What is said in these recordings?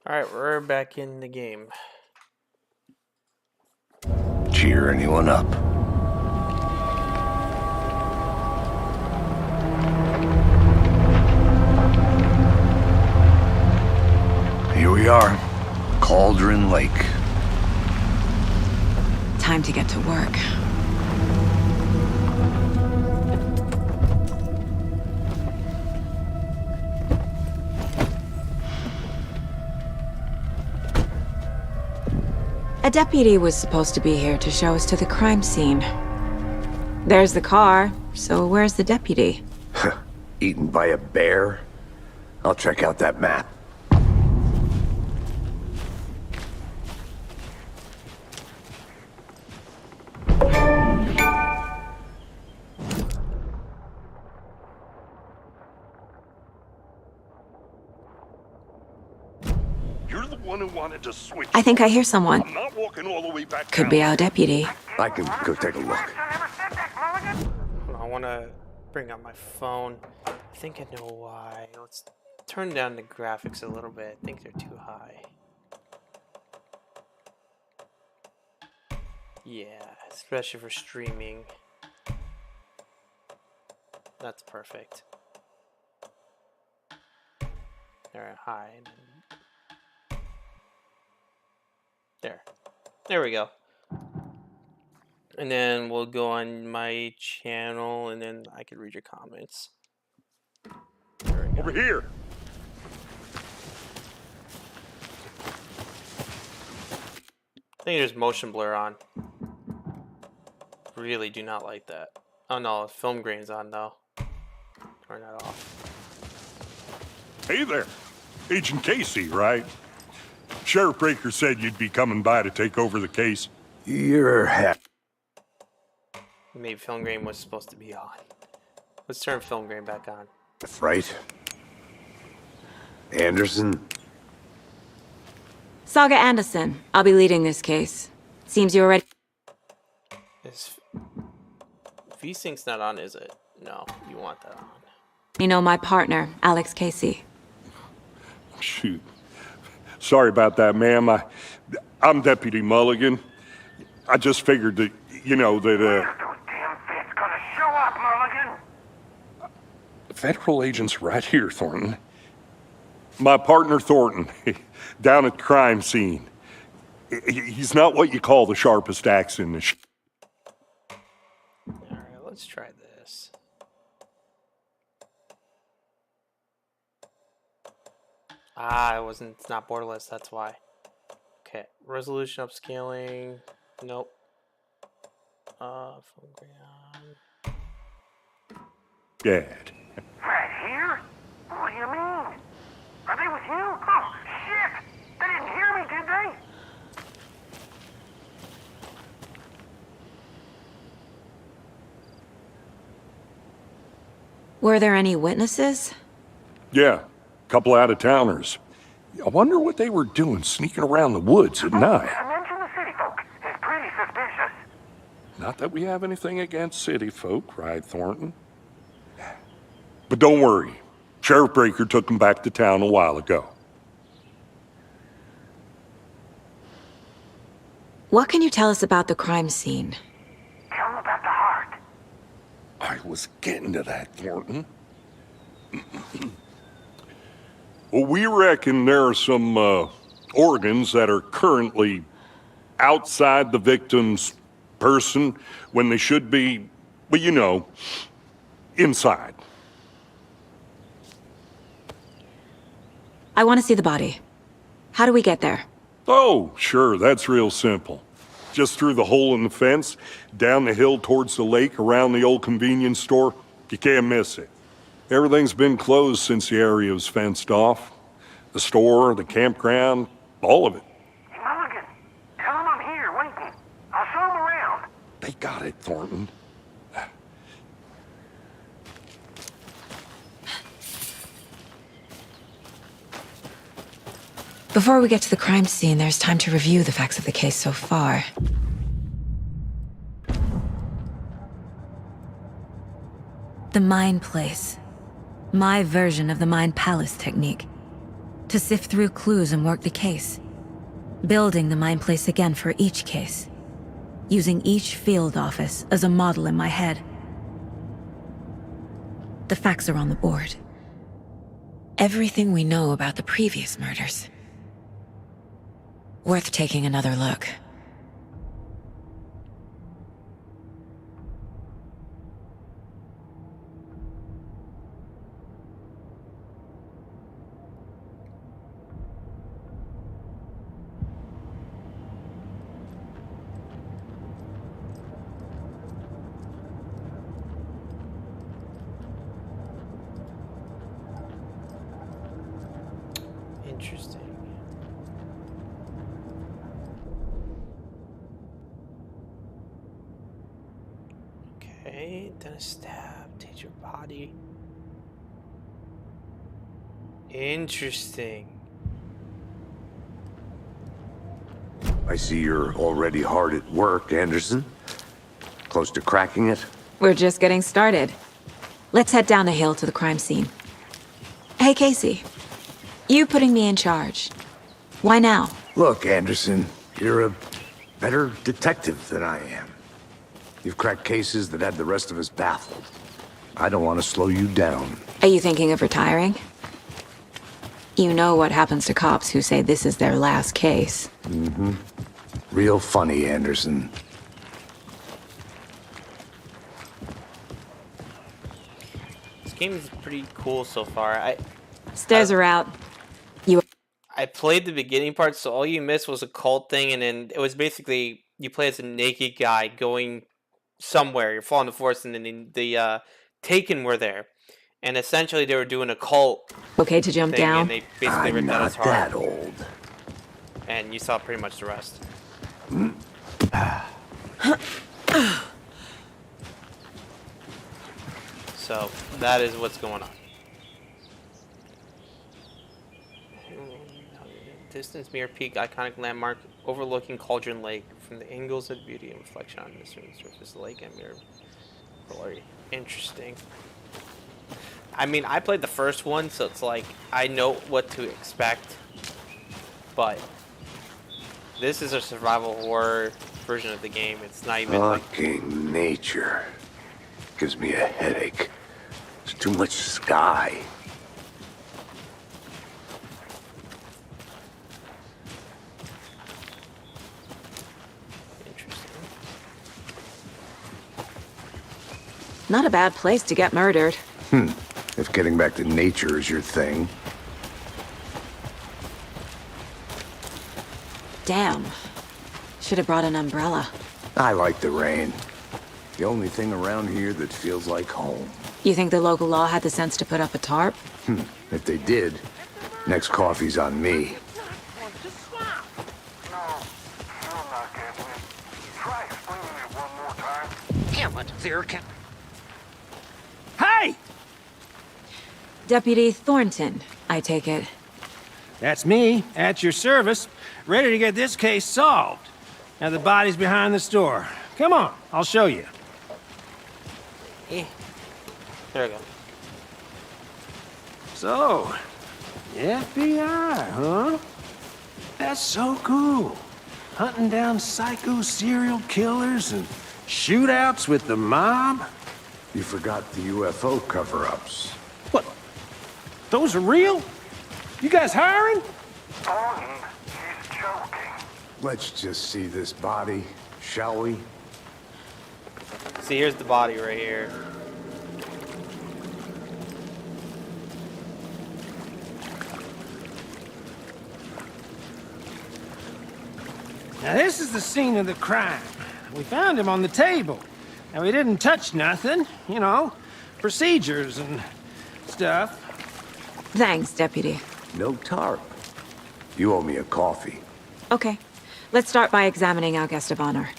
Alright, we're back in the game. Cheer anyone up. Here we are, Cauldron Lake. Time to get to work. A deputy was supposed to be here to show us to the crime scene. There's the car, so where's the deputy? Eaten by a bear? I'll check out that map. You're the one who wanted to switch. I think I hear someone. I'm not walking all the way back Could down. be our deputy. I can go take a look. Hold on, I want to bring up my phone. I think I know why. Let's turn down the graphics a little bit. I think they're too high. Yeah, especially for streaming. That's perfect. They're high. There we go. And then we'll go on my channel, and then I can read your comments. There we go. Over here. I think there's motion blur on. Really do not like that. Oh no, film grain's on though. Turn that off. Hey there. Agent Casey, right? Sheriff Breaker said you'd be coming by to take over the case. You're Maybe film grain was supposed to be on. Let's turn film grain back on. right? Anderson? Saga Anderson. I'll be leading this case. Seems you're ready. Is V-Sync's not on, is it? No, you want that on. You know my partner, Alex Casey. Shoot. Sorry about that, ma'am. I'm Deputy Mulligan. I just figured that, that, Those damn feds gonna show up, Mulligan. Federal agent's right here, Thornton. My partner, Thornton, down at the crime scene. He's not what you call the sharpest axe in the Alright, let's try this. It's not borderless, that's why. Okay, resolution upscaling. Nope. Film grain on. Dad. Right here? What do you mean? Are they with you? Oh, shit! They didn't hear me, did they? Were there any witnesses? Yeah, couple out-of-towners. I wonder what they were doing sneaking around the woods at night. Mention the city folk. It's pretty suspicious. Not that we have anything against city folk, cried Thornton. But don't worry. Sheriff Breaker took them back to town a while ago. What can you tell us about the crime scene? Tell them about the heart. I was getting to that, Thornton. Well, we reckon there are some organs that are currently outside the victim's person when they should be, well, inside. I want to see the body. How do we get there? Oh, sure, that's real simple. Just through the hole in the fence, down the hill towards the lake, around the old convenience store. You can't miss it. Everything's been closed since the area was fenced off. The store, the campground, all of it. Hey, Mulligan, tell them I'm here waiting. I'll show them around. They got it, Thornton. Before we get to the crime scene, there's time to review the facts of the case so far. The Mind Place. My version of the Mind Palace technique. to sift through clues and work the case. Building the mind place again for each case. Using each field office as a model in my head. The facts are on the board. Everything we know about the previous murders. Worth taking another look. Interesting. Okay, then a stab, take your body. Interesting. I see you're already hard at work, Anderson. Close to cracking it? We're just getting started. Let's head down the hill to the crime scene. Hey, Casey. You putting me in charge. Why now? Look, Anderson, you're a better detective than I am. You've cracked cases that had the rest of us baffled. I don't want to slow you down. Are you thinking of retiring? You know what happens to cops who say this is their last case. Mm-hmm. Real funny, Anderson. This game is pretty cool so far. Stairs are out. I played the beginning part, so all you missed was a cult thing, and then it was basically you play as a naked guy going somewhere. You're following the forest, and then the Taken were there, and essentially they were doing a cult. Okay to jump thing, down? And they basically I'm ripped out not his heart. that old. And you saw pretty much the rest. So that is what's going on. Distance Mirror Peak, iconic landmark overlooking Cauldron Lake. From the angles of beauty and reflection on the surface of the lake and mirror glory. Interesting. I mean, I played the first one, so it's like I know what to expect. But this is a survival horror version of the game. It's not even like Fucking nature. Gives me a headache. There's too much sky. Not a bad place to get murdered. If getting back to nature is your thing. Damn. Should have brought an umbrella. I like the rain. The only thing around here that feels like home. You think the local law had the sense to put up a tarp? If they did, next coffee's on me. Try explaining it one more time. Damn it, there can... Hey! Deputy Thornton, I take it. That's me, at your service, ready to get this case solved. Now the body's behind the store. Come on, I'll show you. there we go. So, the FBI, huh? That's so cool. Hunting down psycho serial killers and shootouts with the mob. You forgot the UFO cover-ups. What? Those are real? You guys hiring? Thornton, he's joking. Let's just see this body, shall we? See, here's the body right here. Now this is the scene of the crime. We found him on the table. Now we didn't touch nothing, you know, procedures and stuff. Thanks, Deputy. No tarp. You owe me a coffee. Okay. Let's start by examining our guest of honor.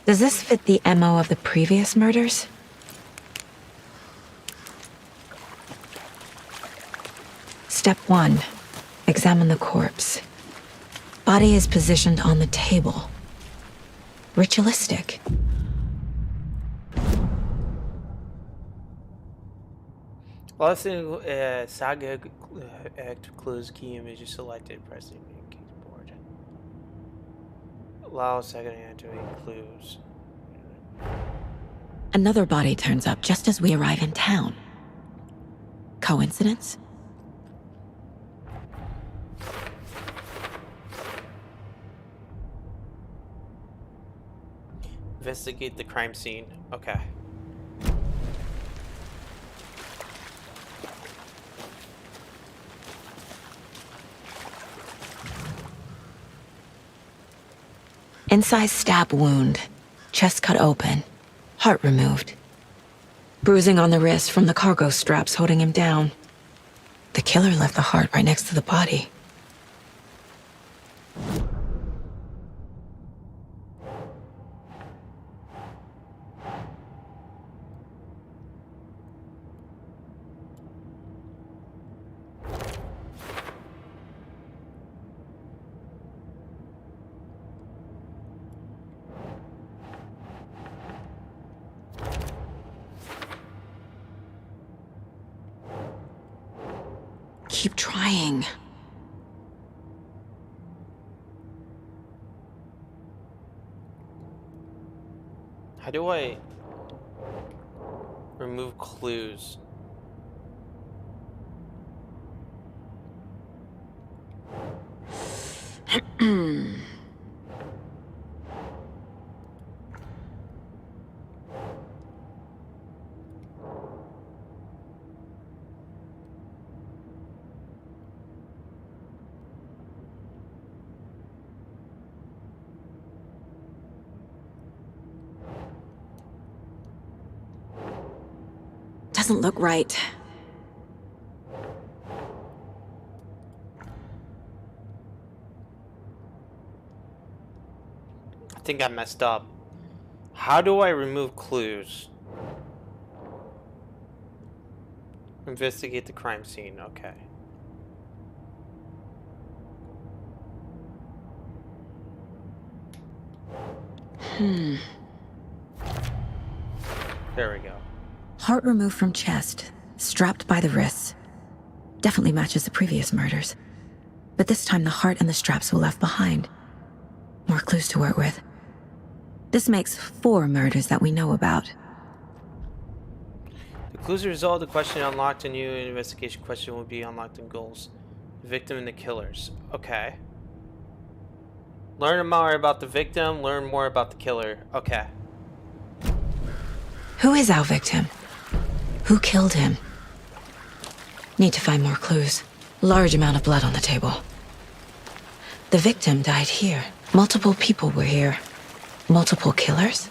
Does this fit the MO of the previous murders? Step 1. Examine the corpse. Body is positioned on the table. Ritualistic. Last thing, saga act close key image is selected. Pressing keyboard. Allow second hand to clues. Another body turns up just as we arrive in town. Coincidence? Investigate the crime scene. Okay. Incised stab wound. Chest cut open. Heart removed. Bruising on the wrist from the cargo straps holding him down. The killer left the heart right next to the body. Keep trying. How do I remove clues? Doesn't look right. I think I messed up. How do I remove clues? Investigate the crime scene. Okay. There we go. Heart removed from chest, strapped by the wrists. Definitely matches the previous murders. But this time the heart and the straps were left behind. More clues to work with. This makes 4 murders that we know about. The clues resolved. The question unlocked. A new investigation question will be unlocked in goals. The victim and the killers. Okay. Learn more about the victim. Learn more about the killer. Okay. Who is our victim? Who killed him? Need to find more clues. Large amount of blood on the table. The victim died here. Multiple people were here. Multiple killers?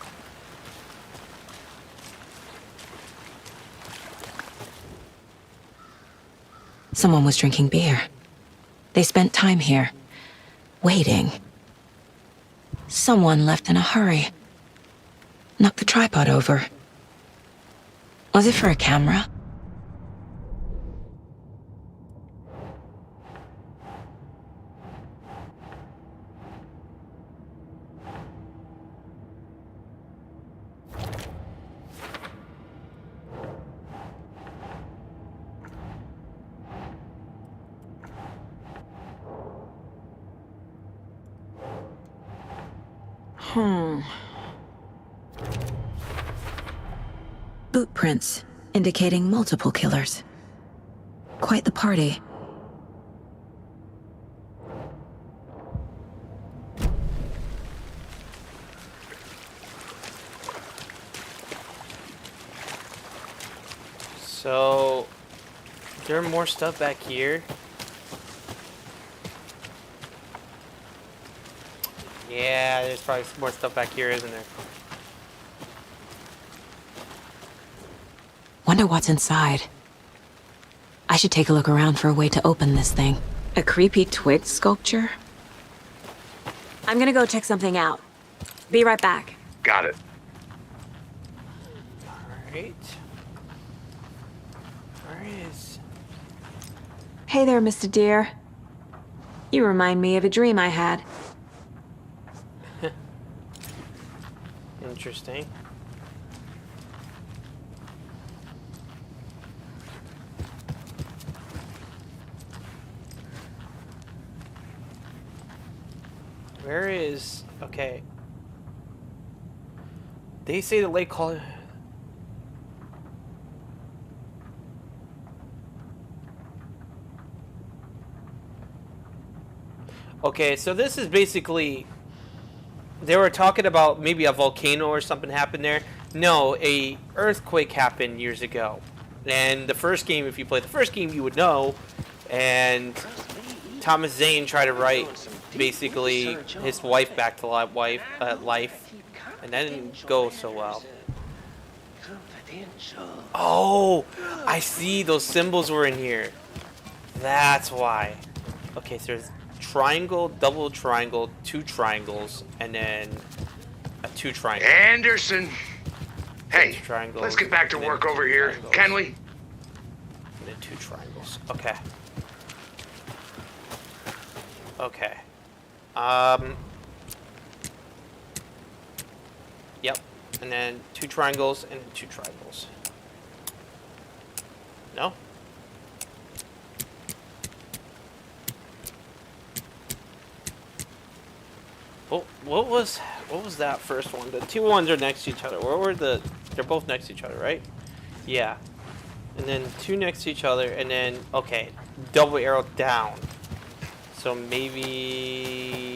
Someone was drinking beer. They spent time here, waiting. Someone left in a hurry. Knocked the tripod over. Was it for a camera? Boot prints, indicating multiple killers. Quite the party. So, is there more stuff back here? Yeah, there's probably some more stuff back here, isn't there? Wonder what's inside. I should take a look around for a way to open this thing. A creepy twig sculpture? I'm gonna go check something out. Be right back. Got it. Alright. Where is... Hey there, Mr. Deer. You remind me of a dream I had. Interesting. Where is... Okay. They say the lake call... Okay, so this is basically... They were talking about maybe a volcano or something happened there. No, a earthquake happened years ago. And the first game, if you played the first game, you would know. And Thomas Zane tried to write basically his wife back to life, and that didn't go so well. Oh, I see. Those symbols were in here. That's why. Okay, so there's triangle, double triangle, 2 triangles, and then a 2 triangle. Anderson! Hey, Triangles, let's get back to and then work 2 over here, triangles, can we? And then 2 triangles. Okay. Okay. Yep. And then 2 triangles and 2 triangles. No? Oh, what was that first one? The 2 ones are next to each other. Where were the... They're both next to each other, right? Yeah. And then 2 next to each other, and then... Okay. Double arrow down. So maybe...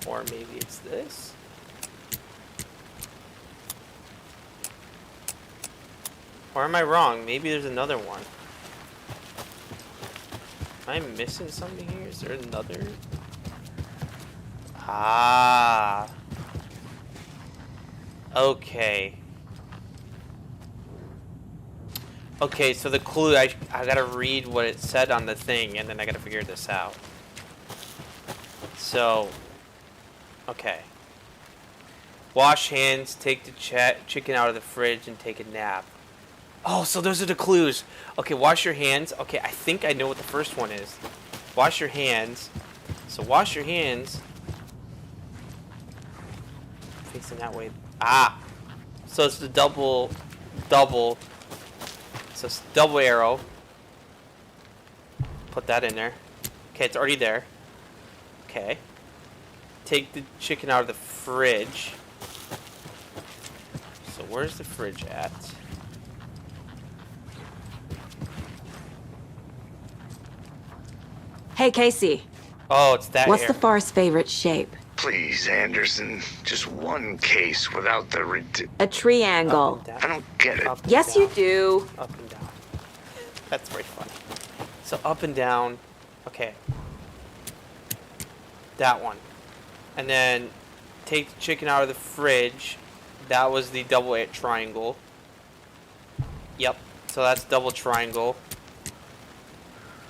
or maybe it's this? Or am I wrong? Maybe there's another one. Am I missing something here? Is there another? Ah. Okay. Okay, so the clue, I gotta read what it said on the thing, and then I gotta figure this out. So, okay. Wash hands, take the chicken out of the fridge, and take a nap. Oh, so those are the clues. Okay, wash your hands. Okay, I think I know what the first one is. Wash your hands. So wash your hands. Facing that way. Ah! So it's the double. So it's double arrow. Put that in there. Okay, it's already there. Okay. Take the chicken out of the fridge. So where's the fridge at? Hey, Casey. Oh, it's that What's area. the Forest's favorite shape? Please, Anderson. Just one case without the A triangle. Up and down. I don't get it. Up and Yes, down. you do. Up and down. That's very funny. So up and down. Okay. That one. And then take the chicken out of the fridge. That was the double triangle. Yep. So that's double triangle.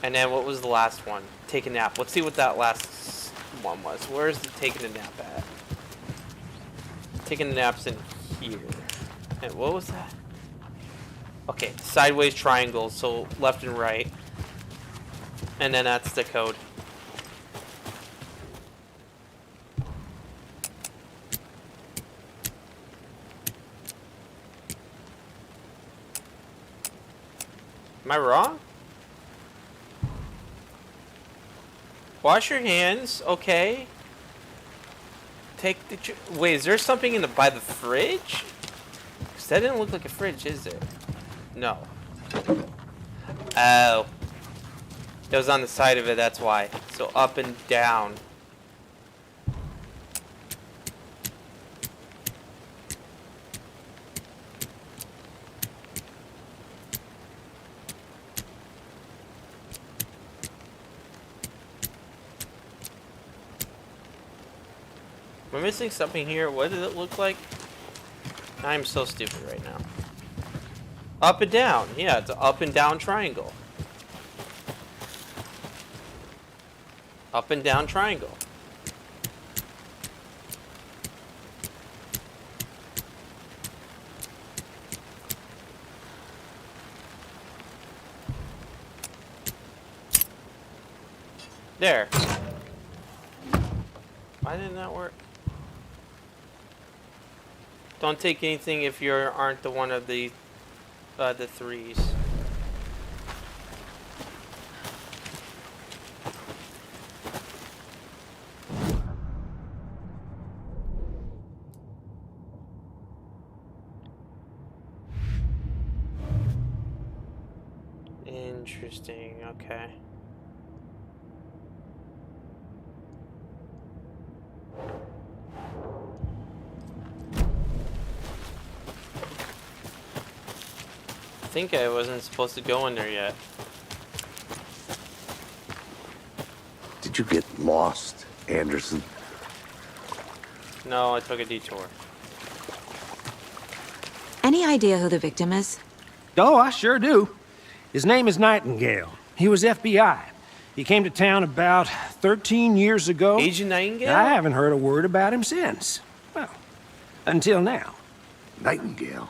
And then what was the last one? Take a nap. Let's see what that last one was. Where's the taking a nap at? Taking a nap's in here. And what was that? Okay, sideways triangles, so left and right. And then that's the code. Am I wrong? Wash your hands, okay. Take the wait, is there something in the by the fridge? 'Cause that didn't look like a fridge, is there? No. Oh. It was on the side of it, that's why. So up and down. Am I missing something here? What did it look like? I'm so stupid right now. Up and down. Yeah, it's an up and down triangle. Up and down triangle. There. Why didn't that work? Don't take anything if you aren't the one of the threes. Interesting, okay. I think I wasn't supposed to go in there yet. Did you get lost, Anderson? No, I took a detour. Any idea who the victim is? Oh, I sure do. His name is Nightingale. He was FBI. He came to town about 13 years ago. Agent Nightingale? I haven't heard a word about him since. Well, until now. Nightingale?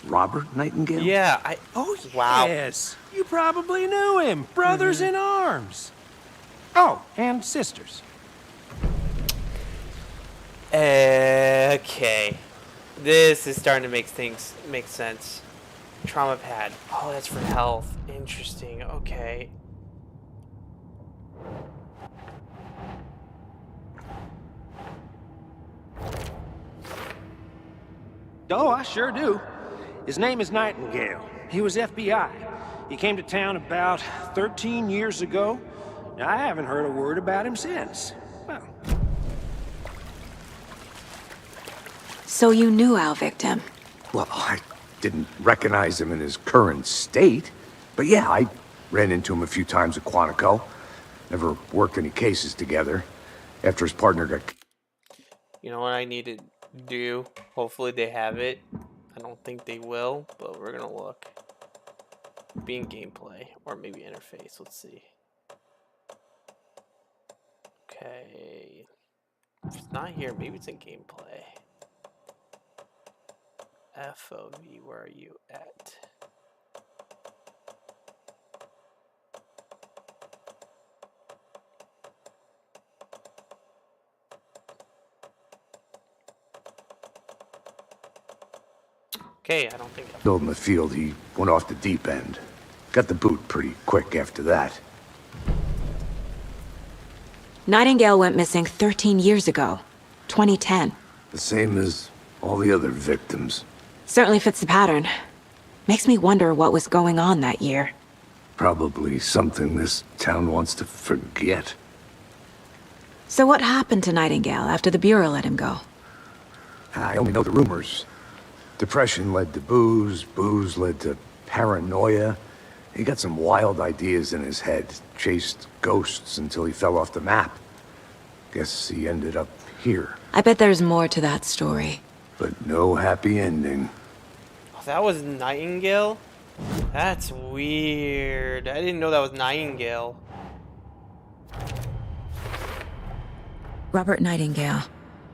Robert Nightingale? Yeah, Oh, wow. yes. You probably knew him. Brothers in arms. Oh, and sisters. Okay. This is starting to make sense. Trauma pad. Oh, that's for health. Interesting. Okay. Oh, I sure do. His name is Nightingale. He was FBI. He came to town about 13 years ago. I haven't heard a word about him since. Well, So you knew our victim. Well, I didn't recognize him in his current state. But yeah, I ran into him a few times at Quantico. Never worked any cases together. After his partner got... You know what I need to do? Hopefully they have it. I don't think they will, but we're gonna look. Be in gameplay, or maybe interface. Let's see. Okay. If it's not here, maybe it's in gameplay. FOV, where are you at? Okay, I don't think I... Building the field, he went off the deep end. Got the boot pretty quick after that. Nightingale went missing 13 years ago, 2010. The same as all the other victims. Certainly fits the pattern. Makes me wonder what was going on that year. Probably something this town wants to forget. So what happened to Nightingale after the Bureau let him go? I only know the rumors. Depression led to booze, booze led to paranoia. He got some wild ideas in his head, chased ghosts until he fell off the map. Guess he ended up here, I bet there's more to that story. but no happy ending. Oh, that was Nightingale? That's weird. I didn't know that was Nightingale. Robert Nightingale,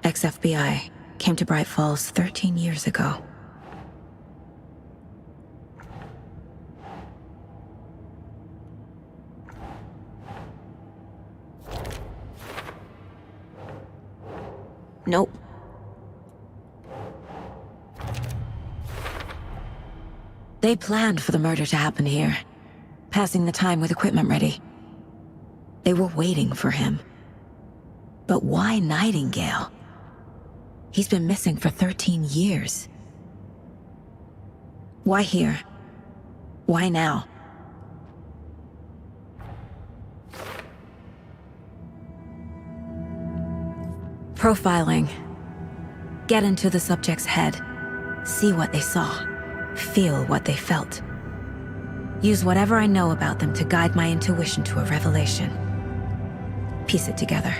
ex-FBI, came to Bright Falls 13 years ago. Nope. They planned for the murder to happen here, passing the time with equipment ready. They were waiting for him. But why Nightingale? He's been missing for 13 years. Why here? Why now? Profiling. Get into the subject's head. See what they saw. Feel what they felt. Use whatever I know about them to guide my intuition to a revelation. Piece it together.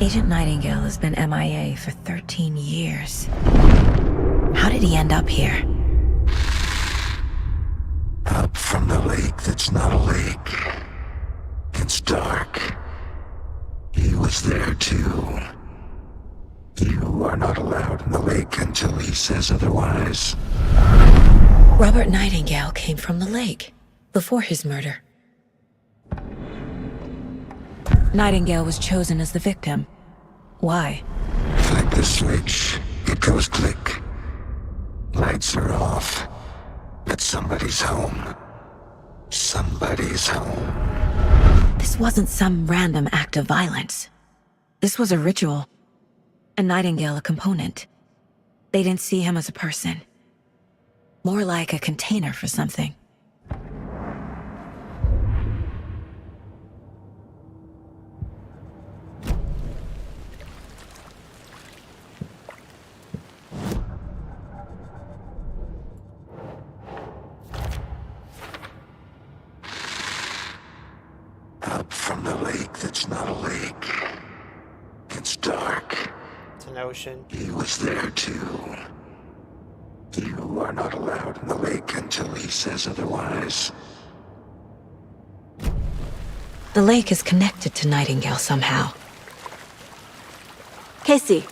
Agent Nightingale has been MIA for 13 years. How did he end up here? Up from the lake that's not a lake. It's dark. He was there too. You are not allowed in the lake until he says otherwise. Robert Nightingale came from the lake, before his murder. Nightingale was chosen as the victim. Why? Flip the switch, it goes click. Lights are off. But somebody's home. Somebody's home. This wasn't some random act of violence. This was a ritual. And Nightingale a component. They didn't see him as a person. More like a container for something. Up from the lake that's not a lake. It's dark. It's an ocean. He was there too. You are not allowed in the lake until he says otherwise. The lake is connected to Nightingale somehow. Casey,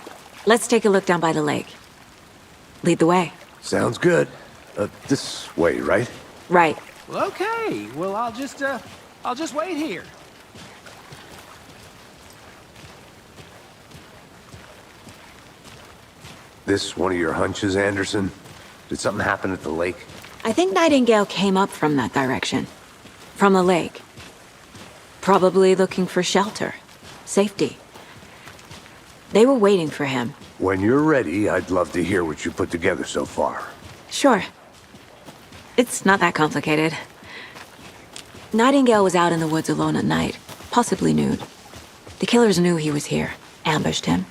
let's take a look down by the lake. Lead the way. Sounds good. This way, right? Right. Well, okay. Well, I'll just wait here. This one of your hunches, Anderson? Did something happen at the lake? I think Nightingale came up from that direction. From the lake. Probably looking for shelter. Safety. They were waiting for him. When you're ready, I'd love to hear what you put together so far. Sure. It's not that complicated. Nightingale was out in the woods alone at night, possibly nude. The killers knew he was here, ambushed him,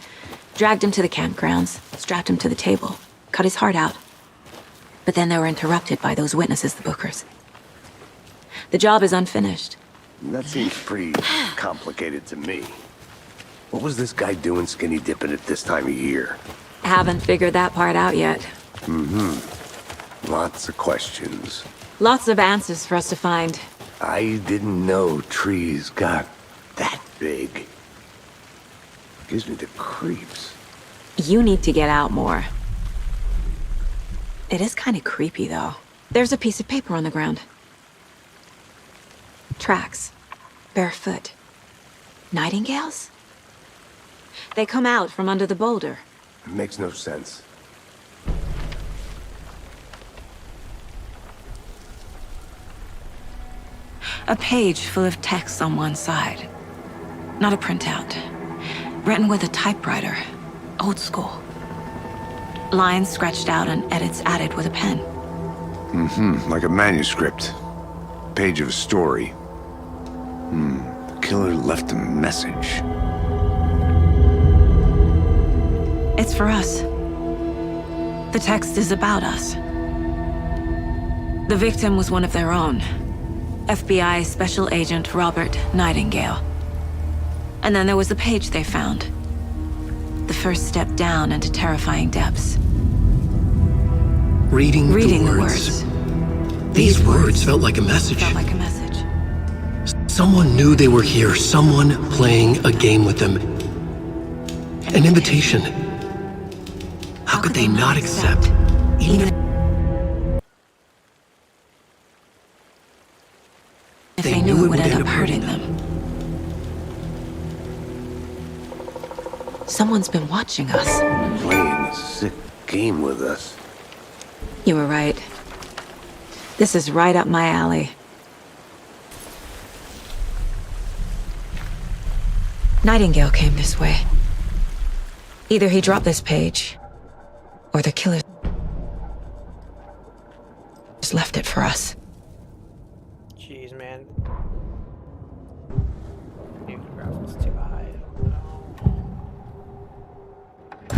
dragged him to the campgrounds, strapped him to the table, cut his heart out. But then they were interrupted by those witnesses, the Bookers. The job is unfinished. That seems pretty complicated to me. What was this guy doing skinny dipping at this time of year? Haven't figured that part out yet. Lots of questions. Lots of answers for us to find. I didn't know trees got that big. Gives me the creeps. You need to get out more. It is kind of creepy, though. There's a piece of paper on the ground. Tracks. Barefoot. Nightingales? They come out from under the boulder. It makes no sense. A page full of text on one side. Not a printout. Written with a typewriter. Old school. Lines scratched out and edits added with a pen. Like a manuscript. Page of a story. The killer left a message. It's for us. The text is about us. The victim was one of their own. FBI Special Agent Robert Nightingale. And then there was the page they found. The first step down into terrifying depths. Reading The the words. These words felt like a message. Felt like a message. Someone knew they were here, someone playing a game with them. An invitation. How could they not accept? Even if they knew it would end up hurting them. Someone's been watching us. Playing a sick game with us. You were right. This is right up my alley. Nightingale came this way. Either he dropped this page, or the killer just left it for us. Jeez, man. Maybe the graphics too high. I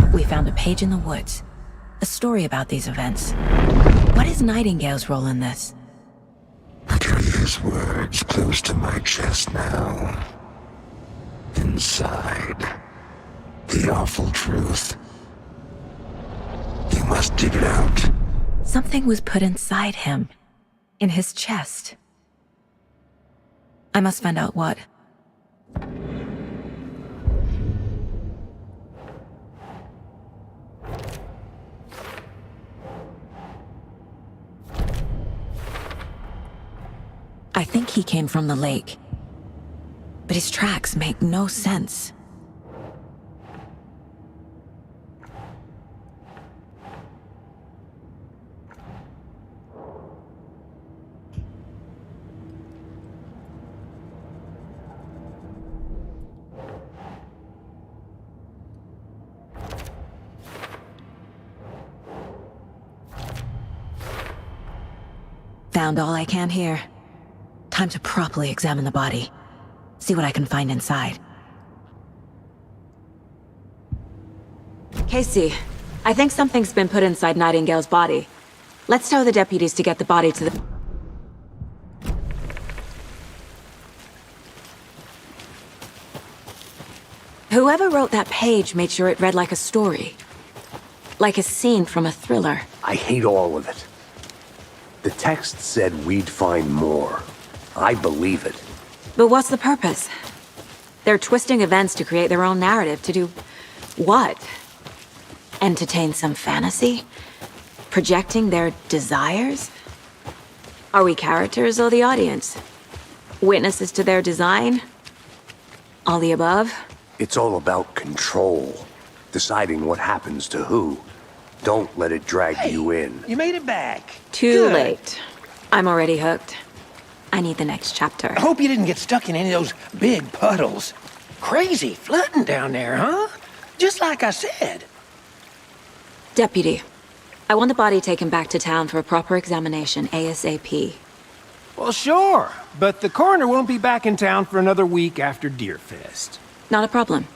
don't know. We found a page in the woods. A story about these events. What is Nightingale's role in this? Carry his words close to my chest now. Inside. The awful truth. You must dig it out. Something was put inside him. In his chest. I must find out what. I think he came from the lake. but his tracks make no sense. Found all I can here. Time to properly examine the body. See what I can find inside. Casey, I think something's been put inside Nightingale's body. Let's tell the deputies to get the body to the... Whoever wrote that page made sure it read like a story. Like a scene from a thriller. I hate all of it. The text said we'd find more. I believe it. But what's the purpose? They're twisting events to create their own narrative. To do what? Entertain some fantasy? Projecting their desires? Are we characters or the audience? Witnesses to their design? All the above? It's all about control. Deciding what happens to who. Don't let it drag you in. You made it back. Too Good. late. I'm already hooked. I need the next chapter. I hope you didn't get stuck in any of those big puddles. Crazy flooding down there, huh? Just like I said. Deputy, I want the body taken back to town for a proper examination ASAP. Well, sure. But the coroner won't be back in town for another week after Deerfest. Not a problem.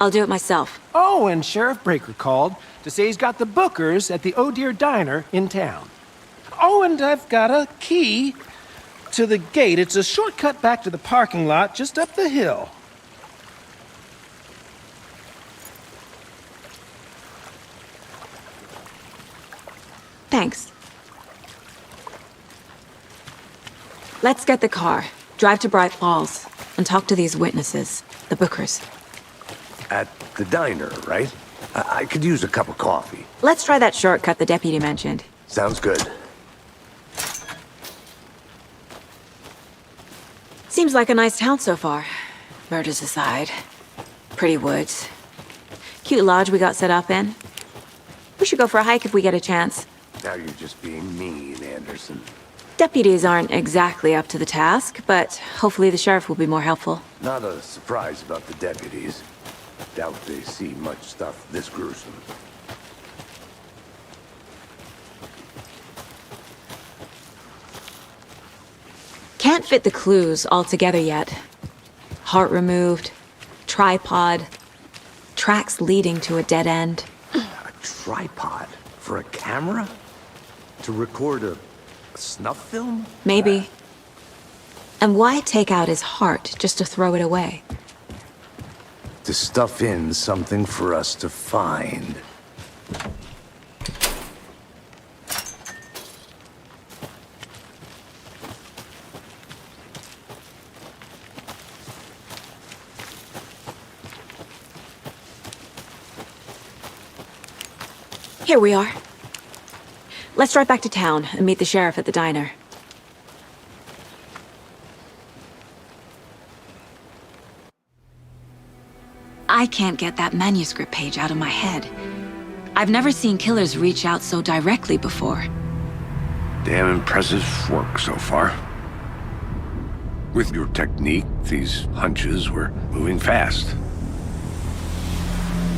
I'll do it myself. Oh, and Sheriff Breaker called to say he's got the Bookers at the Oh Dear Diner in town. Oh, and I've got a key to the gate. It's a shortcut back to the parking lot just up the hill. Thanks. Let's get the car, drive to Bright Falls, and talk to these witnesses, the Bookers. At the diner, right? I could use a cup of coffee. Let's try that shortcut the deputy mentioned. Sounds good. Seems like a nice town so far. Murders aside. Pretty woods. Cute lodge we got set up in. We should go for a hike if we get a chance. Now you're just being mean, Anderson. Deputies aren't exactly up to the task, but hopefully the sheriff will be more helpful. Not a surprise about the deputies. Doubt they see much stuff this gruesome. Can't fit the clues all together yet. Heart removed, tripod, tracks leading to a dead end. A tripod? For a camera? To record a snuff film? Maybe. And why take out his heart just to throw it away? To stuff in something for us to find. Here we are. Let's drive back to town and meet the sheriff at the diner. I can't get that manuscript page out of my head. I've never seen killers reach out so directly before. Damn impressive work so far. With your technique, these hunches were moving fast.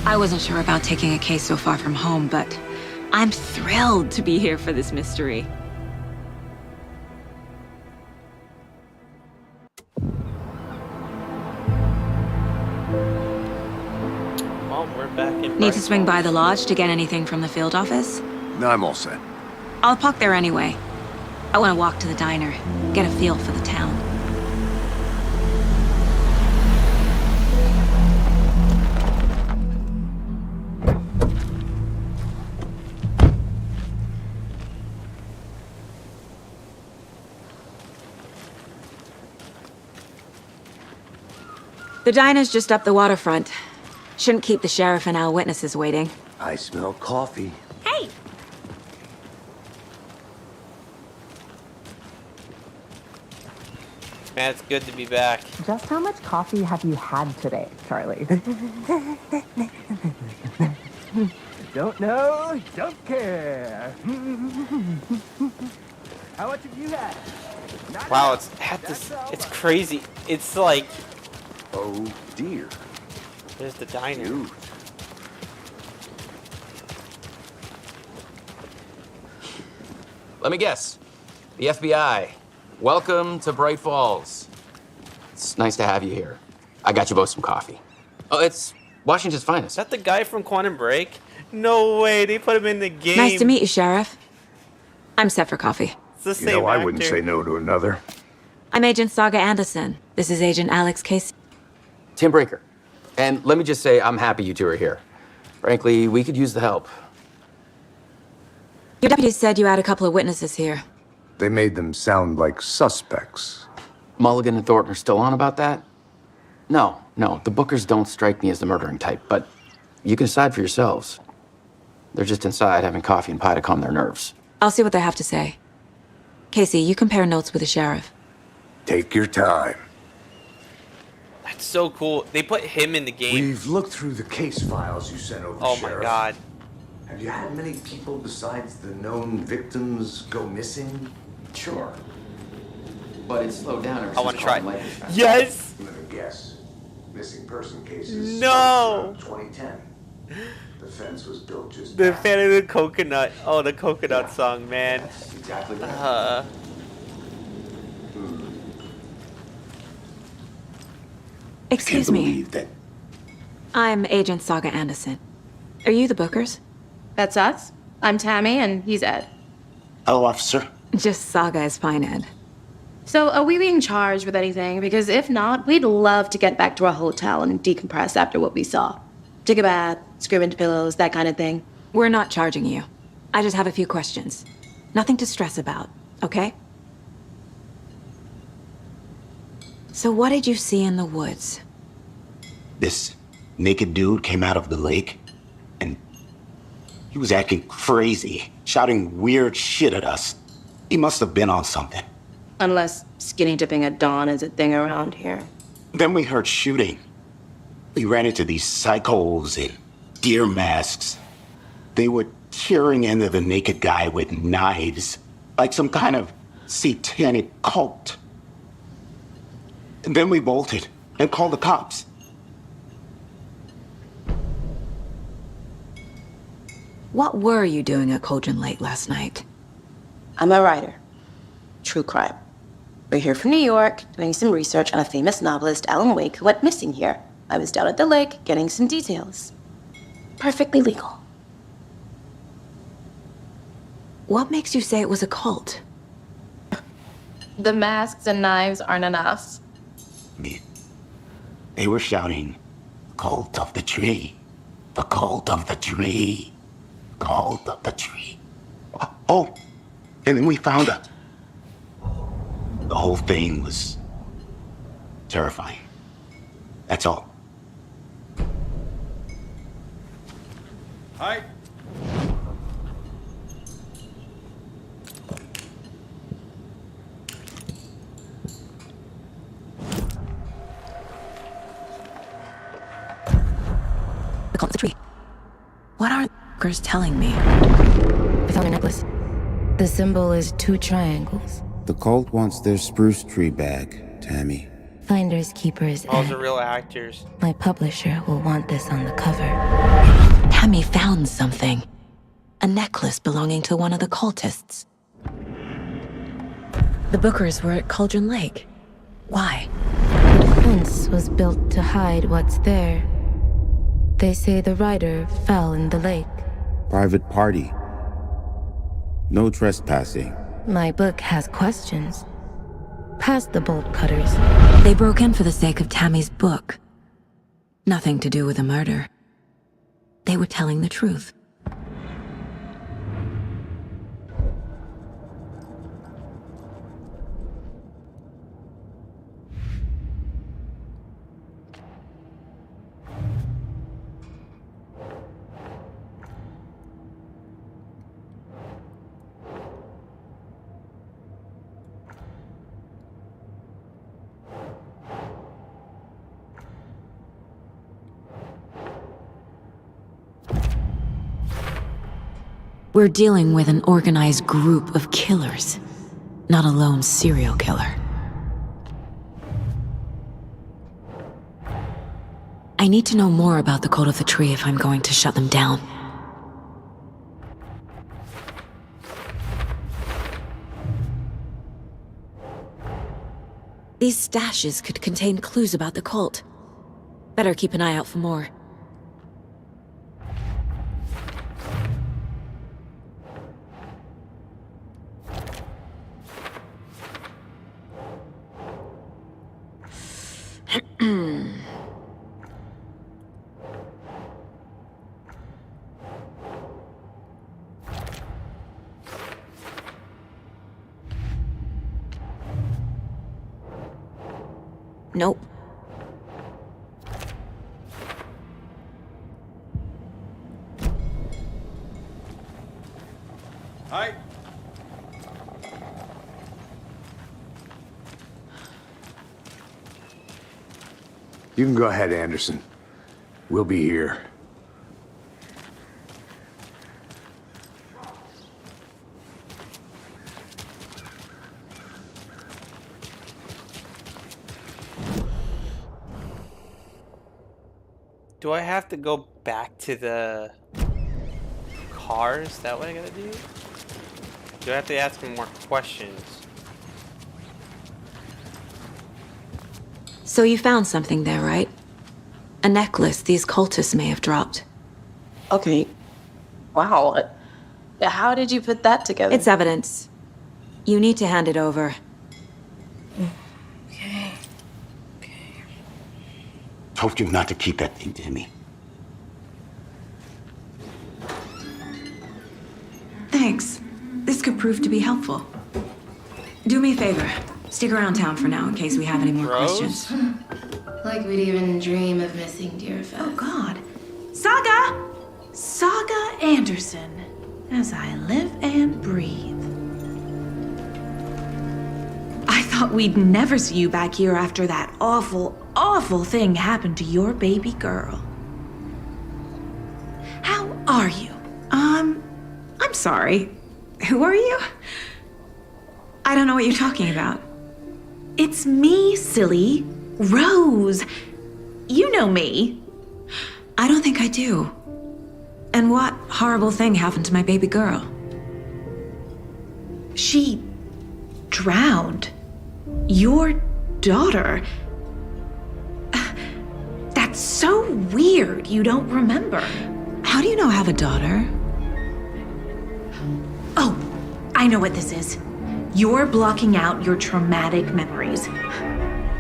I wasn't sure about taking a case so far from home, but I'm thrilled to be here for this mystery. Well, we're back in. Need to swing by the lodge to get anything from the field office? No, I'm all set. I'll park there anyway. I want to walk to the diner, get a feel for the town. The diner's just up the waterfront. Shouldn't keep the sheriff and our witnesses waiting. I smell coffee. Hey! Man, it's good to be back. Just how much coffee have you had today, Charlie? Don't know, don't care. How much have you had? Wow, it's crazy. It's like, Oh, dear. there's the diner. Dude. Let me guess. The FBI. Welcome to Bright Falls. It's nice to have you here. I got you both some coffee. Oh, it's Washington's Is finest. that the guy from Quantum Break? No way, they put him in the game. Nice to meet you, Sheriff. I'm set for coffee. It's the You same know, I actor. wouldn't say no to another. I'm Agent Saga Anderson. This is Agent Alex Case. Tim Brinker. And let me just say, I'm happy you two are here. Frankly, we could use the help. Your deputies said you had a couple of witnesses here. They made them sound like suspects. Mulligan and Thornton are still on about that? No, the Bookers don't strike me as the murdering type, but you can decide for yourselves. They're just inside having coffee and pie to calm their nerves. I'll see what they have to say. Casey, you compare notes with the sheriff. Take your time. That's so cool. They put him in the game. We've looked through the case files you sent over, Oh Sheriff. my god. Have you had many people besides the known victims go missing? Sure. But it's slowed down ever I want to try. Life was found. Yes! Let me guess. Missing person cases. No! started around 2010. The fence was built just The back. fan of the coconut. Oh, the coconut song, man. That's exactly right. Excuse me. that I'm Agent Saga Anderson. Are you the Bookers? That's us. I'm Tammy, and he's Ed. Hello, officer. Just Saga is fine, Ed. So, are we being charged with anything? Because if not, we'd love to get back to our hotel and decompress after what we saw. Take a bath, scream into pillows, that kind of thing. We're not charging you. I just have a few questions. Nothing to stress about, okay? So what did you see in the woods? This naked dude came out of the lake, and he was acting crazy, shouting weird shit at us. He must have been on something. Unless skinny dipping at dawn is a thing around here. Then we heard shooting. We ran into these psychos in deer masks. They were tearing into the naked guy with knives, like some kind of satanic cult. And then we bolted and called the cops. What were you doing at Cauldron Lake last night? I'm a writer. True crime. We're here from New York, doing some research on a famous novelist, Alan Wake, who went missing here. I was down at the lake, getting some details. Perfectly legal. What makes you say it was a cult? The masks and knives aren't enough. They were shouting, "Cult of the tree, the cult of the tree, cult of the tree." Oh, and then we found her. The whole thing was terrifying. That's all. Hi. The cult of the tree. What are Bookers telling me? I found a necklace. The symbol is 2 triangles. The cult wants their spruce tree back, Tammy. Finders keepers. All the real actors. My publisher will want this on the cover. Tammy found something. A necklace belonging to one of the cultists. The Bookers were at Cauldron Lake. Why? The fence was built to hide what's there. They say the rider fell in the lake. Private party. No trespassing. My book has questions. Past the bolt cutters. They broke in for the sake of Tammy's book. Nothing to do with the murder. They were telling the truth. We're dealing with an organized group of killers, not a lone serial killer. I need to know more about the Cult of the Tree if I'm going to shut them down. These stashes could contain clues about the cult. Better keep an eye out for more. Nope. Hi. You can go ahead, Anderson. We'll be here. Do I have to go back to the car? Is that what I gotta do? Do I have to ask him more questions? So you found something there, right? A necklace these cultists may have dropped. Okay. Wow. How did you put that together? It's evidence. You need to hand it over. Told you not to keep that thing, Timmy. Thanks. This could prove to be helpful. Do me a favor. Stick around town for now in case we have any more questions. Like we'd even dream of missing Deerfest. Oh, God. Saga! Saga Anderson. As I live and breathe. I thought we'd never see you back here after that awful, awful thing happened to your baby girl. How are you? I'm sorry. Who are you? I don't know what you're talking about. It's me, silly. Rose. You know me. I don't think I do. And what horrible thing happened to my baby girl? She drowned. Your daughter. That's so weird you don't remember. How do you know I have a daughter? Oh, I know what this is. You're blocking out your traumatic memories.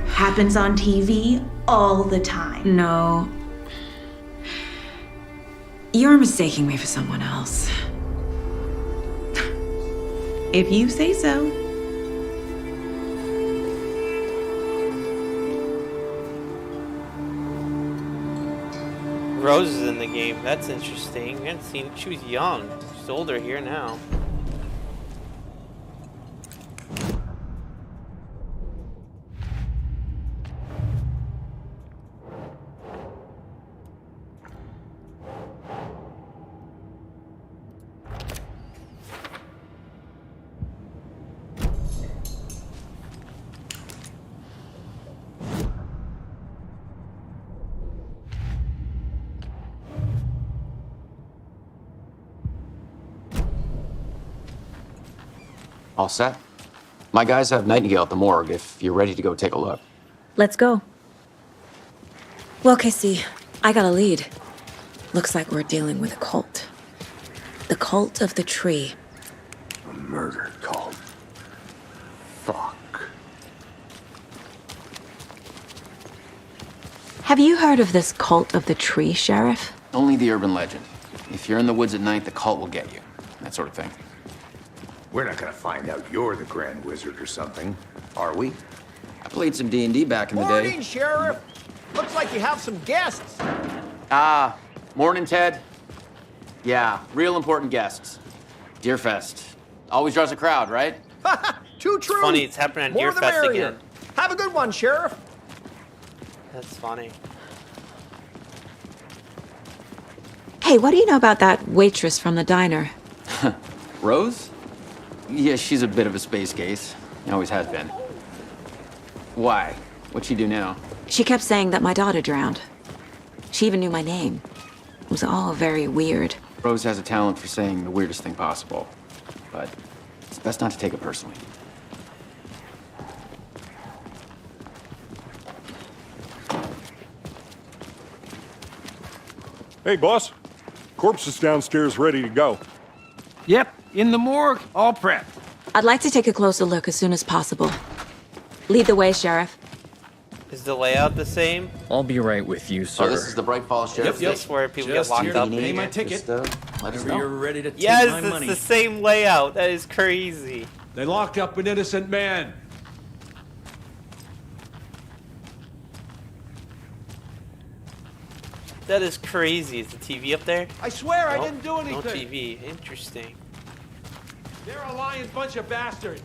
Happens on TV all the time. No. You're mistaking me for someone else. If you say so. Rose is in the game. That's interesting. We haven't seen. She was young. She's older here now. All set? My guys have Nightingale at the morgue if you're ready to go take a look. Let's go. Well, Casey, I got a lead. Looks like we're dealing with a cult. The Cult of the Tree. A murder cult. Fuck. Have you heard of this Cult of the Tree, Sheriff? Only the urban legend. If you're in the woods at night, the cult will get you. That sort of thing. We're not gonna find out you're the Grand Wizard or something, are we? I played some D&D back in the day. Morning, Sheriff. Looks like you have some guests. Ah, morning, Ted. Yeah, real important guests. Deerfest. Always draws a crowd, right? Too true. Funny, it's happening on More the Deerfest merrier. again. Have a good one, Sheriff. That's funny. Hey, what do you know about that waitress from the diner? Rose? Yeah, she's a bit of a space case. Always has been. Why? What'd she do now? She kept saying that my daughter drowned. She even knew my name. It was all very weird. Rose has a talent for saying the weirdest thing possible. But it's best not to take it personally. Hey, boss. Corpse is downstairs ready to go. Yep, in the morgue, all prepped. I'd like to take a closer look as soon as possible. Lead the way, Sheriff. Is the layout the same? I'll be right with you, sir. Oh, this is the Bright Falls Sheriff's Is this where people get locked up? Pay in? my ticket. Let us know. You're ready to take Yes, my money. it's the same layout. That is crazy. They locked up an innocent man. That is crazy. Is the TV up there? I swear I Nope, didn't do No anything. TV. Interesting. They're a lying bunch of bastards.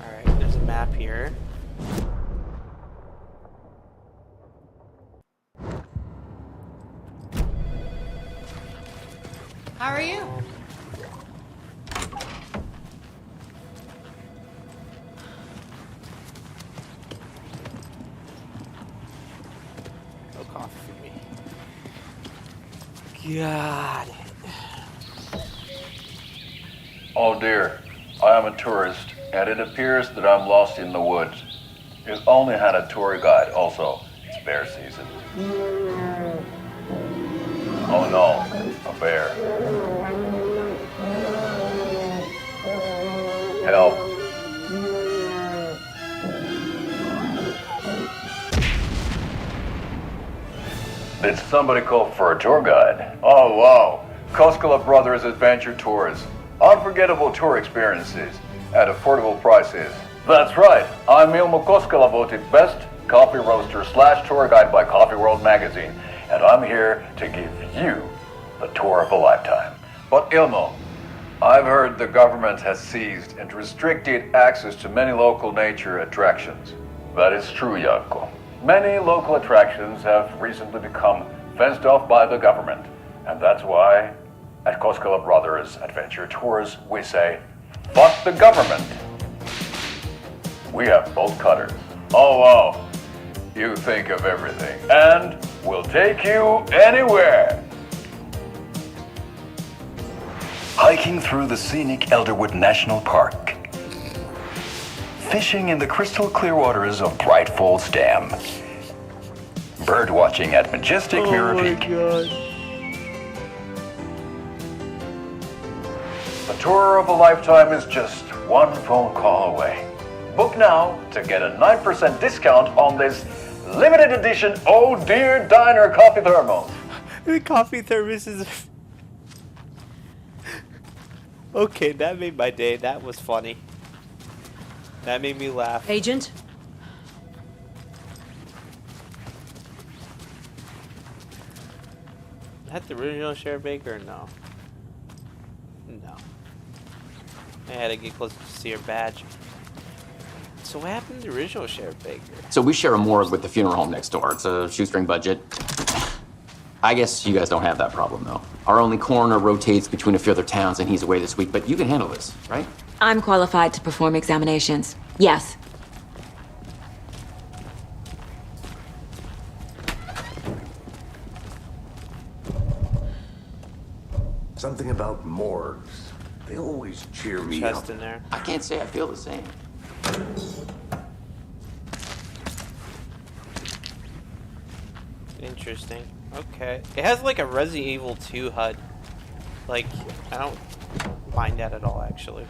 Alright, there's a map here. How are you? No coffee for me. Got it. Oh dear, I am a tourist, and it appears that I'm lost in the woods. You've only had a tour guide, also. It's bear season. Oh no, a bear. Help. Did somebody call for a tour guide? Oh wow, Koskela Brothers Adventure Tours. Unforgettable tour experiences at affordable prices. That's right, I'm Ilmo Koskela, voted best coffee roaster / tour guide by Coffee World magazine, and I'm here to give you the tour of a lifetime. But Ilmo, I've heard the government has seized and restricted access to many local nature attractions. That is true, Jaakko. Many local attractions have recently become fenced off by the government, and that's why at Koskela Brothers Adventure Tours we say, fuck the government. We have bolt cutters. Oh wow, you think of everything, and we'll take you anywhere. Hiking through the scenic Elderwood National Park. Fishing in the crystal clear waters of Bright Falls Dam. Bird watching at majestic Mirror Peak. The tour of a lifetime is just one phone call away. Book now to get a 9% discount on this limited edition Oh Dear Diner coffee thermos. The coffee thermos is... Okay, that made my day. That was funny. That made me laugh. Agent? Is that the original Sheriff Baker or no? No. I had to get closer to see her badge. So what happened to the original Sheriff Baker? So we share a morgue with the funeral home next door. It's a shoestring budget. I guess you guys don't have that problem, though. Our only coroner rotates between a few other towns, and he's away this week, but you can handle this, right? I'm qualified to perform examinations. Yes. Something about morgues. They always cheer me Chest up. in there. I can't say I feel the same. Interesting. Okay. It has like a Resident Evil 2 HUD. Like, I don't mind that at all, actually.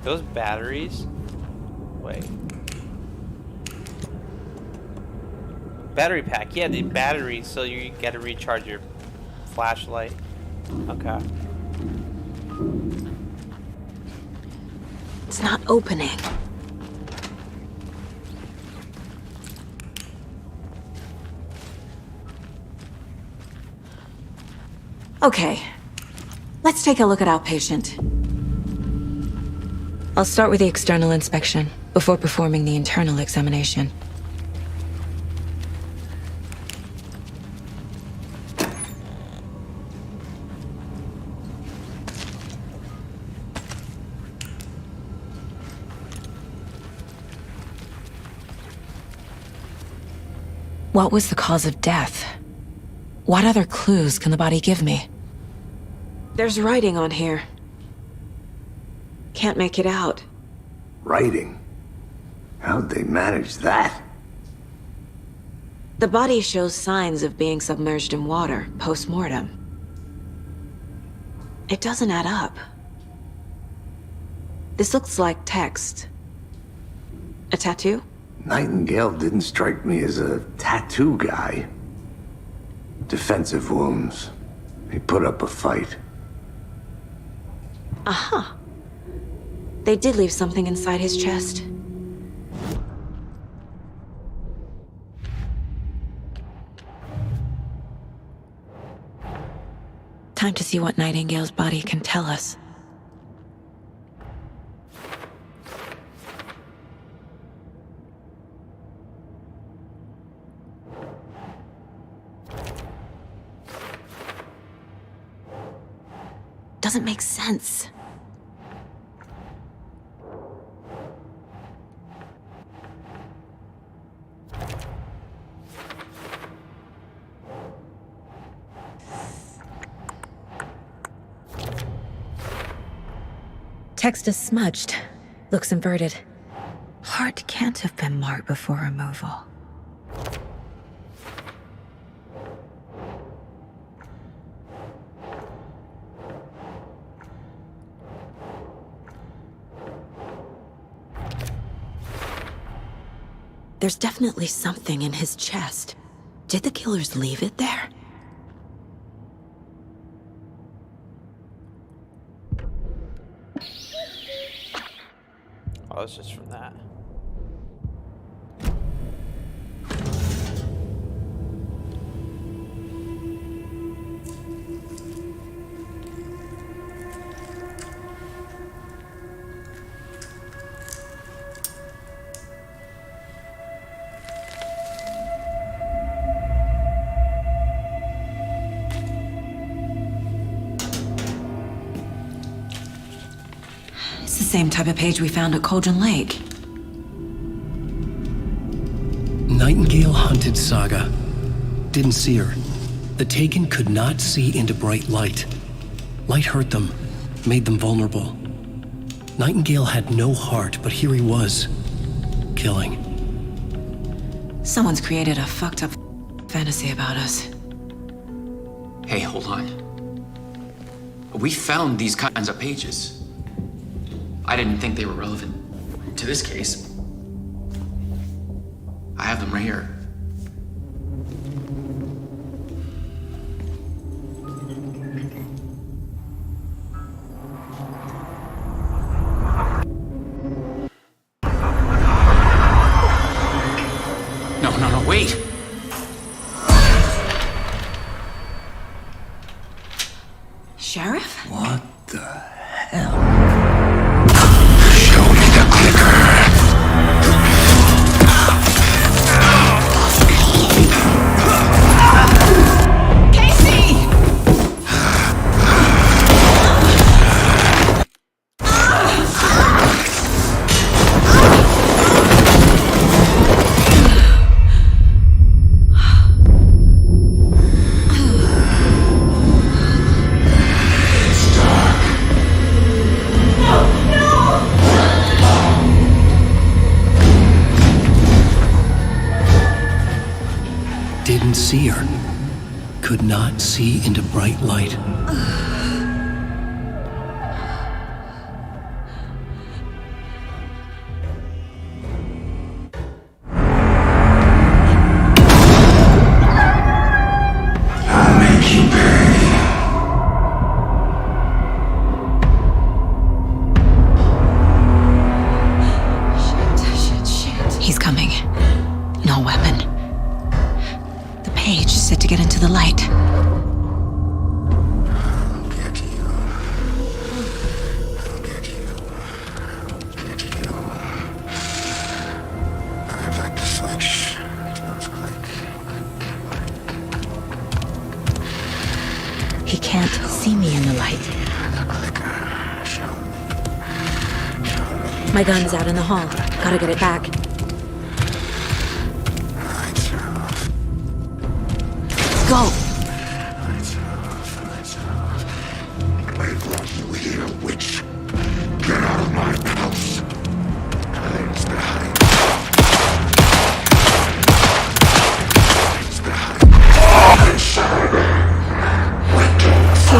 Those batteries? Wait. Battery pack. Yeah, the batteries, so you gotta recharge your flashlight. Okay. It's not opening. Okay. Let's take a look at our patient. I'll start with the external inspection before performing the internal examination. What was the cause of death? What other clues can the body give me? There's writing on here. Can't make it out. Writing? How'd they manage that? The body shows signs of being submerged in water post-mortem. It doesn't add up. This looks like text. A tattoo? Nightingale didn't strike me as a tattoo guy. Defensive wounds. He put up a fight. Aha. They did leave something inside his chest. Time to see what Nightingale's body can tell us. Doesn't make sense. Text is smudged. Looks inverted. Heart can't have been marked before removal. There's definitely something in his chest. Did the killers leave it there? Oh, it's just from that. It's the same type of page we found at Cauldron Lake. Nightingale hunted Saga. Didn't see her. The Taken could not see into bright light. Light hurt them, made them vulnerable. Nightingale had no heart, but here he was, killing. Someone's created a fucked up fantasy about us. Hey, hold on. We found these kinds of pages. I didn't think they were relevant to this case. I have them right here. No, wait! Sheriff? What the hell? Show me the clicker. Didn't see her. Could not see into bright light. I'll make you pay. Shit. He's coming. No weapon. The page said to get into the light. My gun's out in the hall. Gotta get it back. Let's go! I brought you here, witch. Get out of my house. Hides behind. Hides behind. He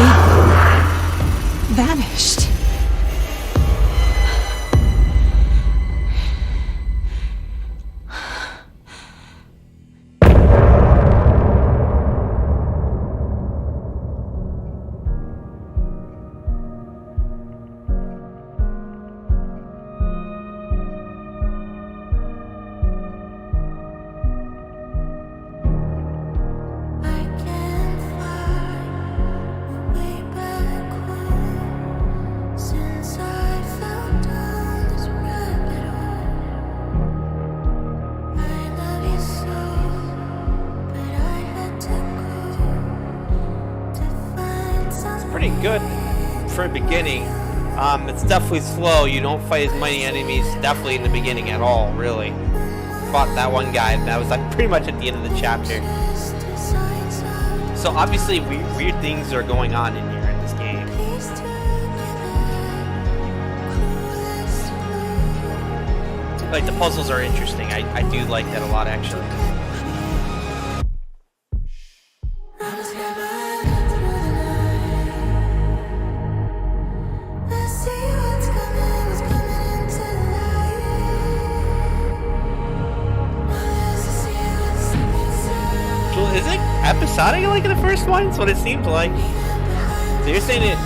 vanished. Pretty good for a beginning. It's definitely slow. You don't fight as many enemies definitely in the beginning at all, really. Fought that one guy, and that was like pretty much at the end of the chapter. So obviously weird things are going on in here in this game. Like the puzzles are interesting. I do like that a lot actually. Is it episodic like the first one? That's what it seems like. So you're saying it,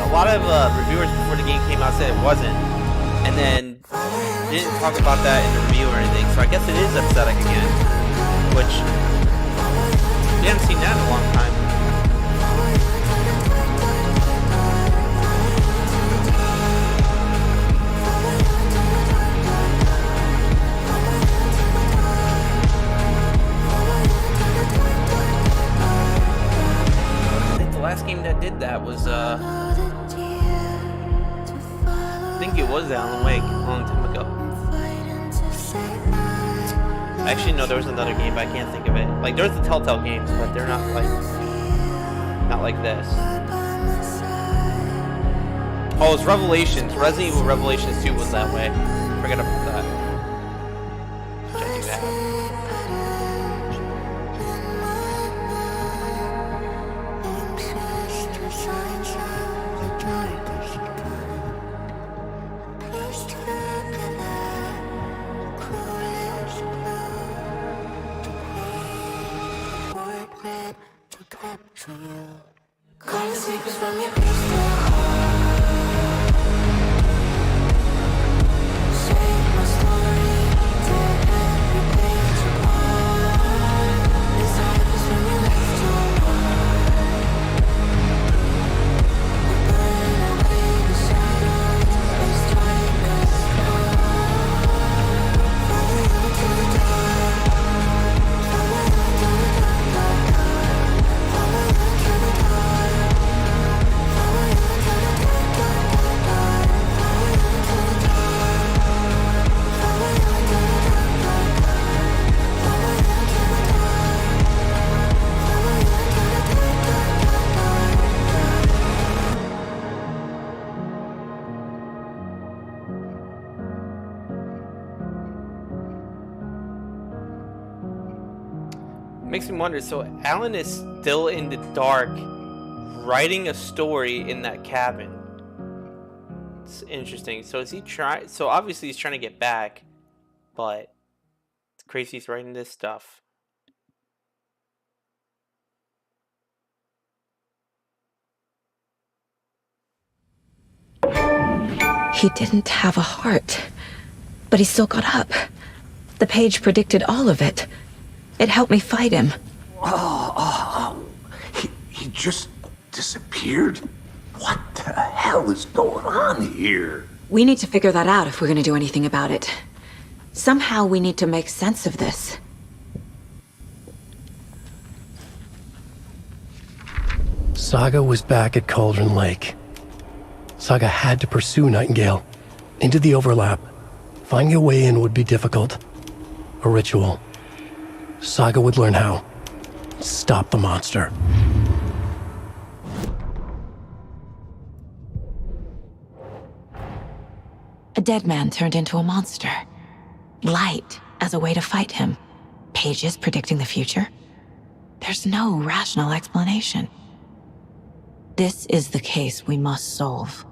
a lot of reviewers before the game came out said it wasn't, and then didn't talk about that in the review or anything, so I guess it is episodic again, which we haven't seen that in a long time. Last game that did that was I think it was Alan Wake a long time ago. Actually no, there was another game but I can't think of it. Like there's the Telltale games, but they're not like this. Oh, it's Revelations. Resident Evil Revelations 2 was that way. Forget about that. Checking that out. Makes me wonder, so Alan is still in the dark writing a story in that cabin. It's interesting. So is he trying, so obviously he's trying to get back, but it's crazy he's writing this stuff. He didn't have a heart, but he still got up. The page predicted all of it. It helped me fight him. He just disappeared? What the hell is going on here? We need to figure that out if we're gonna do anything about it. Somehow we need to make sense of this. Saga was back at Cauldron Lake. Saga had to pursue Nightingale into the overlap Finding a way in would be difficult. A ritual. Saga would learn how. Stop the monster. A dead man turned into a monster. Light as a way to fight him. Pages predicting the future. There's no rational explanation. This is the case we must solve.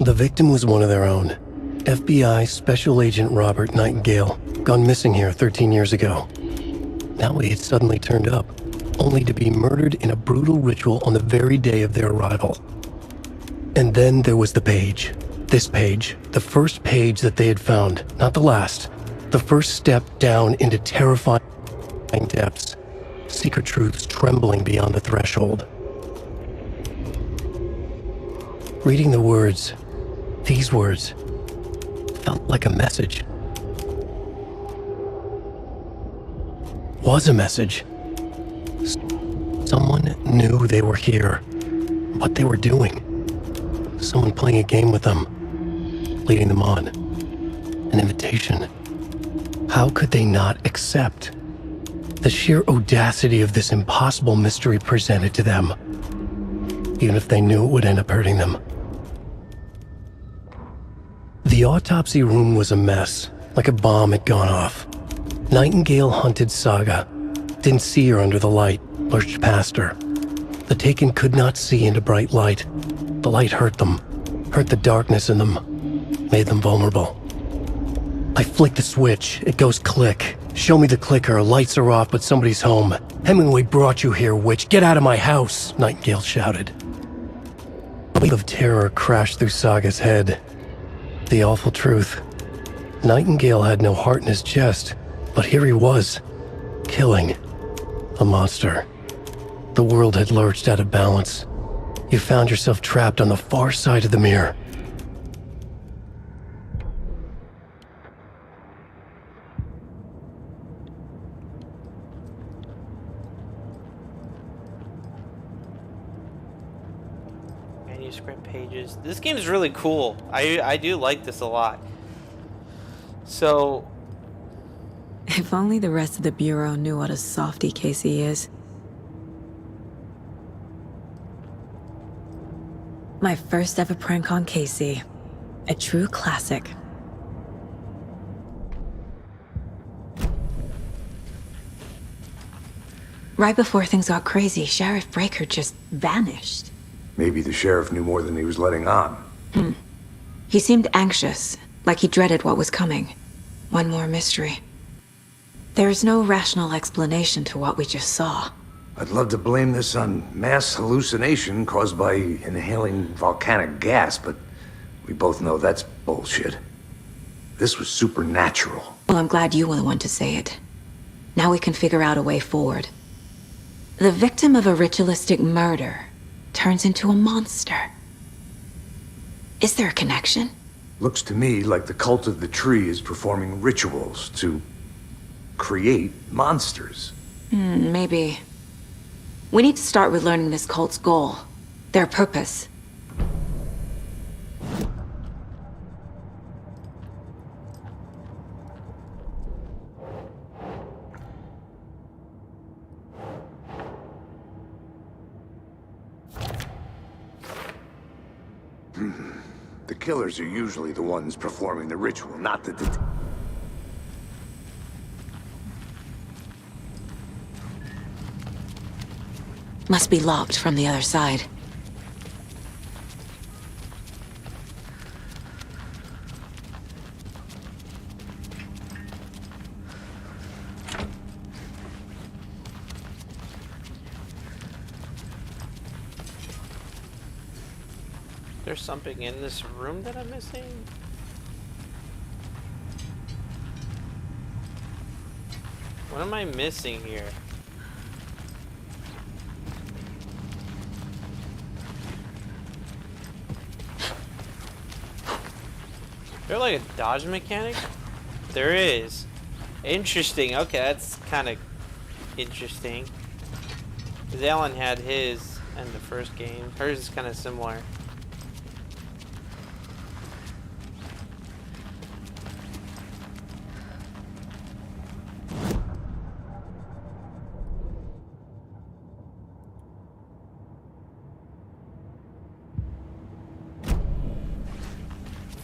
The victim was one of their own. FBI Special Agent Robert Nightingale, gone missing here 13 years ago. Now he had suddenly turned up, only to be murdered in a brutal ritual on the very day of their arrival. And then there was the page. This page, the first page that they had found, not the last. The first step down into terrifying depths. Secret truths trembling beyond the threshold. Reading the words, these words, felt like a message. Was a message. Someone knew they were here, what they were doing. Someone playing a game with them, leading them on. An invitation. How could they not accept? The sheer audacity of this impossible mystery presented to them, even if they knew it would end up hurting them. The autopsy room was a mess, like a bomb had gone off. Nightingale hunted Saga, didn't see her under the light, lurched past her. The Taken could not see into bright light. The light hurt them, hurt the darkness in them, made them vulnerable. I flick the switch, it goes click. Show me the clicker, lights are off, but somebody's home. Hemingway brought you here, witch. Get out of my house, Nightingale shouted. A wave of terror crashed through Saga's head. The awful truth. Nightingale had no heart in his chest, but here he was, killing a monster. The world had lurched out of balance. You found yourself trapped on the far side of the mirror. Manuscript pages. This game is really cool. I do like this a lot. So, If only the rest of the Bureau knew what a softy Casey is. My first ever prank on Casey. A true classic. Right before things got crazy, Sheriff Breaker just vanished. Maybe the sheriff knew more than he was letting on. He seemed anxious, like he dreaded what was coming. One more mystery. There's no rational explanation to what we just saw. I'd love to blame this on mass hallucination caused by inhaling volcanic gas, but we both know that's bullshit. This was supernatural. Well, I'm glad you were the one to say it. Now we can figure out a way forward. The victim of a ritualistic murder turns into a monster. Is there a connection? Looks to me like the cult of the tree is performing rituals to create monsters. Maybe. We need to start with learning this cult's goal. Their purpose. The killers are usually the ones performing the ritual, not the Must be locked from the other side. there's something in this room that I'm missing? What am I missing here? there like a dodge mechanic? There is. Interesting. Okay, that's kind of interesting. Because Alan had his in the first game. Hers is kind of similar.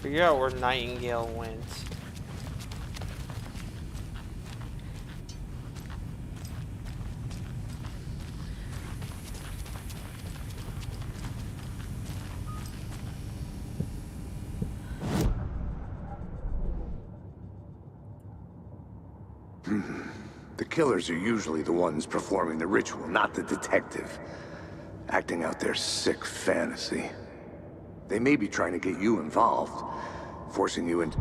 Figure out where Nightingale went. The killers are usually the ones performing the ritual, not the detective. Acting out their sick fantasy. They may be trying to get you involved, forcing you into...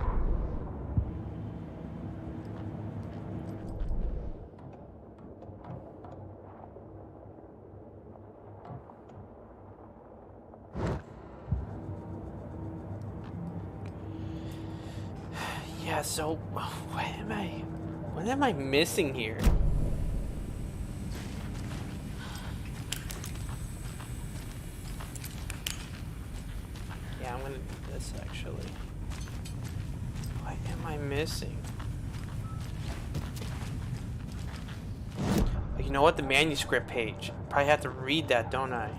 Yeah, so what am I missing here? Yeah, I'm gonna do this actually. What am I missing? Oh, you know what? The manuscript page. Probably have to read that, don't I?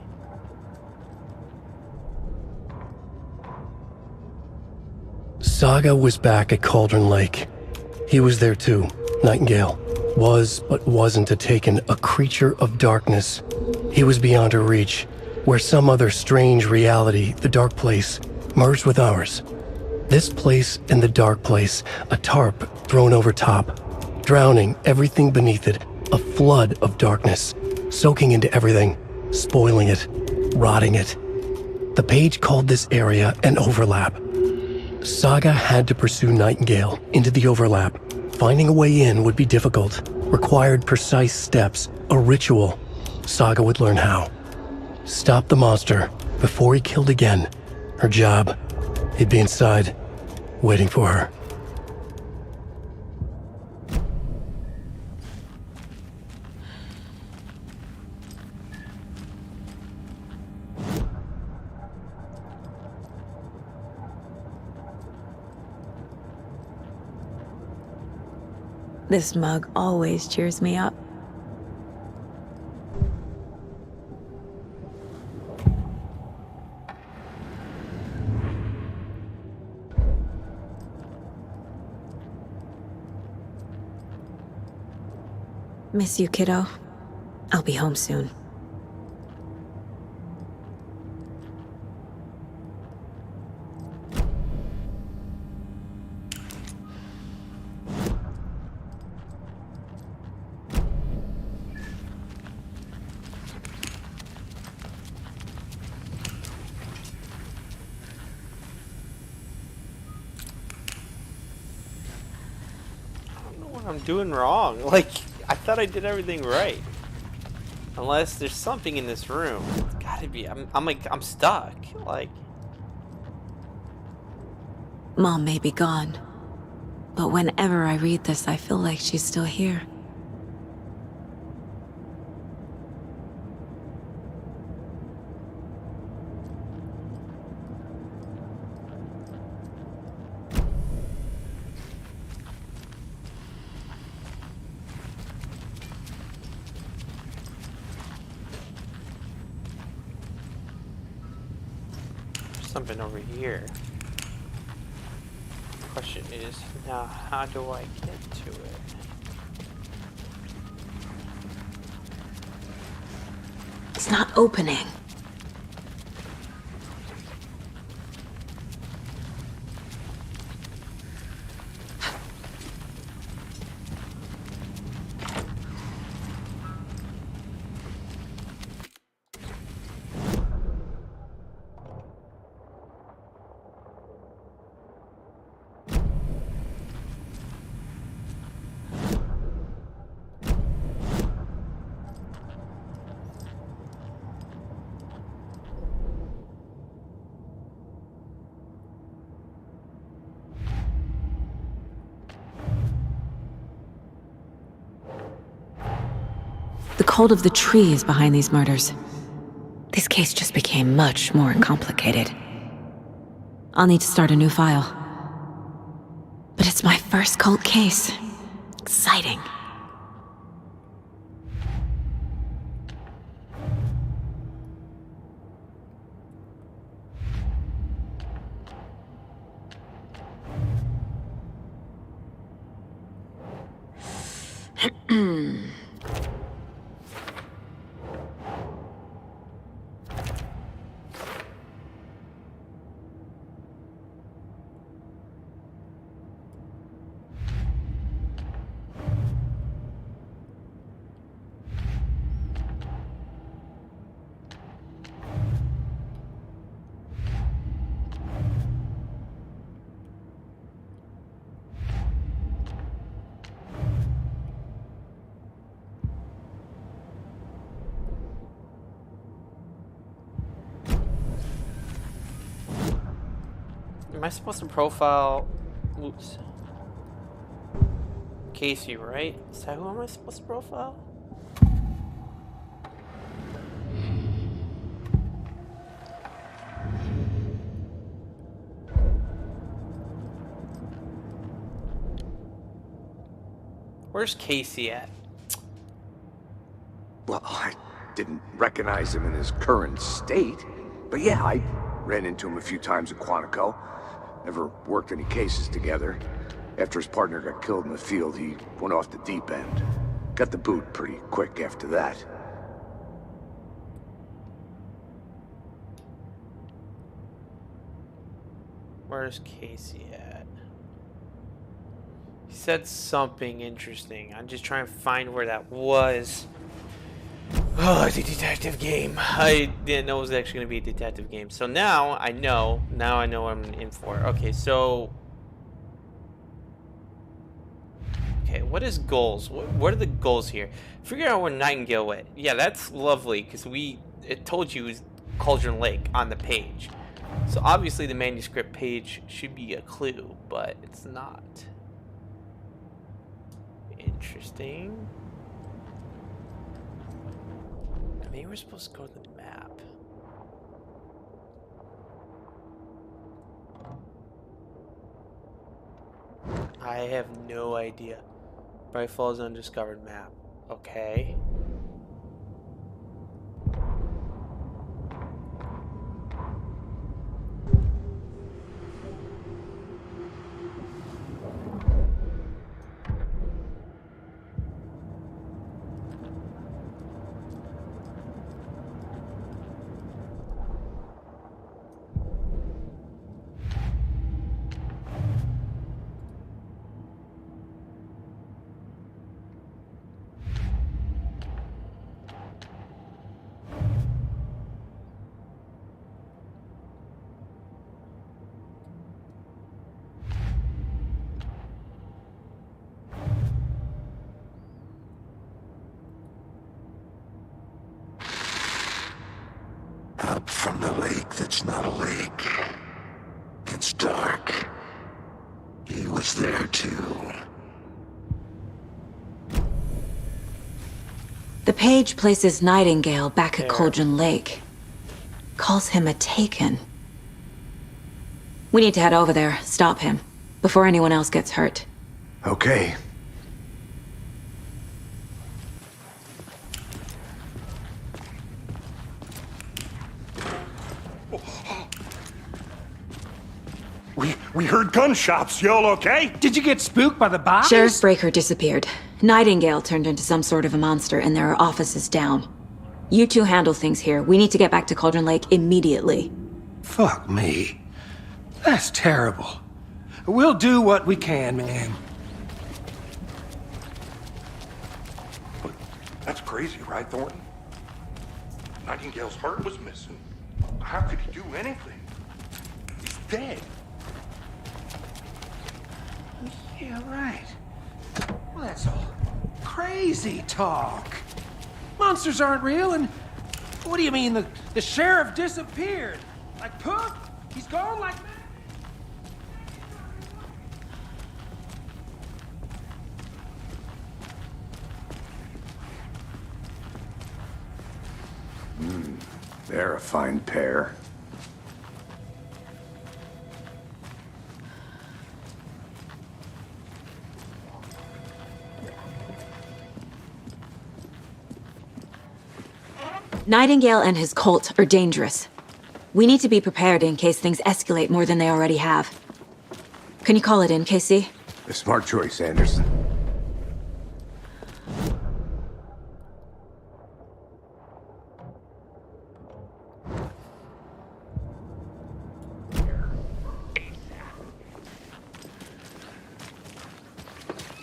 Saga was back at Cauldron Lake. He was there too. Nightingale was, but wasn't a Taken, a creature of darkness. He was beyond her reach, where some other strange reality, the dark place, merged with ours. This place and the dark place, a tarp thrown over top, drowning everything beneath it, a flood of darkness, soaking into everything, spoiling it, rotting it. The page called this area an overlap. Saga had to pursue Nightingale into the overlap. Finding a way in would be difficult, required precise steps, a ritual. Saga would learn how. Stop the monster before he killed again. Her job. He'd be inside, waiting for her. This mug always cheers me up. Miss you, kiddo. I'll be home soon. I'm doing wrong. Like, I thought I did everything right. Unless there's something in this room. It's gotta be. I'm stuck. Like, Mom may be gone, but whenever I read this, I feel like she's still here. something over here. Question is, now how do I get to it? It's not opening. The cult of the tree is behind these murders. This case just became much more complicated. I'll need to start a new file. But it's my first cult case. Exciting. Am I supposed to profile? Oops. Casey, right? Is that who am I supposed to profile? Where's Casey at? Well, I didn't recognize him in his current state. But yeah, I ran into him a few times at Quantico. Never worked any cases together. After his partner got killed in the field, he went off the deep end. Got the boot pretty quick after that. Where's Casey at? He said something interesting. I'm just trying to find where that was. Oh, it's a detective game. I didn't know it was actually going to be a detective game. So now I know. Now I know what I'm in for. Okay, so... Okay, what is goals? What are the goals here? Figure out where Nightingale went. Yeah, that's lovely, because it told you it was Cauldron Lake on the page. So obviously the manuscript page should be a clue, but it's not. Interesting. Maybe we're supposed to go to the map. I have no idea. Bright Falls undiscovered map. Okay. Up from the lake that's not a lake. It's dark. He was there too. The page places Nightingale back at Cauldron Lake. Calls him a Taken. We need to head over there, stop him, before anyone else gets hurt. Okay. We heard gunshots. Y'all okay? Did you get spooked by the bodies? Sheriff Breaker disappeared. Nightingale turned into some sort of a monster, and there are offices down. You two handle things here. We need to get back to Cauldron Lake immediately. Fuck me. That's terrible. We'll do what we can, man. But that's crazy, right, Thornton? Nightingale's heart was missing. How could he do anything? He's dead. Yeah, right. Well, that's all crazy talk. Monsters aren't real, and what do you mean the sheriff disappeared? Like poof? He's gone like that? They're a fine pair. Nightingale and his cult are dangerous. We need to be prepared in case things escalate more than they already have. Can you call it in, KC? A smart choice, Anderson.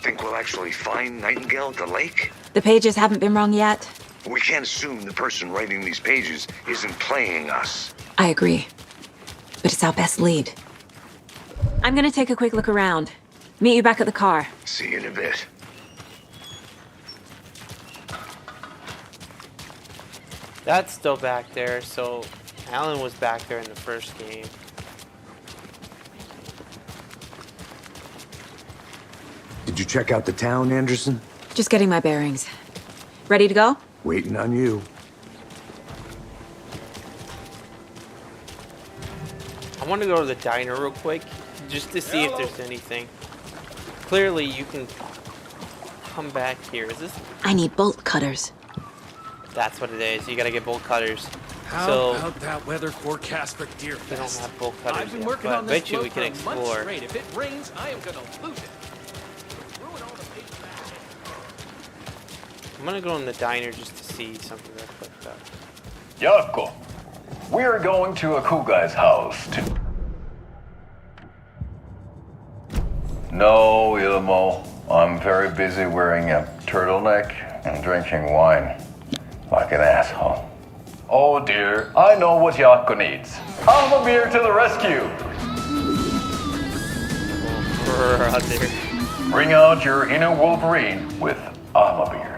Think we'll actually find Nightingale at the lake? The pages haven't been wrong yet. We can't assume the person writing these pages isn't playing us. I agree. But it's our best lead. I'm gonna take a quick look around. Meet you back at the car. See you in a bit. That's still back there, so Alan was back there in the first game. Did you check out the town, Anderson? Just getting my bearings. Ready to go? Waiting on you. I want to go to the diner real quick, just to see if there's anything. Clearly, you can come back here. Is this? I need bolt cutters. That's what it is. You gotta get bolt cutters. How about that weather forecast for Deerfest? We don't have bolt cutters I've been yet, working but on I this bet you we float can for a month explore. straight. If it rains, I am gonna lose it. Ruin all the paper bags. I'm gonna go in the diner just to see something real quick though. Yavko, we're going to a cool guy's house to... No, Ilmo. I'm very busy wearing a turtleneck and drinking wine. Like an asshole. Oh dear, I know what Yavko needs. Almamir to the rescue! Brother. Bring out your inner Wolverine with Almamir.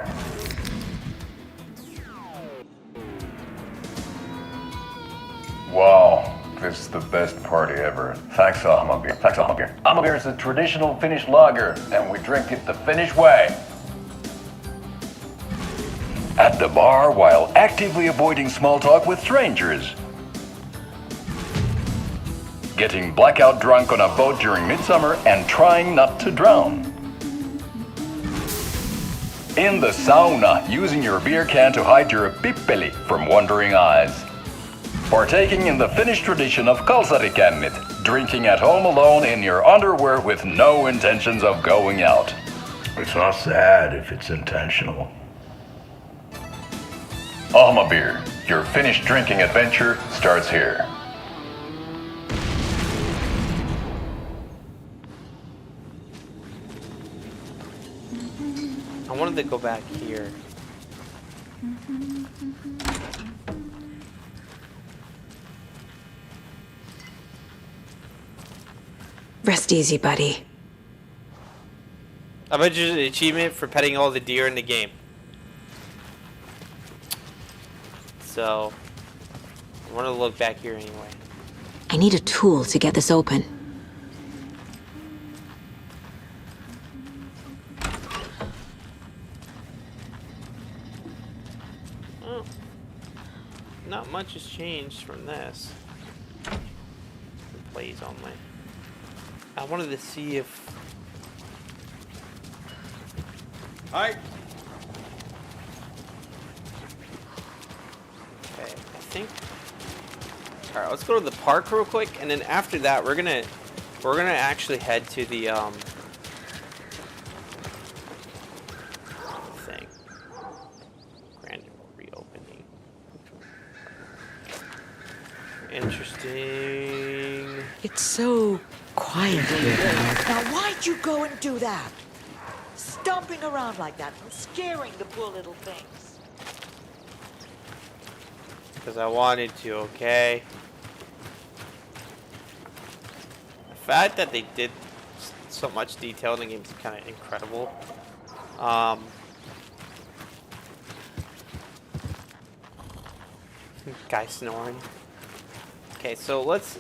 Wow, this is the best party ever. Thanks, Almamir. Thanks, Almamir. Almamir is a traditional Finnish lager, and we drink it the Finnish way. At the bar while actively avoiding small talk with strangers. Getting blackout drunk on a boat during midsummer and trying not to drown. In the sauna, using your beer can to hide your pippeli from wandering eyes. Partaking in the Finnish tradition of kalsarikännit, drinking at home alone in your underwear with no intentions of going out. It's not sad if it's intentional. Almabir, your Finnish drinking adventure starts here. I wanted to go back here. Rest easy, buddy. I bet you an achievement for petting all the deer in the game. So, I want to look back here anyway. I need a tool to get this open. Oh, not much has changed from this. It plays only. I wanted to see if... Hi. Okay, I think... Alright, let's go to the park real quick, and then after that, we're gonna actually head to the, thing. Grand reopening. Interesting. It's so quiet here. Now, why'd you go and do that? Stomping around like that and scaring the poor little things. Because I wanted to, okay? The fact that they did so much detail in the game is kind of incredible. Guy snoring. Okay, so let's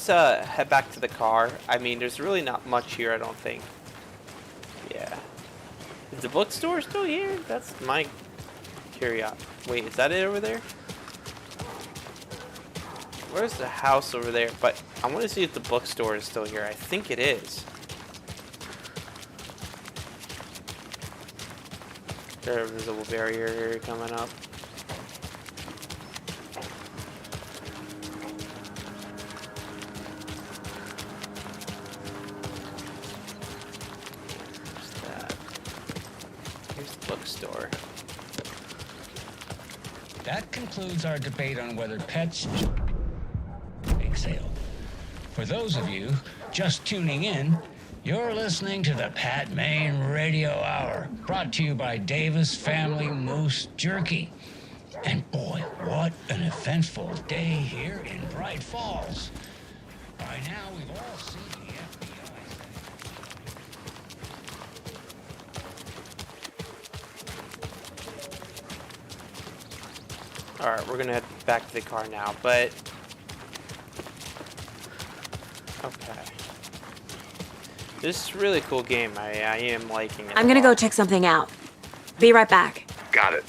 head back to the car. I mean, there's really not much here, I don't think. Yeah. Is the bookstore still here? That's my curiosity. Wait, is that it over there? Where's the house over there? But I want to see if the bookstore is still here. I think it is. There's a visible barrier here coming up. Where's that? Here's the bookstore. That concludes our debate on whether pets sale. For those of you just tuning in, you're listening to the Pat Maine Radio Hour, brought to you by Davis Family Moose Jerky. And boy, what an eventful day here in Bright Falls. By now, we've all seen the FBI. Alright, we're gonna head back to the car now, but... Okay. This is a really cool game. I am liking it. I'm gonna go check something out. Be right back. Got it.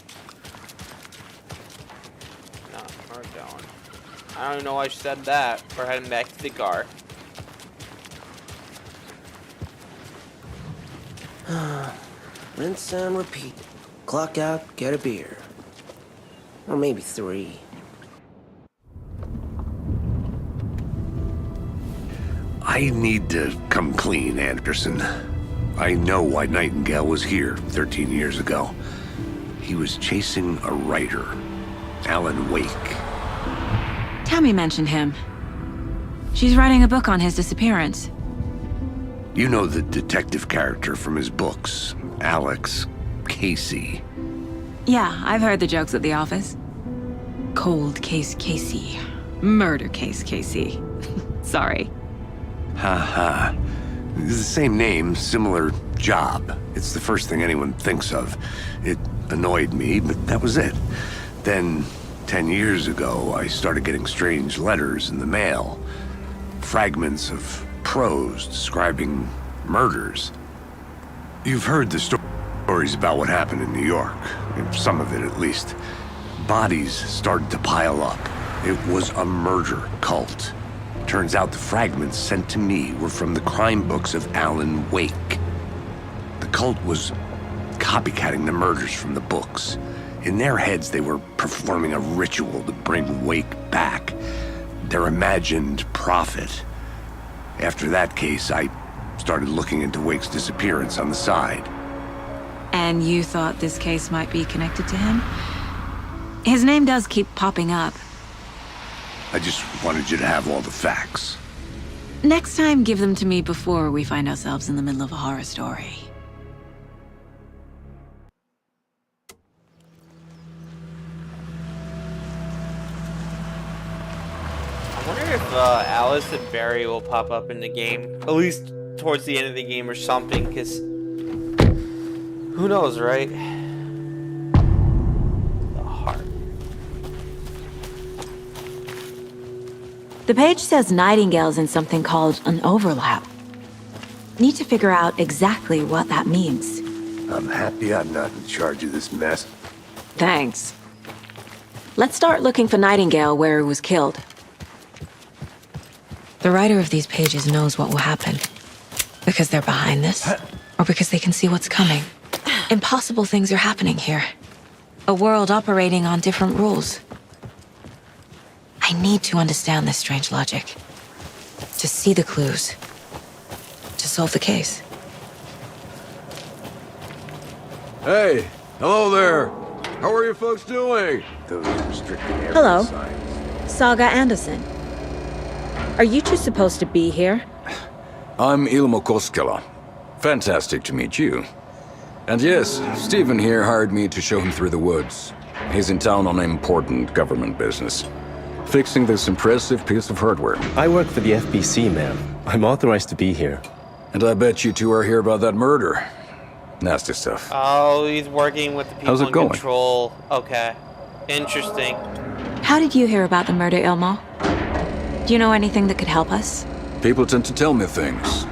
No, we're going. I don't even know why she said that. We're heading back to the car. Rinse and repeat. Clock out, get a beer. Or maybe 3. I need to come clean, Anderson. I know why Nightingale was here 13 years ago. He was chasing a writer, Alan Wake. Tammy mentioned him. She's writing a book on his disappearance. You know the detective character from his books, Alex Casey. Yeah, I've heard the jokes at the office. Cold case Casey. Murder case Casey. Sorry. Ha. It's the same name, similar job. It's the first thing anyone thinks of. It annoyed me, but that was it. Then, 10 years ago, I started getting strange letters in the mail. Fragments of prose describing murders. You've heard the stories about what happened in New York. Some of it, at least. Bodies started to pile up. It was a murder cult. Turns out the fragments sent to me were from the crime books of Alan Wake. The cult was copycatting the murders from the books. In their heads, they were performing a ritual to bring Wake back. Their imagined prophet. After that case, I started looking into Wake's disappearance on the side. And you thought this case might be connected to him? His name does keep popping up. I just wanted you to have all the facts. Next time, give them to me before we find ourselves in the middle of a horror story. I wonder if Alice and Barry will pop up in the game. At least towards the end of the game or something, because... Who knows, right? The heart. The page says Nightingale's in something called an overlap. Need to figure out exactly what that means. I'm happy I'm not in charge of this mess. Thanks. Let's start looking for Nightingale where he was killed. The writer of these pages knows what will happen. Because they're behind this, or because they can see what's coming. Impossible things are happening here. A world operating on different rules. I need to understand this strange logic. To see the clues. To solve the case. Hey, hello there. How are you folks doing? Those restricted area Hello. signs. Saga Anderson. Are you two supposed to be here? I'm Ilmo Koskela. Fantastic to meet you. And yes, Stephen here hired me to show him through the woods. He's in town on important government business. Fixing this impressive piece of hardware. I work for the FBC, ma'am. I'm authorized to be here. And I bet you two are here about that murder. Nasty stuff. Oh, he's working with the people How's it in going? control. Okay. Interesting. How did you hear about the murder, Ilmo? Do you know anything that could help us? People tend to tell me things.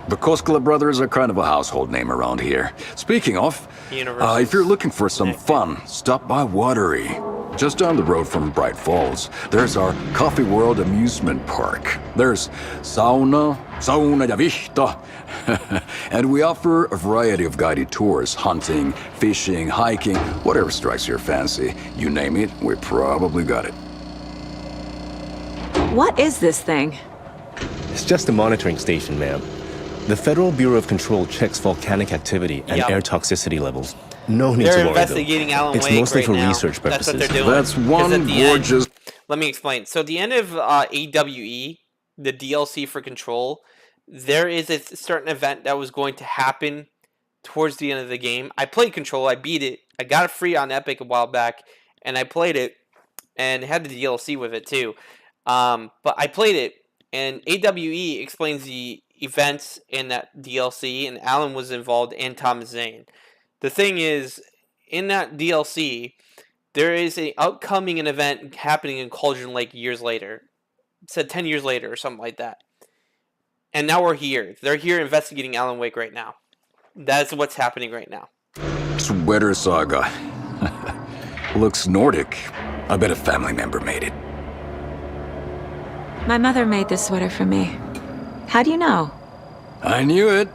The Koskela brothers are kind of a household name around here. Speaking of, if you're looking for some fun, stop by Watery. Just down the road from Bright Falls, there's our Coffee World amusement park. There's sauna ja vihta. And we offer a variety of guided tours, hunting, fishing, hiking, whatever strikes your fancy. You name it, we probably got it. What is this thing? It's just a monitoring station, ma'am. The Federal Bureau of Control checks volcanic activity and air toxicity levels. No need to worry, They're investigating Alan Wake It's mostly right for now. research purposes. That's what they're doing. That's 'Cause one at the gorgeous... Let me explain. So at the end of AWE, the DLC for Control, there is a certain event that was going to happen towards the end of the game. I played Control. I beat it. I got it free on Epic a while back, and I played it, and it had the DLC with it too. But I played it, and AWE explains the events in that DLC, and Alan was involved, and Thomas Zane. The thing is, in that DLC, there is an upcoming event happening in Cauldron Lake years later. It said 10 years later or something like that. And now we're here. They're here investigating Alan Wake right now. That's what's happening right now. Sweater saga. Looks Nordic. I bet a family member made it. My mother made this sweater for me. How do you know? I knew it.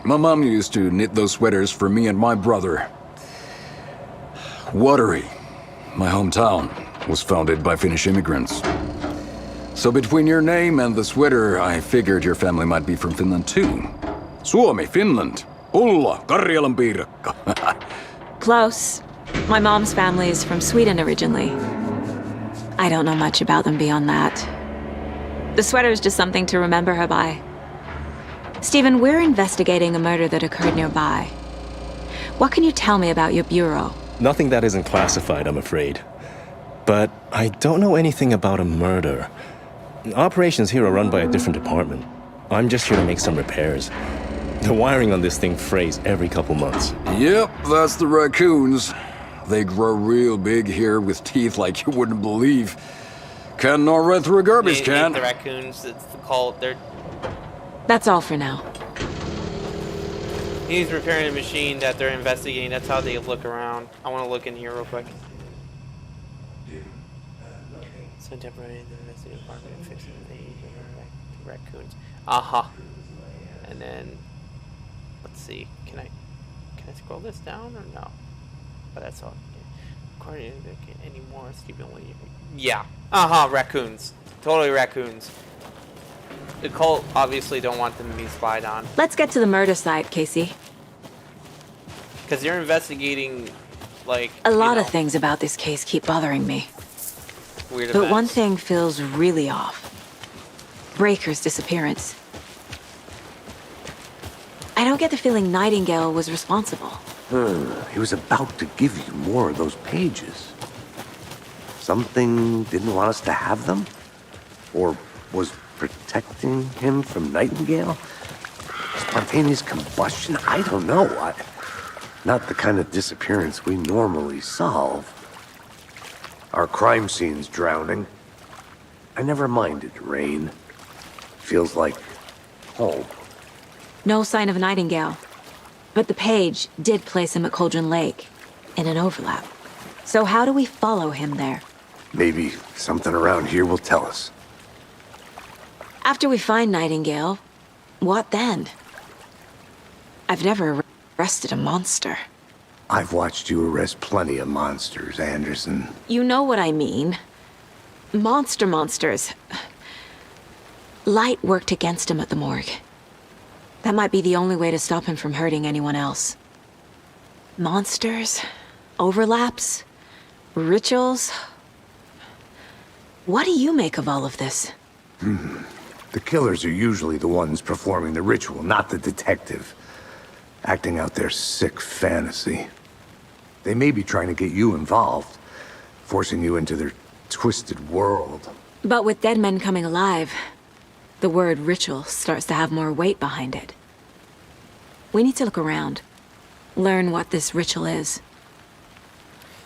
My mom used to knit those sweaters for me and my brother. Watery, my hometown, was founded by Finnish immigrants. So between your name and the sweater, I figured your family might be from Finland too. Suomi, Finland. Ulla, Karjalan piirakka. Close. My mom's family is from Sweden originally. I don't know much about them beyond that. The sweater is just something to remember her by. Stephen, we're investigating a murder that occurred nearby. What can you tell me about your bureau? Nothing that isn't classified, I'm afraid. But I don't know anything about a murder. Operations here are run by a different department. I'm just here to make some repairs. The wiring on this thing frays every couple months. Yep, that's the raccoons. They grow real big here with teeth like you wouldn't believe. Can nor run through a garbage can. The raccoons, it's called. That's all for now. He's repairing a machine that they're investigating. That's how they look around. I want to look in here real quick. So temporary, the investigating department fixing the raccoons. And then let's see. Can I scroll this down or no? But that's all. According to any more, Stephen Lee. Yeah. Raccoons. Totally raccoons. The cult obviously don't want them to be spied on. Let's get to the murder site, Casey. Because you're investigating, like... A lot of things about this case keep bothering me. Weird But events. one thing feels really off. Breaker's disappearance. I don't get the feeling Nightingale was responsible. He was about to give you more of those pages. Something didn't want us to have them? Or was protecting him from Nightingale? Spontaneous combustion? I don't know. Not the kind of disappearance we normally solve. Our crime scene's drowning. I never minded rain. Feels like home. No sign of Nightingale. But the page did place him at Cauldron Lake, in an overlap. So how do we follow him there? Maybe something around here will tell us. After we find Nightingale, what then? I've never arrested a monster. I've watched you arrest plenty of monsters, Anderson. You know what I mean. Monsters. Light worked against him at the morgue. That might be the only way to stop him from hurting anyone else. Monsters? Overlaps? Rituals? What do you make of all of this? The killers are usually the ones performing the ritual, not the detective. Acting out their sick fantasy. They may be trying to get you involved, forcing you into their twisted world. But with dead men coming alive, the word ritual starts to have more weight behind it. We need to look around. Learn what this ritual is.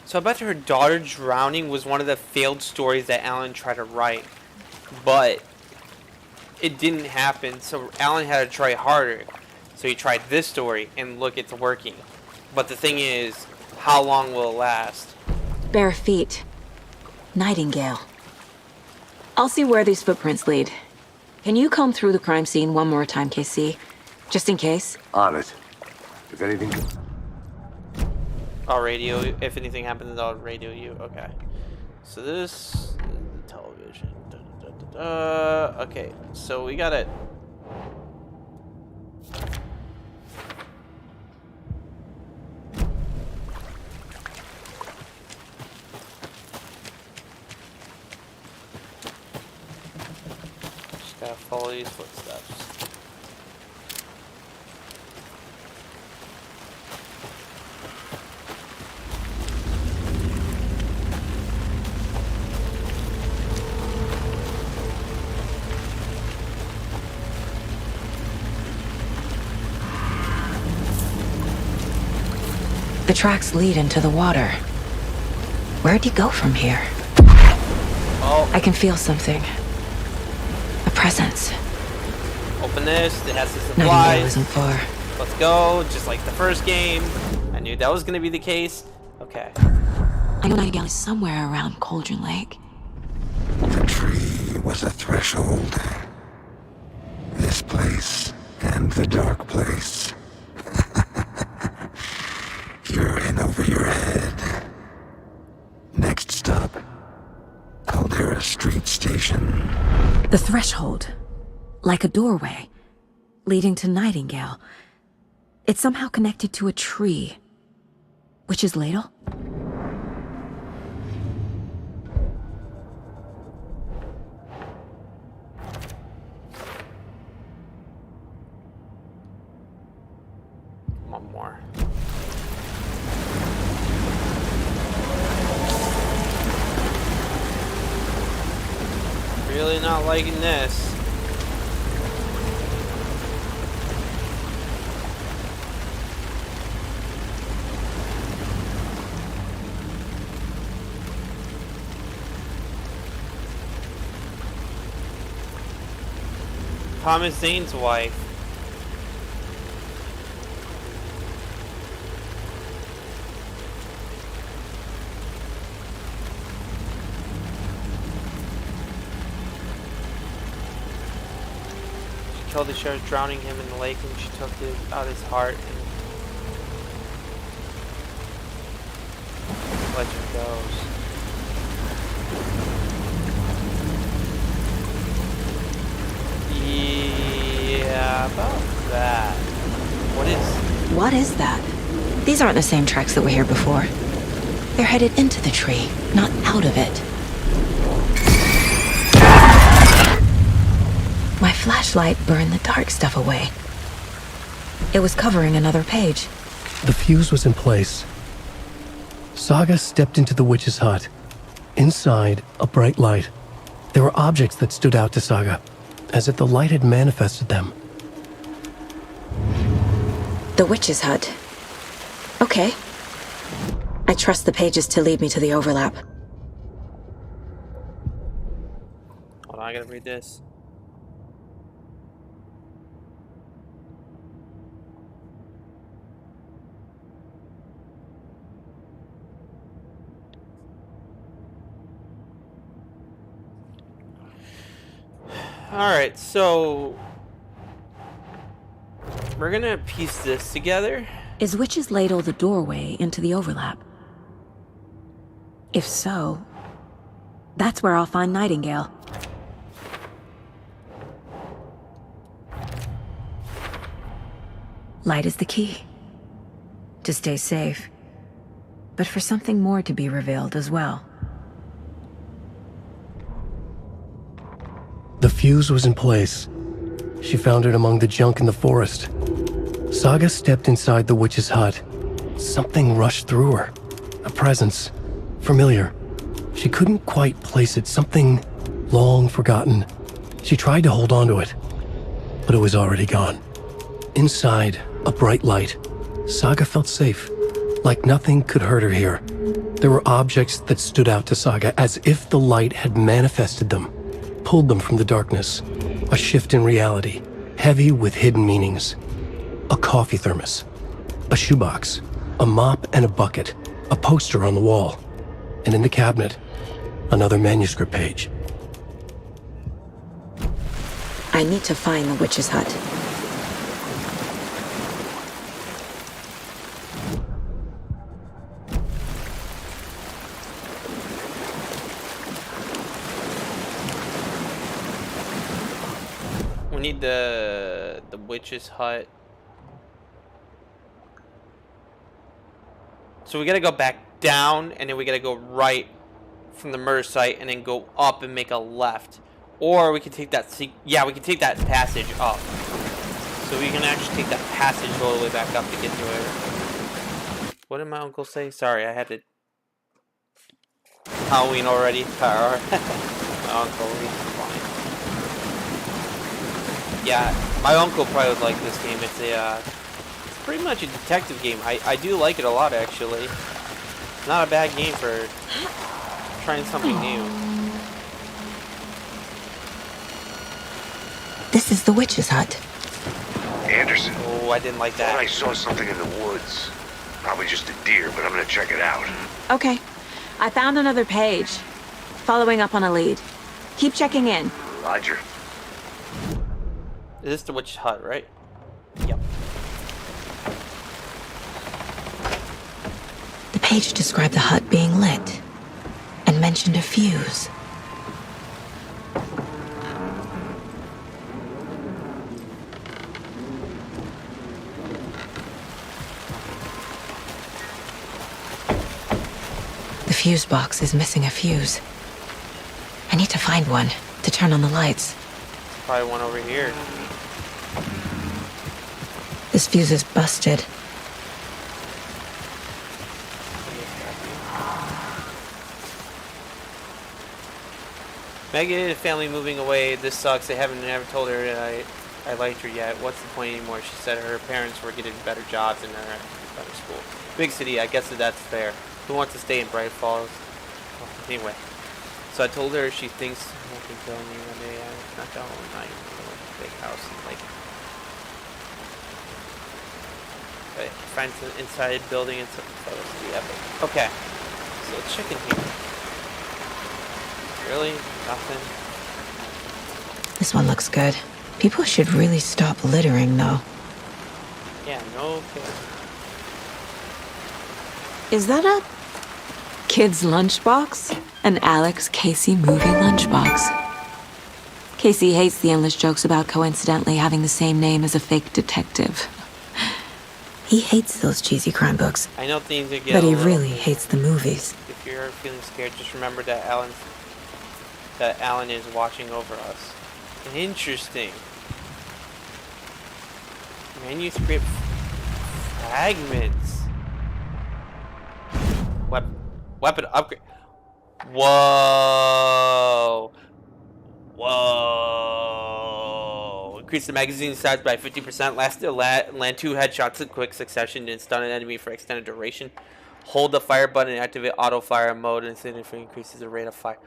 So I bet her daughter drowning was one of the failed stories that Alan tried to write. But it didn't happen, so Alan had to try harder. So he tried this story, and look, it's working. But the thing is, how long will it last? Bare feet. Nightingale. I'll see where these footprints lead. Can you comb through the crime scene one more time, KC? Just in case? On it. If anything... I'll radio you. If anything happens, I'll radio you. Okay. So this is the television. Okay, so we got it. Just gotta follow these footsteps. The tracks lead into the water. Where'd he go from here? Oh. I can feel something. A presence. Open this. It has the Nightingale supplies. isn't far. Let's go. Just like the first game. I knew that was gonna be the case. Okay. I know Nightingale is somewhere around Cauldron Lake. The tree was a threshold. This place and the dark place. You're in over your head. Next stop, Caldera Street Station. The threshold. Like a doorway. Leading to Nightingale. It's somehow connected to a tree. Witch's Ladle? One more. Really not liking this. Thomas Zane's wife. She killed the sheriff, drowning him in the lake, and she took out his heart and legend goes. Yeah, about that. What is that? These aren't the same tracks that were here before. They're headed into the tree, not out of it. My flashlight burned the dark stuff away. It was covering another page. The fuse was in place. Saga stepped into the witch's hut. Inside, a bright light. There were objects that stood out to Saga, as if the light had manifested them. The witch's hut. Okay. I trust the pages to lead me to the overlap. Hold on, I gotta read this. Alright, so we're gonna piece this together. Is Witch's Ladle the doorway into the overlap? If so, that's where I'll find Nightingale. Light is the key. To stay safe. But for something more to be revealed as well. The fuse was in place. She found it among the junk in the forest. Saga stepped inside the witch's hut. Something rushed through her. A presence. Familiar. She couldn't quite place it. Something long forgotten. She tried to hold on to it, but it was already gone. Inside, a bright light. Saga felt safe. Like nothing could hurt her here. There were objects that stood out to Saga as if the light had manifested them. Pulled them from the darkness. A shift in reality, heavy with hidden meanings. A coffee thermos, a shoebox, a mop and a bucket, a poster on the wall, and in the cabinet, Another manuscript page. I need to find the witch's hut. We need the witch's hut. So we gotta go back down, and then we gotta go right from the murder site, and then go up and make a left. Or we can take that. Yeah, we can take that passage up. So we can actually take that passage all the way back up to get to it. What did my uncle say? Sorry, I had to. Halloween already. My uncle, he's fine. Yeah, my uncle probably would like this game. It's pretty much a detective game. I do like it a lot, actually. Not a bad game for trying something new. This is the witch's hut. Anderson. Oh, I didn't like that. Thought I saw something in the woods. Probably just a deer, but I'm gonna check it out. Okay. I found another page. Following up on a lead. Keep checking in. Roger. Is this the witch's hut, right? Yep. The page described the hut being lit and mentioned a fuse. The fuse box is missing a fuse. I need to find one to turn on the lights. Probably one over here. This fuse is busted. Megan and the family moving away. This sucks. They haven't never told her that I liked her yet. What's the point anymore? She said her parents were getting better jobs and her at better school. Big city. I guess that's fair. Who wants to stay in Bright Falls? Well, anyway, so I told her she thinks I can kill me one day. It's not the whole night. Big house and like. But find some inside building and some photos to be epic. Okay, so let's check in here. Really? Nothing? This one looks good. People should really stop littering, though. Yeah, no kidding. Is that a kid's lunchbox? An Alex Casey movie lunchbox. Casey hates the endless jokes about coincidentally having the same name as a fake detective. He hates those cheesy crime books. I know things are getting. But he really hates the movies. If you're feeling scared, just remember that Alan is watching over us. Interesting. Manuscript fragments. Weapon upgrade. Whoa. Whoa. Increase the magazine size by 50%. Land 2 headshots in quick succession and stun an enemy for extended duration. Hold the fire button and activate auto fire mode and significantly increases the rate of fire.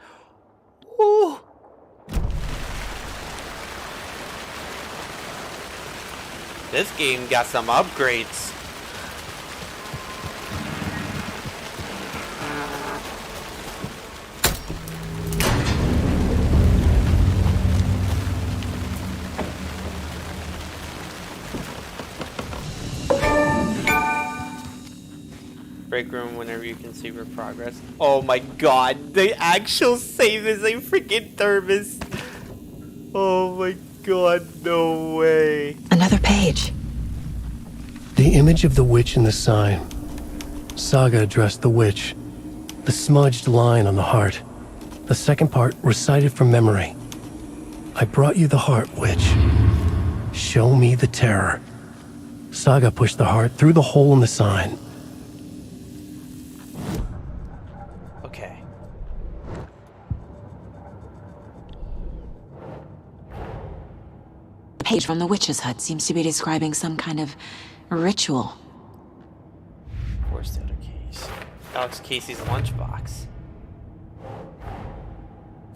Ooh. This game got some upgrades. Break room whenever you can save your progress. Oh my god, the actual save is a freaking thermos. Oh my god, no way. Another page. The image of the witch in the sign. Saga addressed the witch. The smudged line on the heart. The second part recited from memory. I brought you the heart, witch. Show me the terror. Saga pushed the heart through the hole in the sign. Okay. The page from the witch's hut seems to be describing some kind of ritual. Where's the other case? Alex Casey's lunchbox.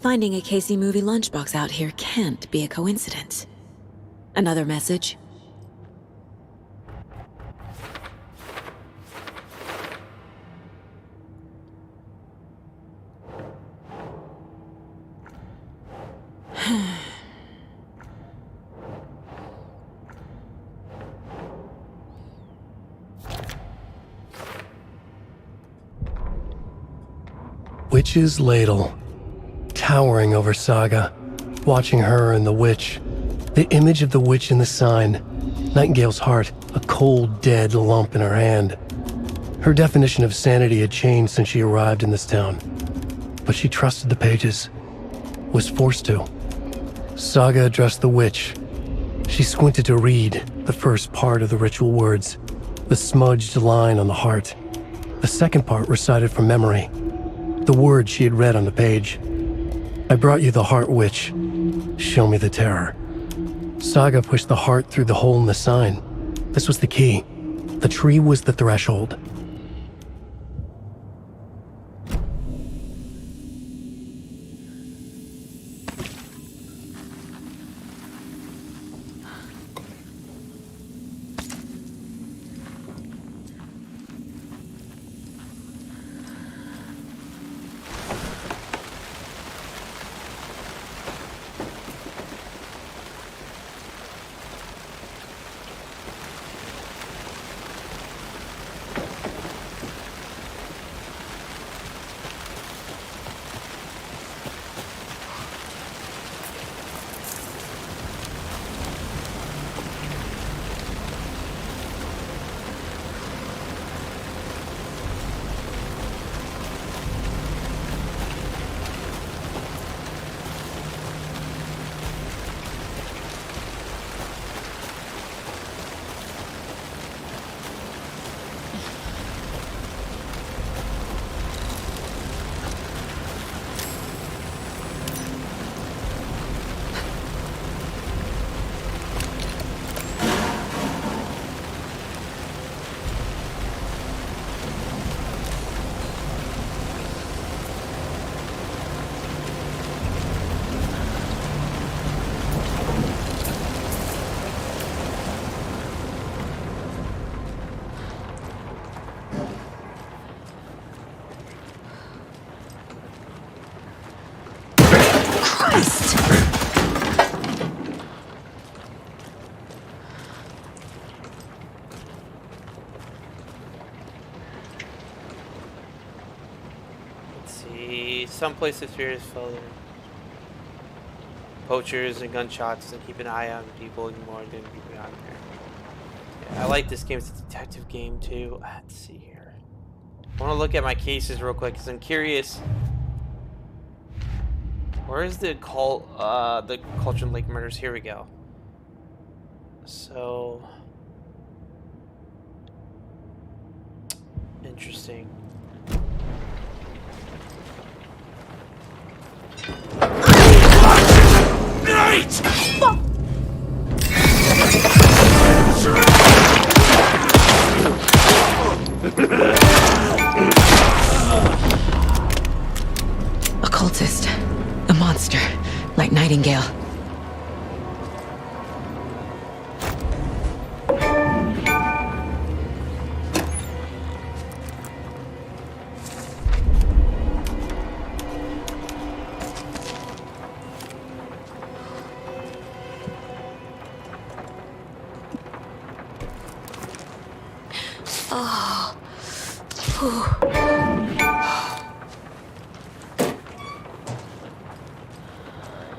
Finding a Casey movie lunchbox out here can't be a coincidence. Another message. witch's ladle, towering over Saga, watching her and the witch. The image of the witch in the sign, Nightingale's heart, a cold, dead lump in her hand. Her definition of sanity had changed since she arrived in this town, but she trusted the pages, was forced to. Saga addressed the witch. She squinted to read the first part of the ritual words, the smudged line on the heart. The second part recited from memory, the words she had read on the page. I brought you the heart, witch. Show me the terror. Saga pushed the heart through the hole in the sign. This was the key. The tree was the threshold. Some places fears failure. Poachers and gunshots, and keep an eye on people more than keep an eye on there. Yeah, I like this game. It's a detective game too. Let's see here. I want to look at my cases real quick because I'm curious. Where is the Cauldron Lake murders? Here we go. So interesting. A cultist. A monster. Like Nightingale. Oh.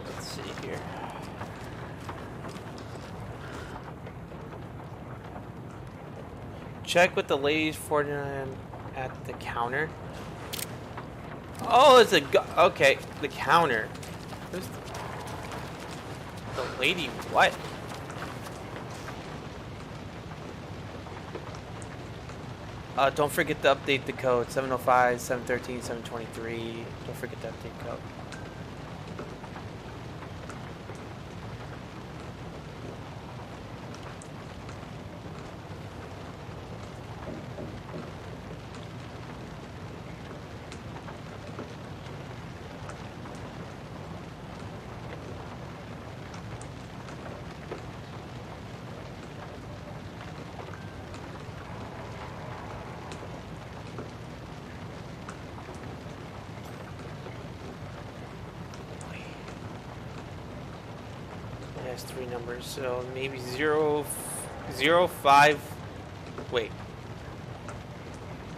Let's see here. Check with the ladies 49 at the counter. Oh, it's a okay. The counter. Who's the lady? What? Don't forget to update the code 705, 713, 723. Don't forget to update code. Has 3 numbers, so maybe 0, 5. Wait,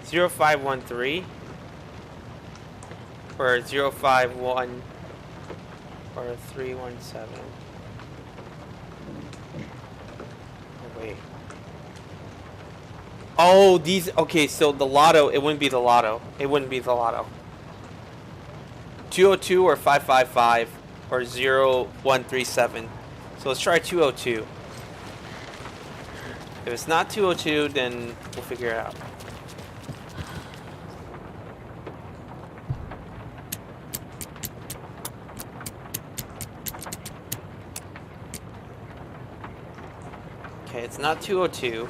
0513. or 051 or 317. Oh, wait. Oh, these. Okay, so the lotto. It wouldn't be the lotto. It wouldn't be the lotto. 202 or 555 or 0137. So let's try 202. If it's not 202, then we'll figure it out. Okay, it's not 202.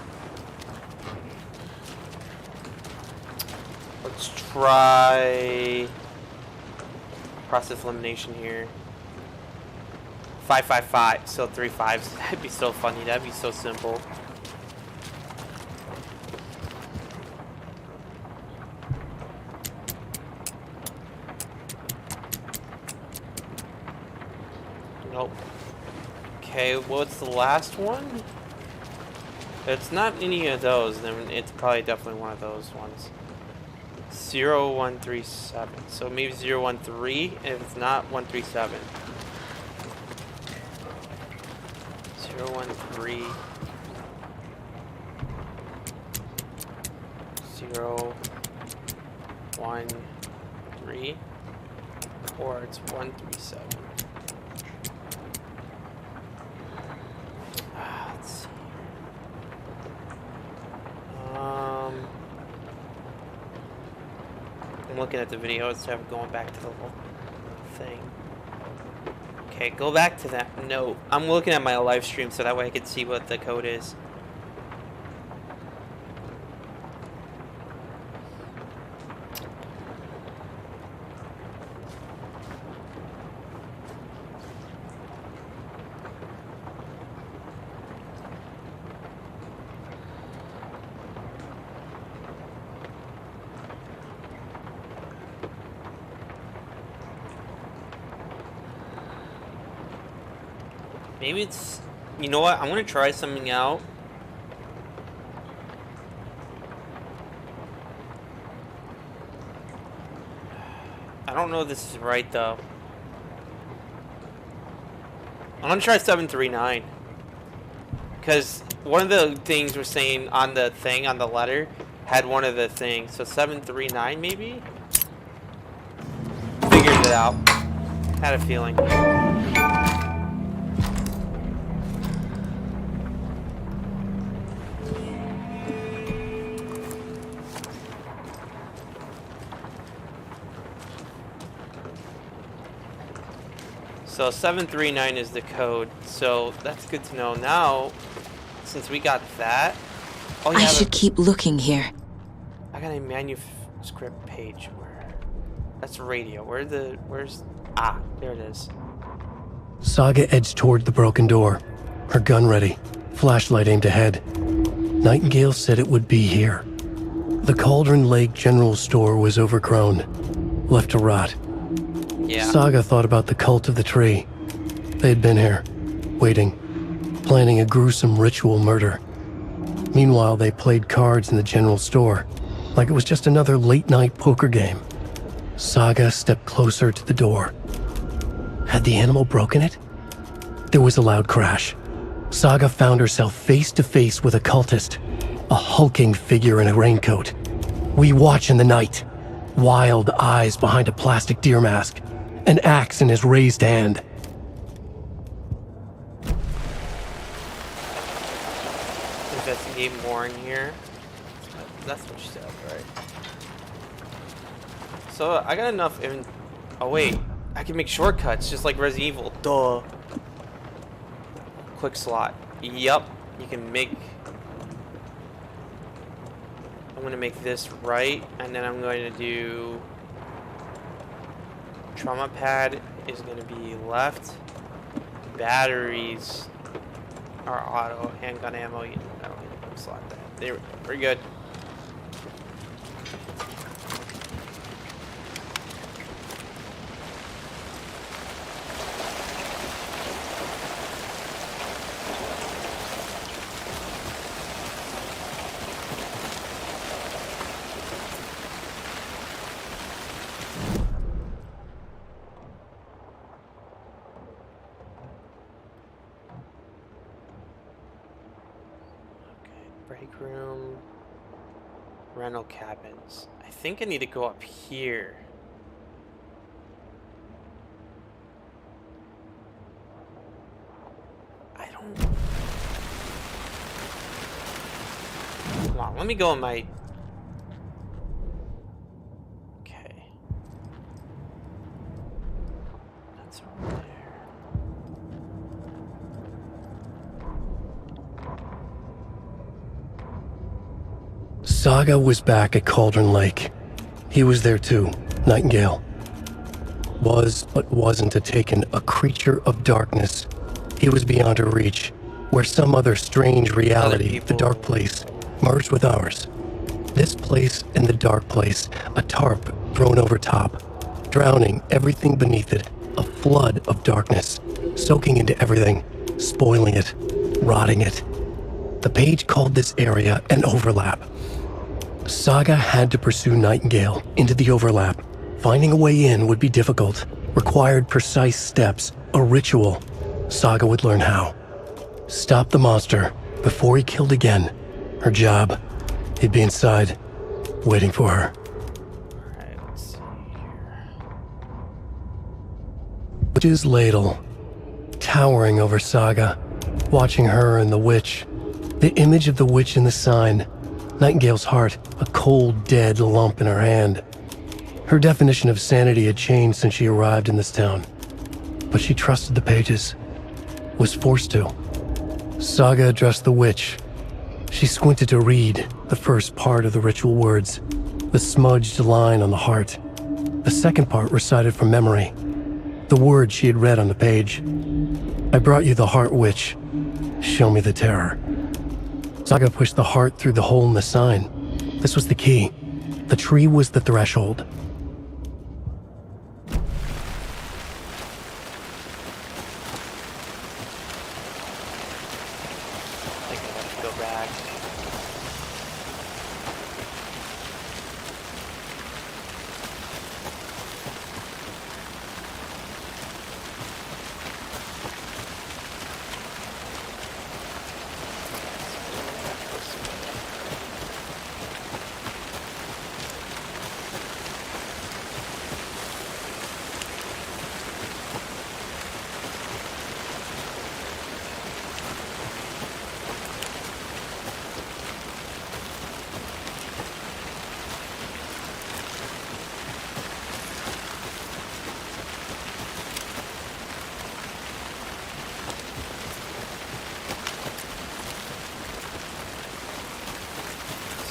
Let's try process elimination here. 555, so 3 5s. That'd be so funny. That'd be so simple. Nope. Okay, what's the last one? If it's not any of those, then it's probably definitely one of those ones. 0137. So maybe 013, and if it's not 137. 013 013, or it's 137. Let's see. I'm looking at the video instead of going back to the whole thing. Okay, go back to that. No, I'm looking at my live stream so that way I can see what the code is. Maybe it's, you know what, I'm gonna try something out. I don't know if this is right though. I'm gonna try 739. Because one of the things we're saying on the thing, on the letter, had one of the things. So 739 maybe? Figured it out. Had a feeling. So 739 is the code, so that's good to know. Now, since we got that, oh yeah, I should keep looking here. I got a manuscript page where that's radio. Where's there it is. Saga edged toward the broken door, her gun ready, flashlight aimed ahead. Nightingale said it would be here. The Cauldron Lake General Store was overgrown, left to rot. Yeah. Saga thought about the cult of the tree. They had been here, waiting, planning a gruesome ritual murder. Meanwhile, they played cards in the general store, like it was just another late-night poker game. Saga stepped closer to the door. Had the animal broken it? There was a loud crash. Saga found herself face to face with a cultist, a hulking figure in a raincoat. We watch in the night, wild eyes behind a plastic deer mask, an axe in his raised hand. Investigate more in here. That's what she said, right? So I got enough. Oh wait, I can make shortcuts just like Resident Evil. Duh. Quick slot. Yup. You can make. I'm gonna make this right, and then I'm going to do. Trauma pad is going to be left. Batteries are auto. Handgun ammo, I don't need to slot that. There, we're good. room. Rental cabins. I think I need to go up here. I don't... Come on, let me go in my... Okay. That's over there. Saga was back at Cauldron Lake. He was there too, Nightingale. Was, but wasn't, a Taken, a creature of darkness. He was beyond her reach, where some other strange reality, the Dark Place, merged with ours. This place and the Dark Place, a tarp thrown over top, drowning everything beneath it, a flood of darkness, soaking into everything, spoiling it, rotting it. The page called this area an overlap. Saga had to pursue Nightingale into the overlap. Finding a way in would be difficult, required precise steps, a ritual. Saga would learn how. Stop the monster before he killed again. Her job. He'd be inside, waiting for her. Alright, let's see here. Witch's ladle, towering over Saga, watching her and the witch. The image of the witch in the sign. Nightingale's heart, a cold, dead lump in her hand. Her definition of sanity had changed since she arrived in this town. But she trusted the pages. Was forced to. Saga addressed the witch. She squinted to read the first part of the ritual words, the smudged line on the heart. The second part recited from memory, the words she had read on the page. I brought you the heart, witch. Show me the terror. Saga pushed the heart through the hole in the sign. This was the key. The tree was the threshold. I think I have to go back.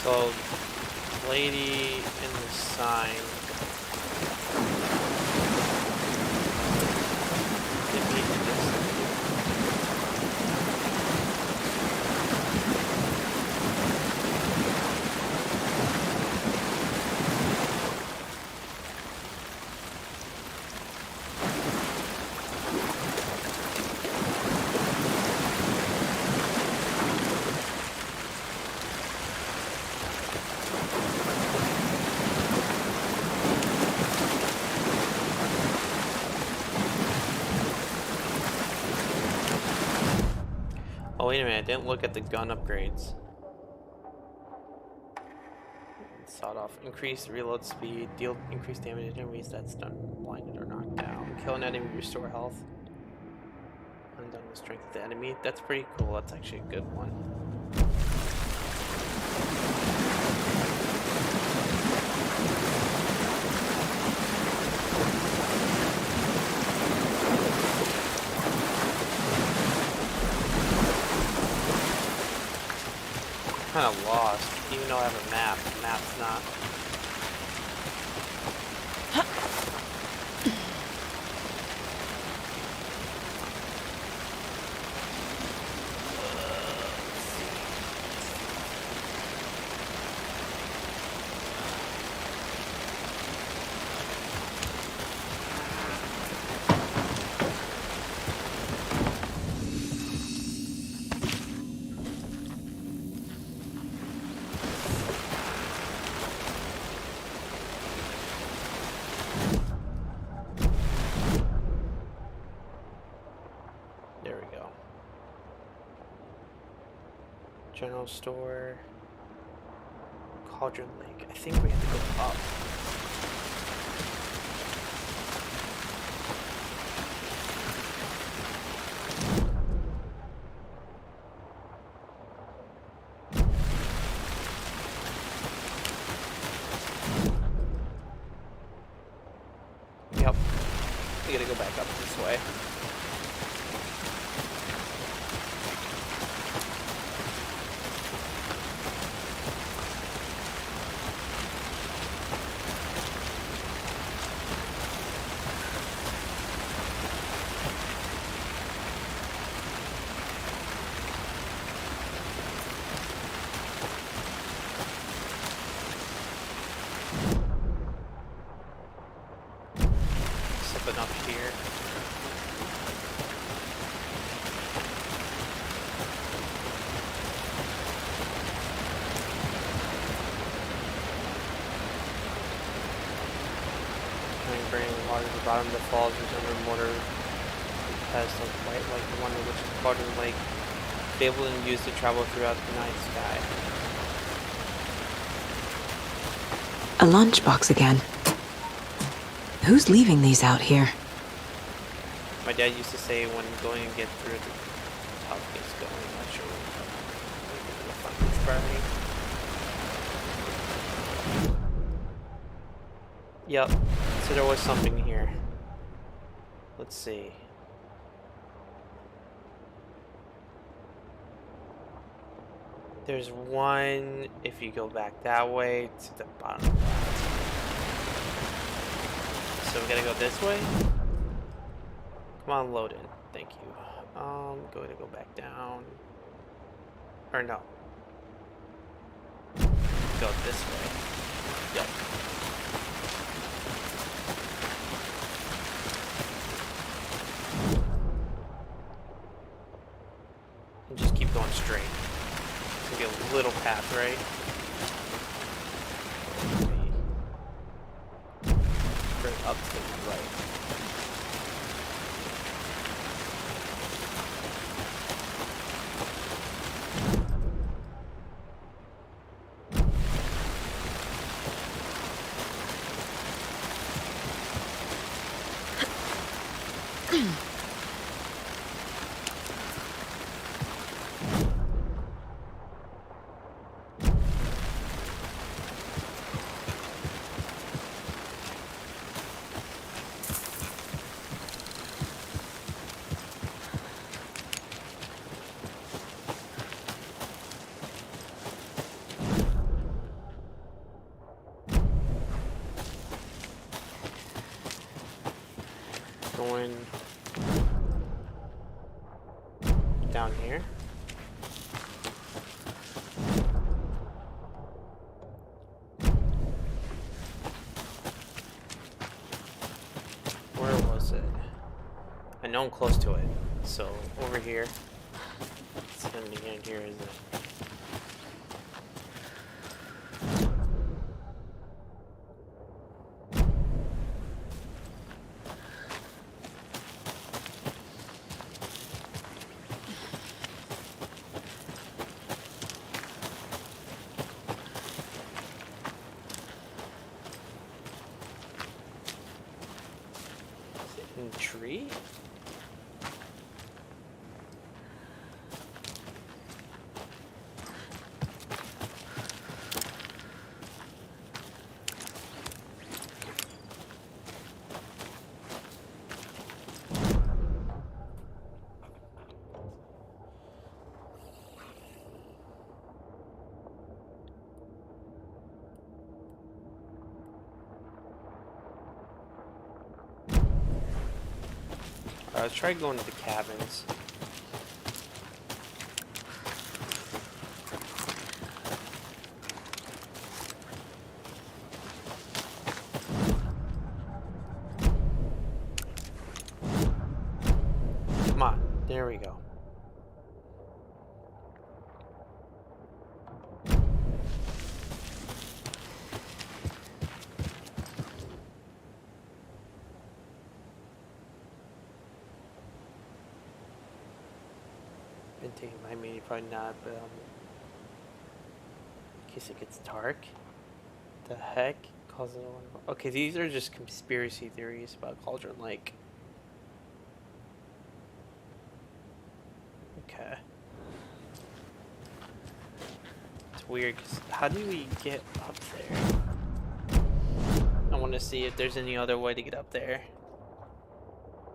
So, lady in the sign. Give me this. Oh, wait a minute, I didn't look at the gun upgrades. Sawed off. Increased reload speed, deal increased damage to enemies that's stunned, blinded, or knocked down. Kill an enemy, restore health. Undone the strength of the enemy. That's pretty cool, that's actually a good one. Kind of lost, even though I have a map. The map's not. General store. Cauldron Lake. I think we have to go up. Yep. We gotta go back up this way. Something up here. Bringing water to the bottom of the falls is underwater has a light like the one in which the Cauldron Lake, able and used to travel throughout the night sky. A lunchbox again. Who's leaving these out here? My dad used to say when going and get through the top gets going. I'm not sure what Yep. So there was something here. Let's see. There's one if you go back that way to the bottom of that. So we gotta go this way? Come on, load in. Thank you. Going to go back down. Or no. Go this way. Yep. And just keep going straight. Maybe a little path, right? Straight up to the right. Going down here. Where was it? I know I'm close to it. So over here. It's gonna be in here, isn't it? Tree? Let's try going to the cabins. Come on, there we go. I mean, probably not, but case it gets dark. The heck? Causes a... Okay, these are just conspiracy theories about Cauldron Lake. Okay. It's weird, because how do we get up there? I want to see if there's any other way to get up there.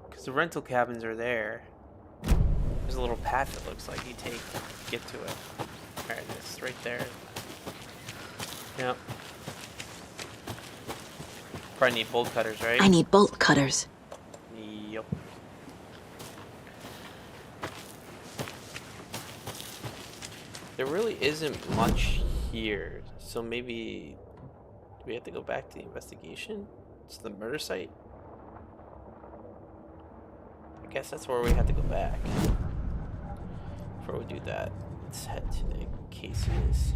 Because the rental cabins are there. There's a little path that looks like you take to get to it. Alright, it's right there. Yep. Probably need bolt cutters, right? I need bolt cutters. Yep. There really isn't much here, so maybe do we have to go back to the investigation? To the murder site? I guess that's where we have to go back. Before we do that, let's head to the Casey's.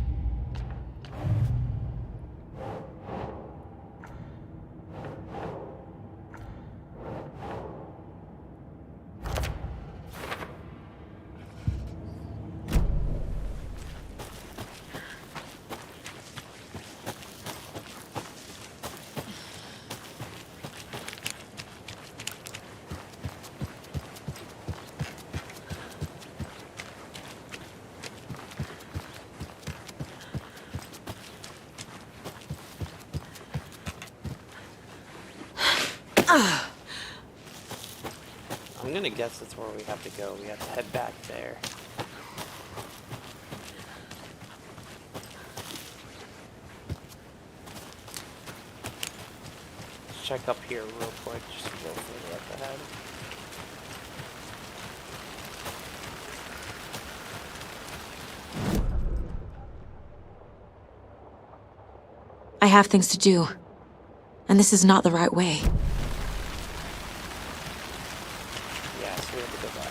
I'm gonna guess that's where we have to go. We have to head back there. Let's check up here real quick, just to go further up ahead. I have things to do, and this is not the right way. Yeah, so we have to go back.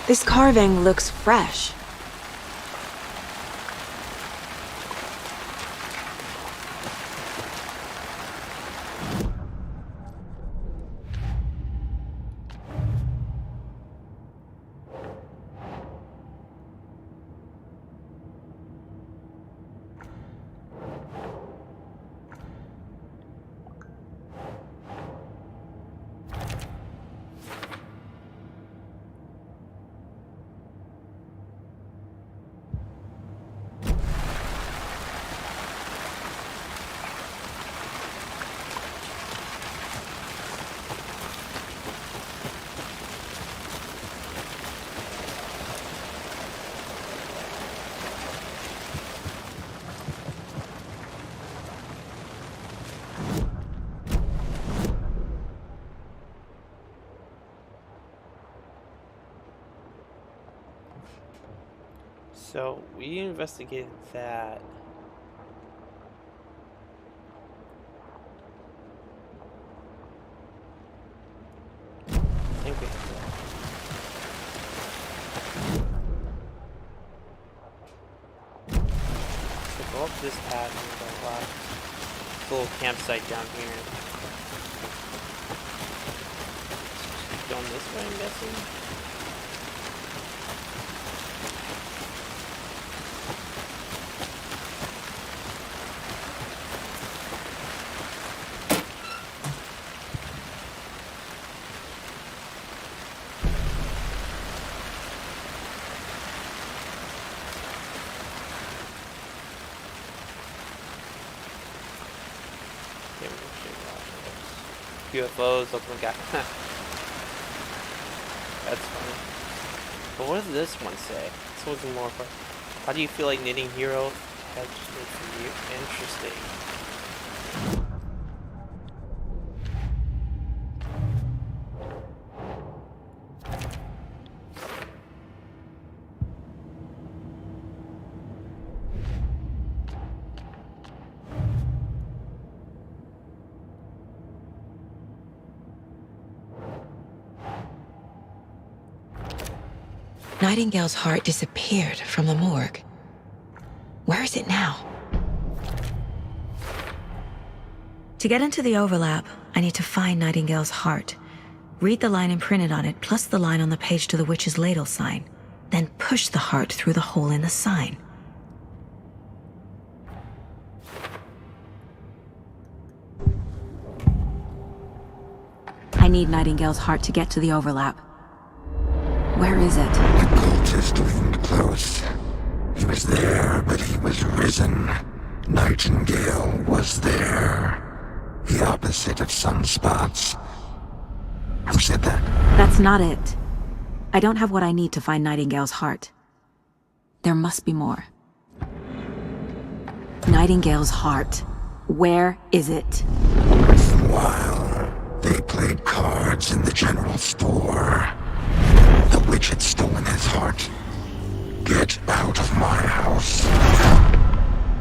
This carving looks fresh. So we investigated that. I think we have that. So go up this path and go left. Little campsite down here. Going this way, I'm guessing. UFOs, ultimate guy. That's funny. But what does this one say? This one's more fun. How do you feel like knitting hero has just made for you? Interesting. Nightingale's heart disappeared from the morgue. Where is it now? To get into the overlap, I need to find Nightingale's heart, read the line imprinted on it, plus the line on the page to the witch's ladle sign, then push the heart through the hole in the sign. I need Nightingale's heart to get to the overlap. Where is it? The cultist leaned close. He was there, but he was risen. Nightingale was there. The opposite of sunspots. Who said that? That's not it. I don't have what I need to find Nightingale's heart. There must be more. Nightingale's heart. Where is it? While they played cards in the general store, the witch had stolen his heart. Get out of my house.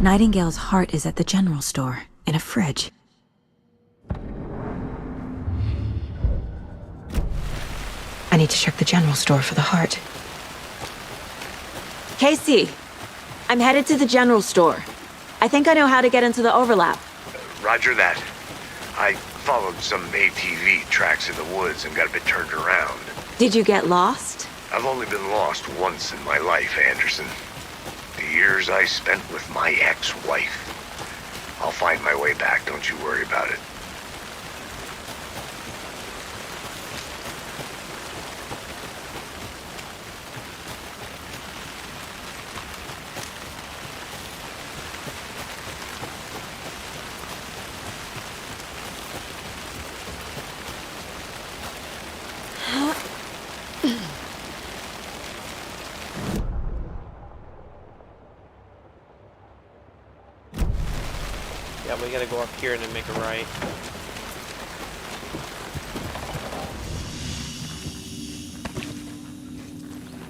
Nightingale's heart is at the general store, in a fridge. I need to check the general store for the heart. Casey! I'm headed to the general store. I think I know how to get into the overlap. Roger that. I followed some ATV tracks in the woods and got a bit turned around. Did you get lost? I've only been lost once in my life, Anderson. The years I spent with my ex-wife. I'll find my way back, don't you worry about it. Yeah, we gotta go up here and then make a right.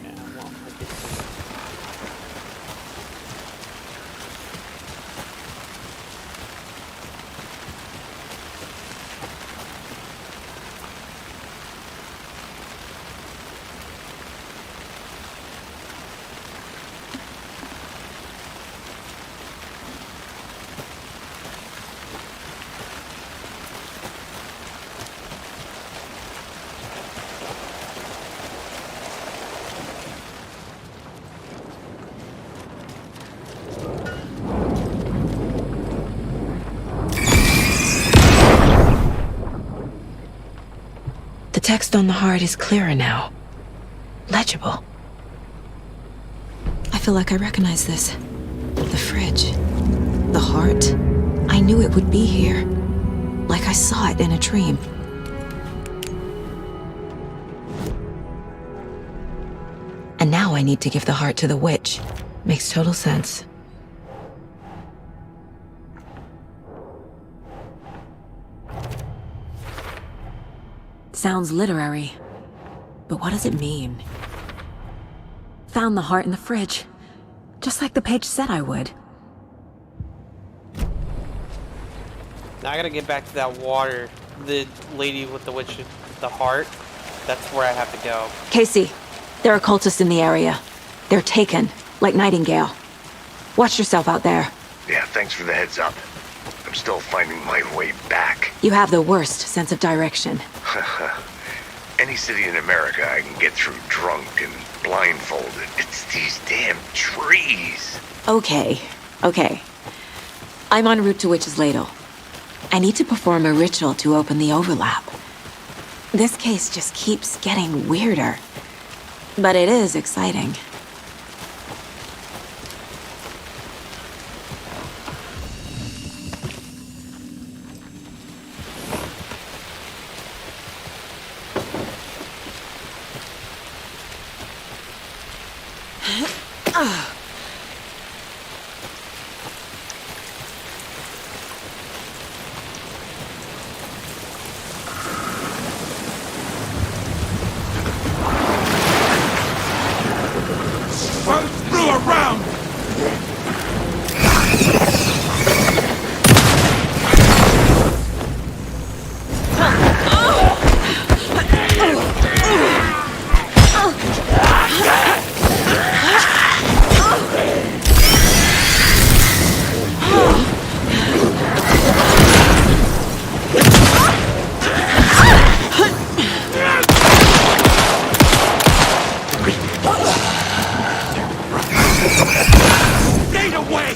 Yeah, well, I guess. The text on the heart is clearer now. Legible. I feel like I recognize this. The fridge. The heart. I knew it would be here. Like I saw it in a dream. And now I need to give the heart to the witch. Makes total sense. Sounds literary. But what does it mean? Found the heart in the fridge. Just like the page said I would. Now I gotta get back to that water. The lady with the witch, the heart. That's where I have to go. Casey, there are cultists in the area. They're taken, like Nightingale. Watch yourself out there. Yeah, thanks for the heads up. I'm still finding my way back. You have the worst sense of direction. Any city in America I can get through drunk and blindfolded. It's these damn trees. Okay. I'm en route to Witch's Ladle. I need to perform a ritual to open the overlap. This case just keeps getting weirder. But it is exciting. Through around! Stay away!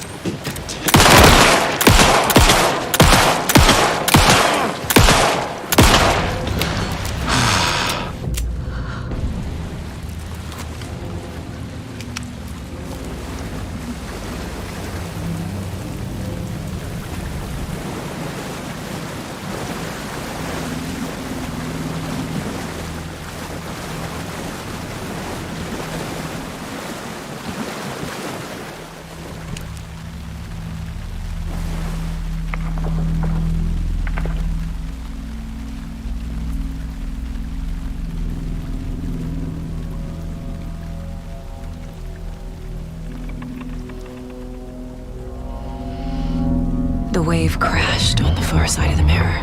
The wave crashed on the far side of the mirror.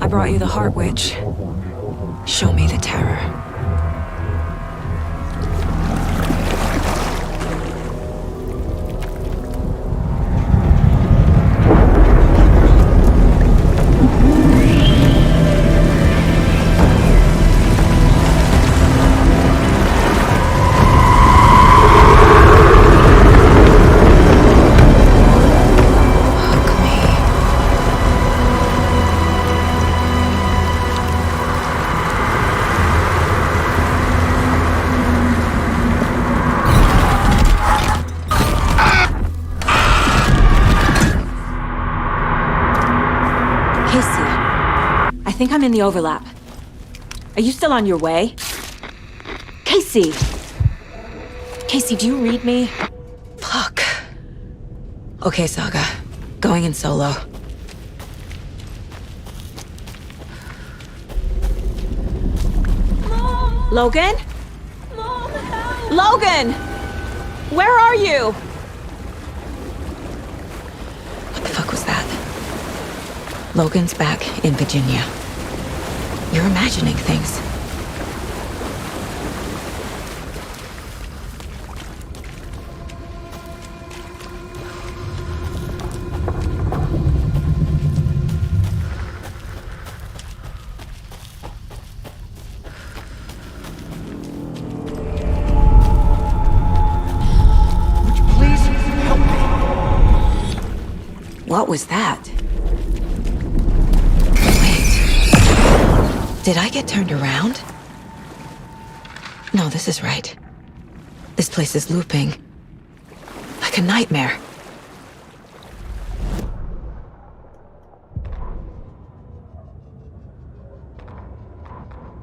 I brought you the Heart Witch. Show me the terror. I think I'm in the overlap. Are you still on your way? Casey! Casey, do you read me? Fuck. Okay, Saga. Going in solo. Mom. Logan? Mom, help. Logan! Where are you? What the fuck was that? Logan's back in Virginia. You're imagining things. Would you please help me? What was that? Did I get turned around? No, this is right. This place is looping. Like a nightmare.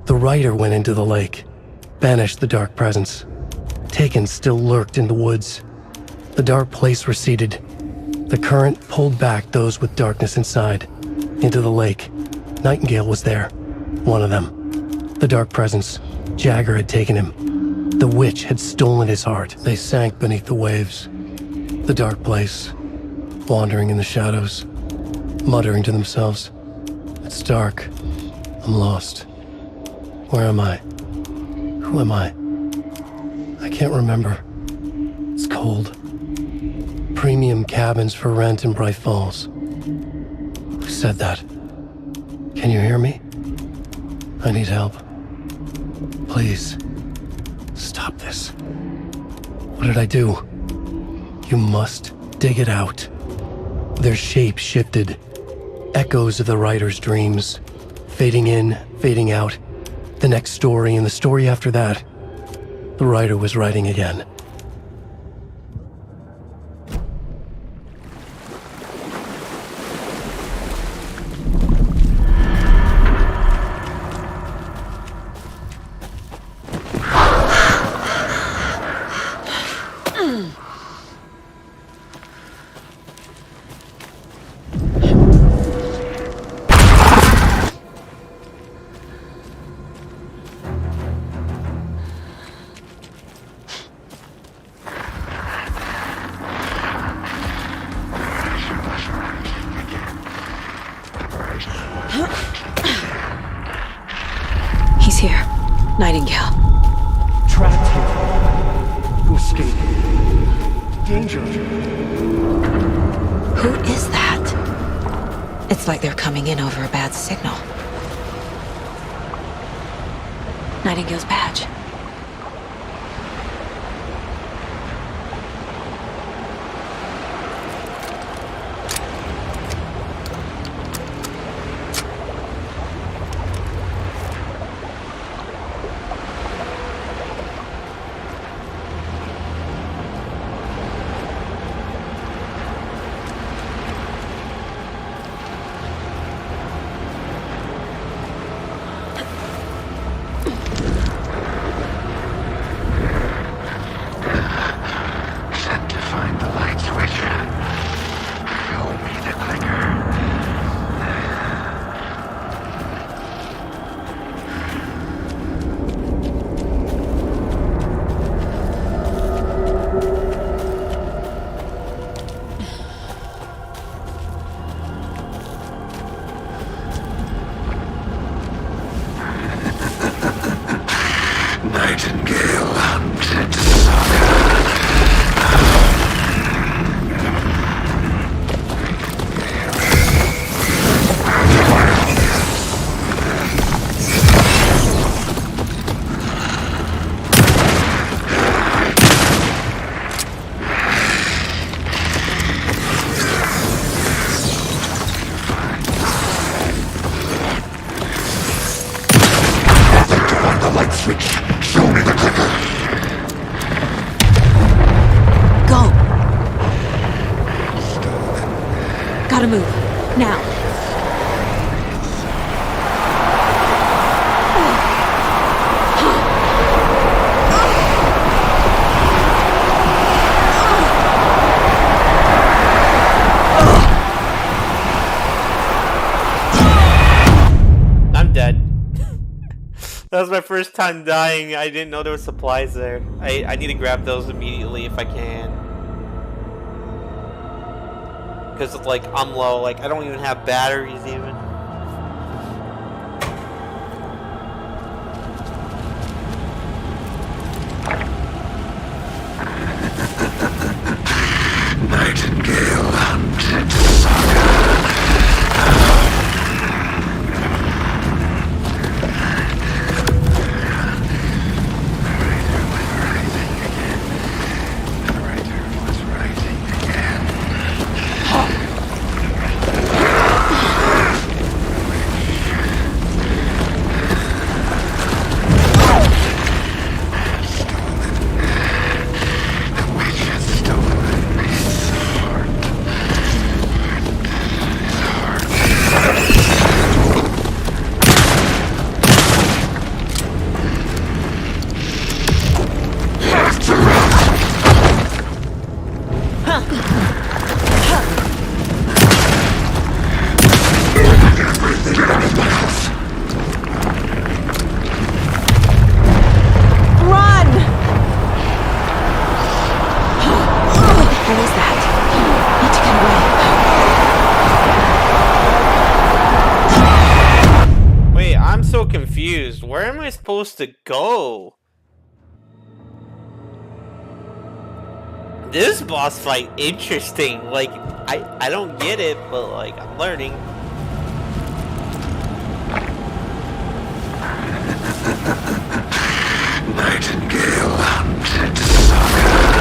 The rider went into the lake, banished the dark presence. Taken still lurked in the woods. The dark place receded. The current pulled back those with darkness inside, into the lake. Nightingale was there. One of them. The dark presence. Jagger had taken him. The witch had stolen his heart. They sank beneath the waves. The dark place. Wandering in the shadows. Muttering to themselves. It's dark. I'm lost. Where am I? Who am I? I can't remember. It's cold. Premium cabins for rent in Bright Falls. Who said that? Can you hear me? I need help. Please. Stop this. What did I do? You must dig it out. Their shape shifted. Echoes of the writer's dreams. Fading in, fading out. The next story and the story after that. The writer was writing again. He's here. Nightingale. Trapped here. To escape. Danger. Who is that? It's like they're coming in over a bad signal. Nightingale's badge. Nightingale hunted Saga. Gotta move. Now. I'm dead. That was my first time dying. I didn't know there were supplies there. I need to grab those immediately if I can. Because like I'm low, like I don't even have batteries even. Nightingale hunted Saga. Confused. Where am I supposed to go? This boss fight interesting. Like I don't get it, but like I'm learning. Nightingale hunted Saga.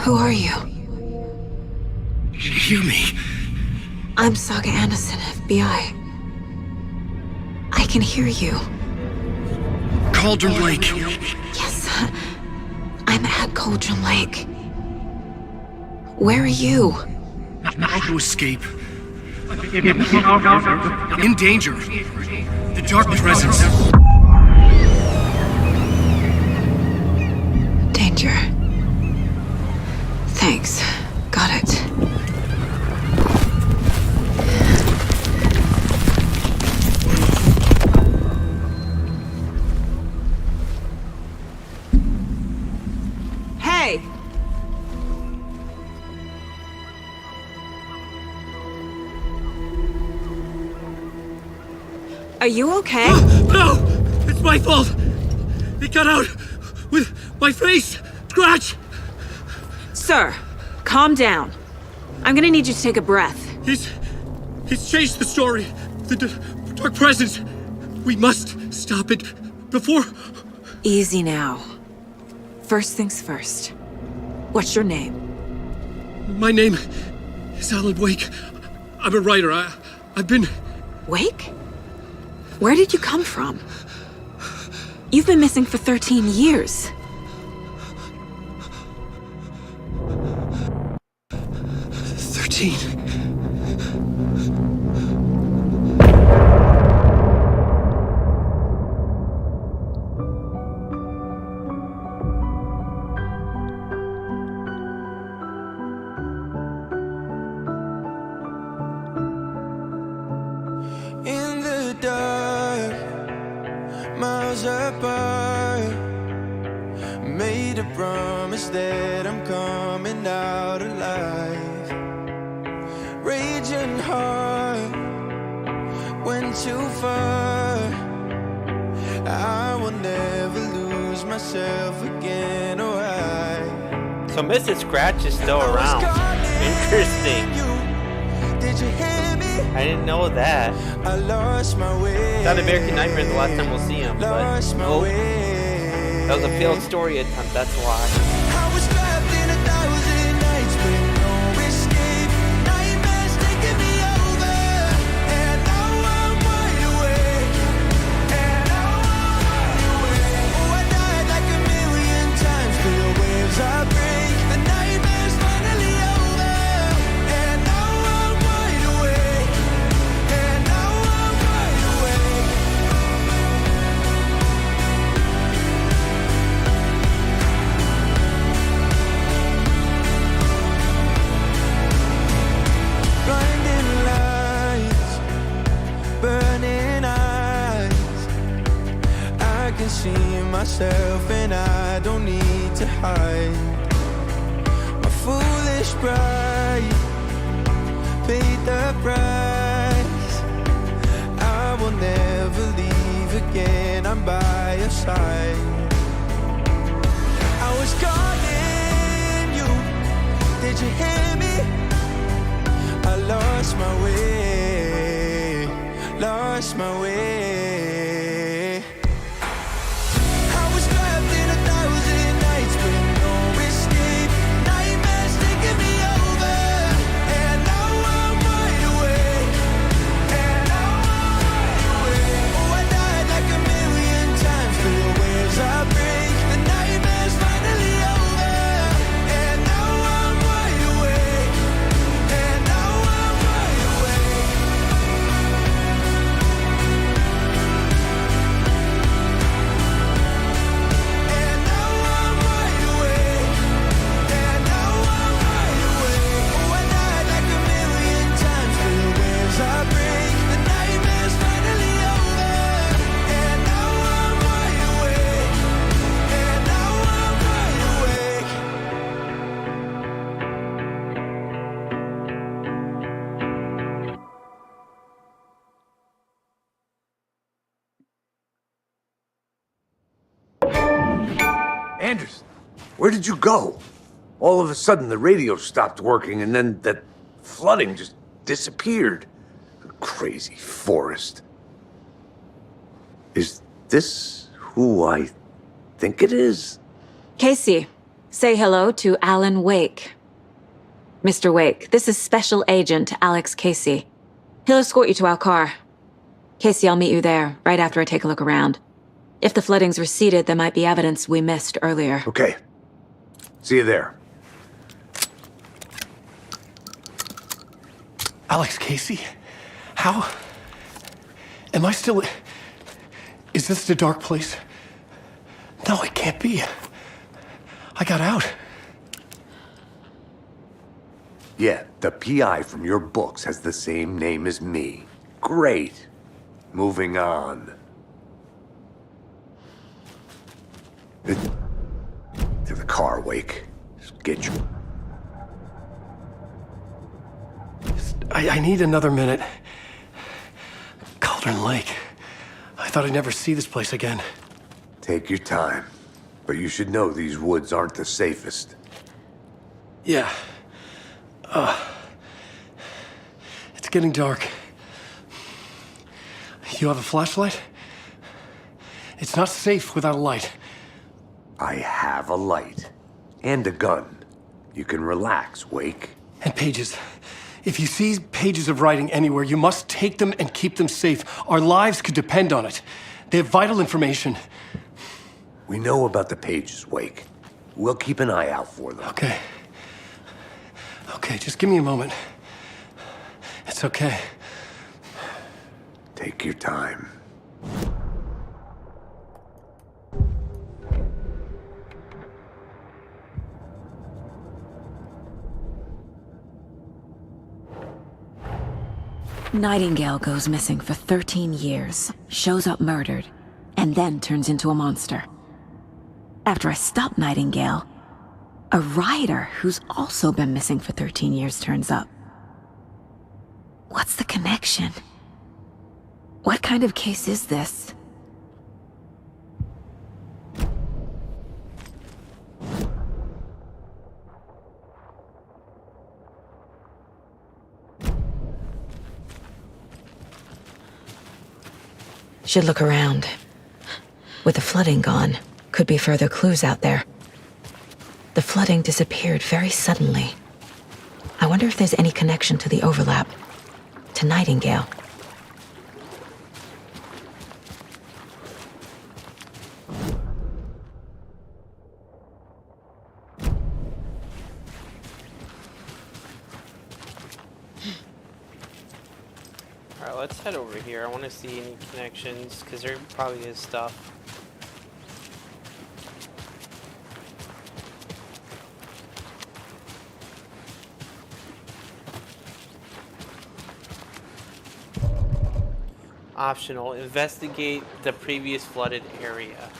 Who are you? You hear me? I'm Saga Anderson, FBI. I can hear you. Cauldron Lake. Yes, I'm at Cauldron Lake. Where are you? About to escape. In danger. The dark presence. Danger. Thanks. Got it. Hey! Are you okay? No! It's my fault! It got out with my face! Scratch! Sir, calm down. I'm gonna need you to take a breath. He's changed the story. The dark presence. We must stop it before... Easy now. First things first. What's your name? My name is Alan Wake. I'm a writer. I've been... Wake? Where did you come from? You've been missing for 13 years. 13. In the dark, miles apart, made a promise that I'm coming out alive. Raging heart, went too far. I will never lose myself again, or So Mrs. Scratch is still around. Interesting. Did you hear me? I didn't know that. I lost my way. Thought American Nightmare the last time we'll see him, but nope. That was a failed story attempt, that's why. I was trapped in 1,000 nights with no escape. Nightmares taking me over, and now I'm wide awake. And now I'm wide awake. Oh, I died like 1,000,000 times through the waves I break. The nightmare's finally over, and now I'm wide awake. And now I'm wide awake. Blinding lights, burning eyes. I can see myself and I don't need to hide. My foolish pride paid the price. I will never leave again, I'm by your side. I was calling you, did you hear me? I lost my way, lost my way. I was trapped in 1,000 nights with no escape. Nightmares taking me over, and now I'm wide awake. And now I'm wide awake. Oh, I died like 1,000,000 times through the waves I break. The nightmare's finally over, and now I'm wide awake. And now I'm wide awake. And now I'm wide awake. And now I'm wide awake. Oh, I died like 1,000,000 times through the waves I break. The nightmare's finally over, and now I'm wide awake. And now I'm wide awake. Anderson, where did you go? All of a sudden, the radio stopped working, and then that flooding just disappeared. Crazy forest. Is this who I think it is? Casey, Say hello to Alan Wake. Mr. Wake, this is Special Agent Alex Casey. He'll escort you to our car. Casey, I'll meet you there, right after I take a look around. If the flooding's receded, there might be evidence we missed earlier. Okay. See you there. Alex Casey? How? Am I still... Is this the dark place? No, it can't be. I got out. Yeah, the PI from your books has the same name as me. Great. Moving on. To the car, Wake. Just get your... I need another minute. Cauldron Lake. I thought I'd never see this place again. Take your time. But you should know these woods aren't the safest. Yeah. It's getting dark. You have a flashlight? It's not safe without a light. I have a light. And a gun. You can relax, Wake. And pages. If you see pages of writing anywhere, you must take them and keep them safe. Our lives could depend on it. They have vital information. We know about the pages, Wake. We'll keep an eye out for them. Okay. Okay, just give me a moment. It's okay. Take your time. Nightingale goes missing for 13 years, shows up murdered, and then turns into a monster. After I stop Nightingale, a rider who's also been missing for 13 years turns up. What's the connection? What kind of case is this? Should look around. With the flooding gone, could be further clues out there. The flooding disappeared very suddenly. I wonder if there's any connection to the overlap. To Nightingale. Alright, let's head over here. I want to see any connections, because there probably is stuff. Optional. Investigate the previous flooded area.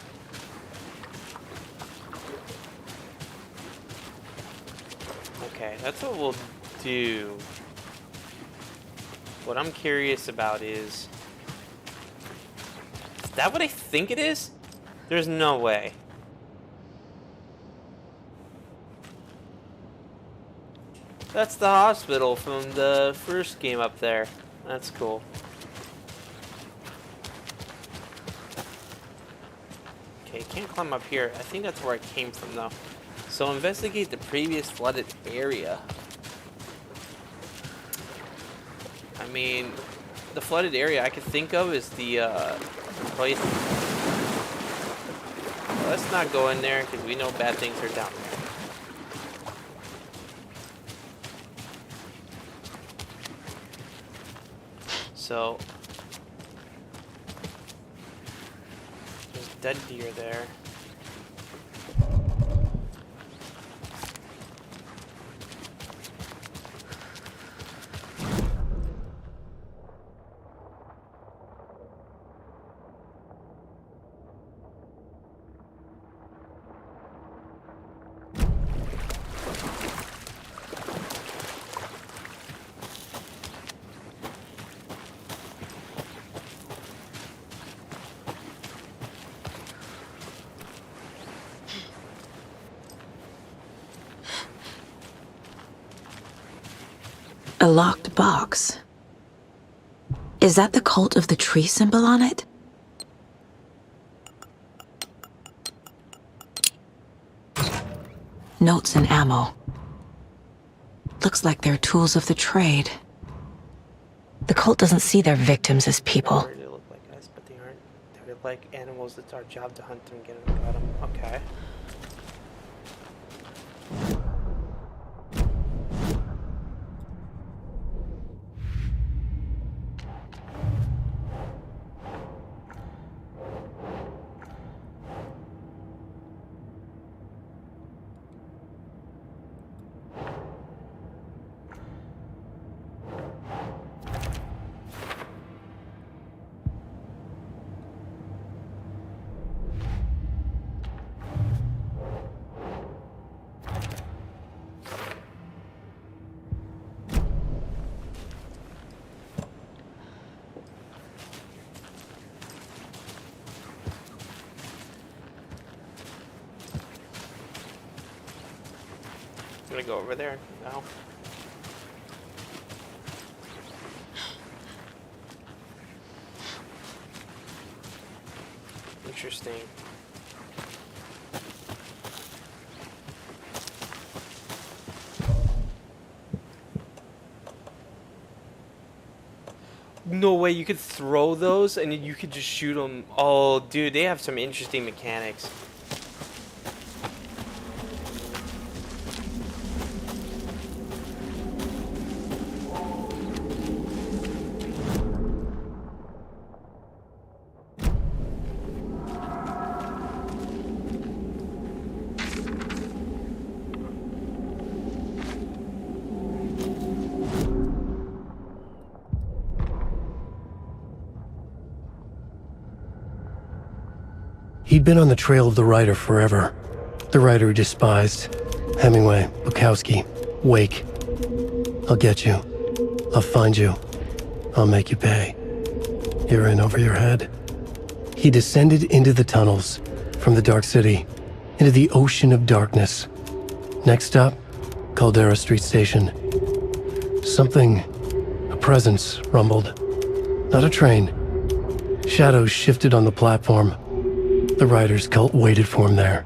Okay, that's what we'll do. What I'm curious about is that what I think it is? There's no way. That's the hospital from the first game up there. That's cool. Okay, can't climb up here. I think that's where I came from though. So investigate the previous flooded area. I mean, the flooded area I could think of is the place. Well, let's not go in there because we know bad things are down there. So there's dead deer there. A locked box. Is that the cult of the tree symbol on it? notes and ammo. Looks like they're tools of the trade. The cult doesn't see their victims as people. They look like us, but they aren't. They're like animals. It's our job to hunt them and get them. Got them. Okay. I'm gonna go over there now. Interesting. No way, you could throw those and you could just shoot them. Oh, dude, they have some interesting mechanics. He'd been on the trail of the writer forever. The writer he despised. Hemingway, Bukowski, Wake. I'll get you. I'll find you. I'll make you pay. You're in over your head. He descended into the tunnels, from the Dark City, into the ocean of darkness. Next stop, Caldera Street Station. Something, a presence, rumbled. Not a train. Shadows shifted on the platform. The writer's cult waited for him there.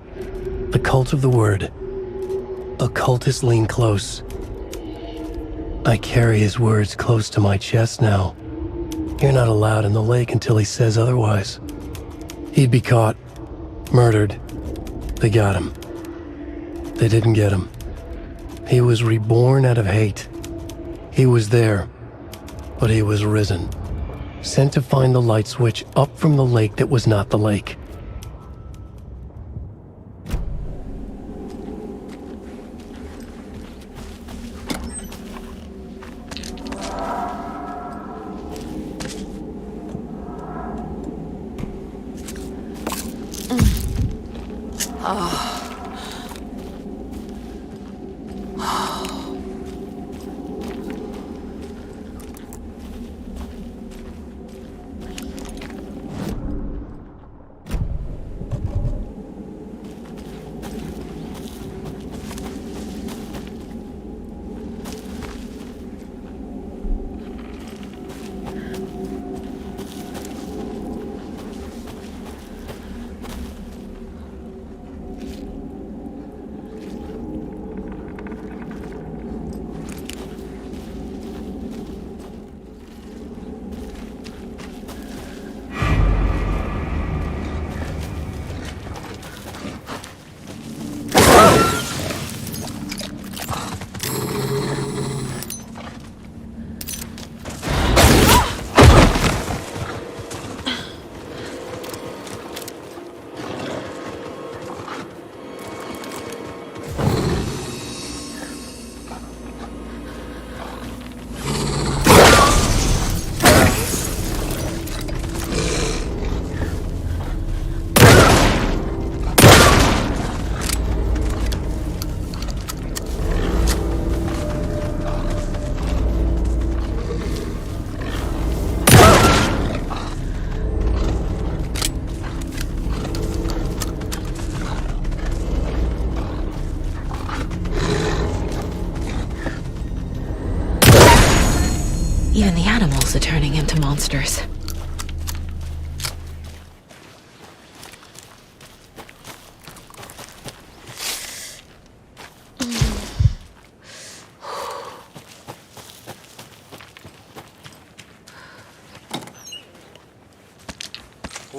The cult of the word. Occultists lean close. I carry his words close to my chest now. You're not allowed in the lake until he says otherwise. He'd be caught, murdered. They got him. They didn't get him. He was reborn out of hate. He was there, but he was risen. Sent to find the light switch up from the lake that was not the lake. Even the animals are turning into monsters.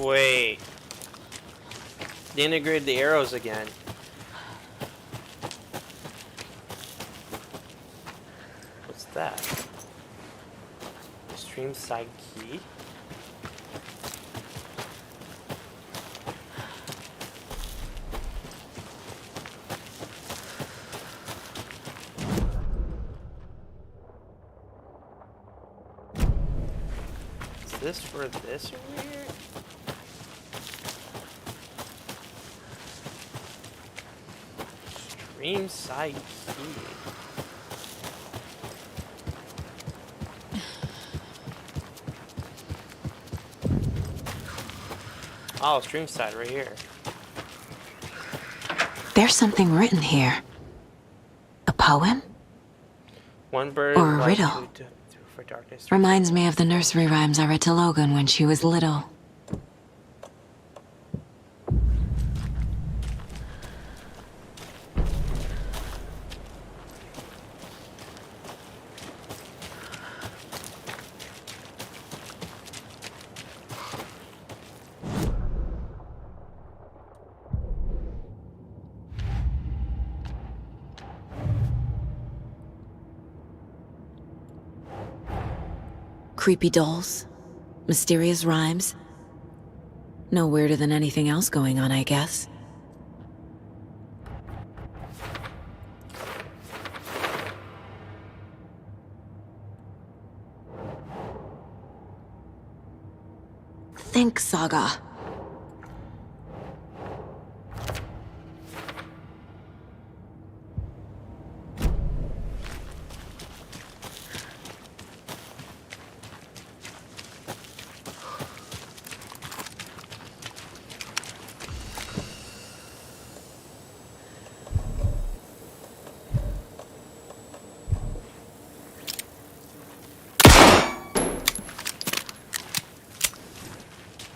Wait. They integrated the arrows again. What's that? Stream side key? Is this for this over here? Stream side key. Oh, stream side right here. There's something written here. A poem? One bird Or a flies riddle. for darkness. Reminds me of the nursery rhymes I read to Logan when she was little. Creepy dolls, mysterious rhymes. No weirder than anything else going on, I guess. Think, Saga.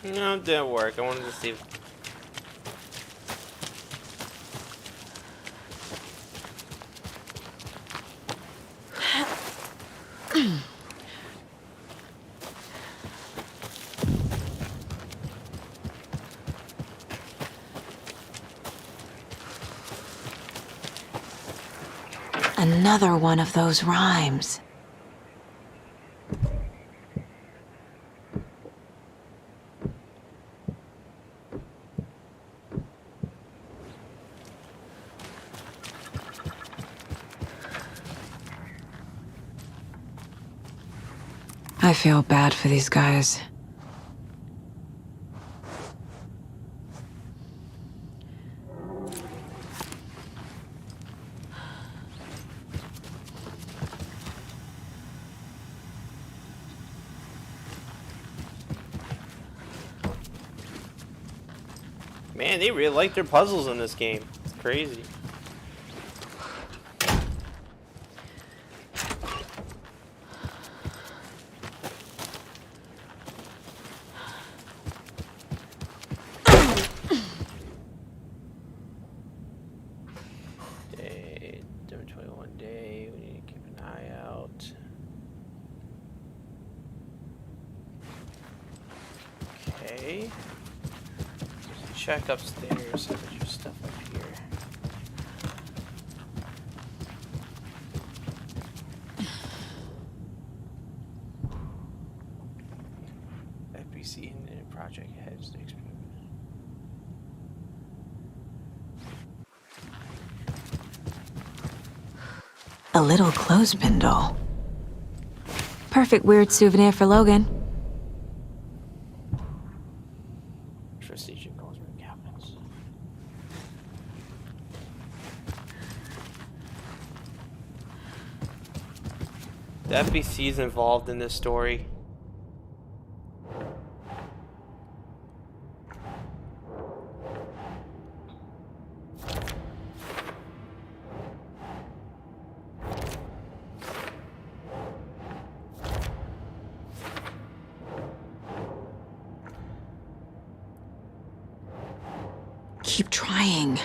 No, it didn't work. I wanted to see if... Another one of those rhymes. I feel bad for these guys. Man, they really like their puzzles in this game. It's crazy. Day, 21 day. We need to keep an eye out. Okay. Check upstairs. How much stuff up here? FBC and project heads to experiment. A little clothespin doll. Perfect weird souvenir for Logan. Strategic goals for cabinets. The FBC is involved in this story. Keep trying.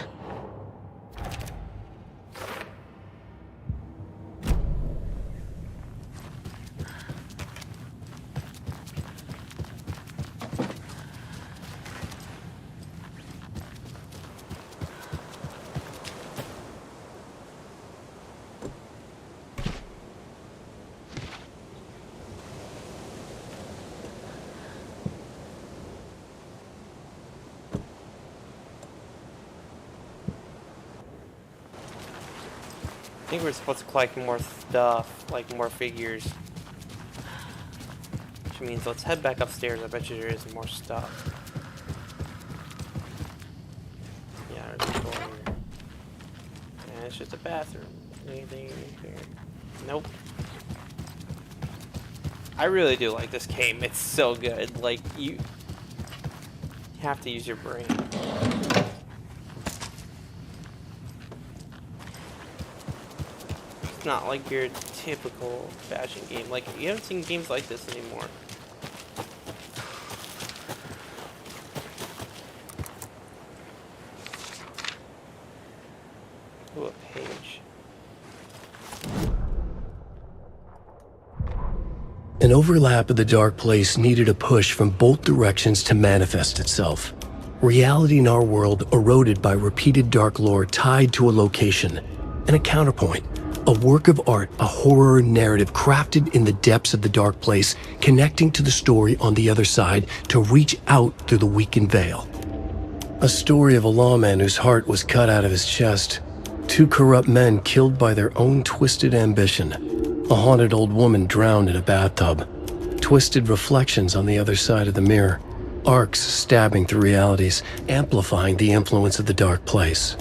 think we're supposed to collect more stuff, like more figures. Which means let's head back upstairs. I bet you there is more stuff. Yeah, there's a door here. And it's just a bathroom. Anything here? Nope. I really do like this game. It's so good. Like, you have to use your brain. It's not like your typical fashion game. Like, you haven't seen games like this anymore. Ooh, a page. An overlap of the dark place needed a push from both directions to manifest itself. Reality in our world eroded by repeated dark lore tied to a location, and a counterpoint, a work of art, a horror narrative crafted in the depths of the dark place, connecting to the story on the other side to reach out through the weakened veil. A story of a lawman whose heart was cut out of his chest, two corrupt men killed by their own twisted ambition, a haunted old woman drowned in a bathtub, twisted reflections on the other side of the mirror, arcs stabbing through realities, amplifying the influence of the dark place.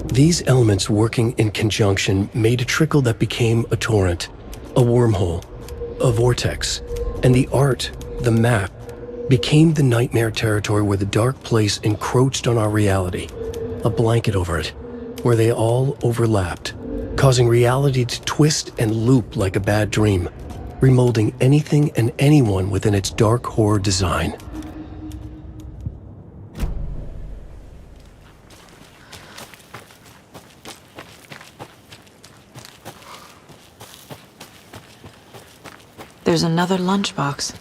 These elements working in conjunction made a trickle that became a torrent, a wormhole, a vortex, and the art, the map, became the nightmare territory where the dark place encroached on our reality, a blanket over it, where they all overlapped, causing reality to twist and loop like a bad dream, remolding anything and anyone within its dark horror design. There's another lunchbox.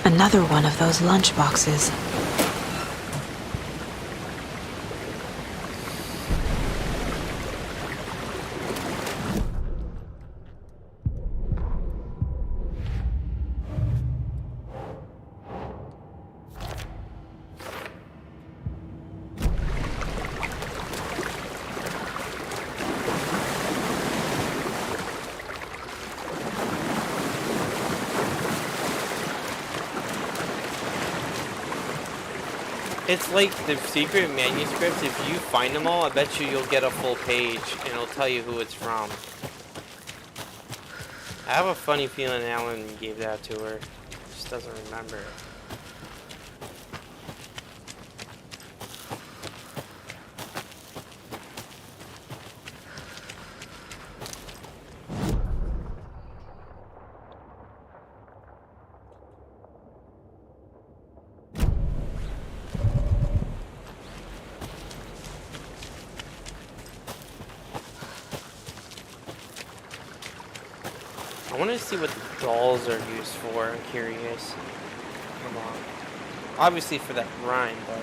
Another one of those lunchboxes. It's like the secret manuscripts. If you find them all, I bet you'll get a full page and it'll tell you who it's from. I have a funny feeling Alan gave that to her. Just doesn't remember. want to see what the dolls are used for. I'm curious. Come on. Obviously for that rhyme, but...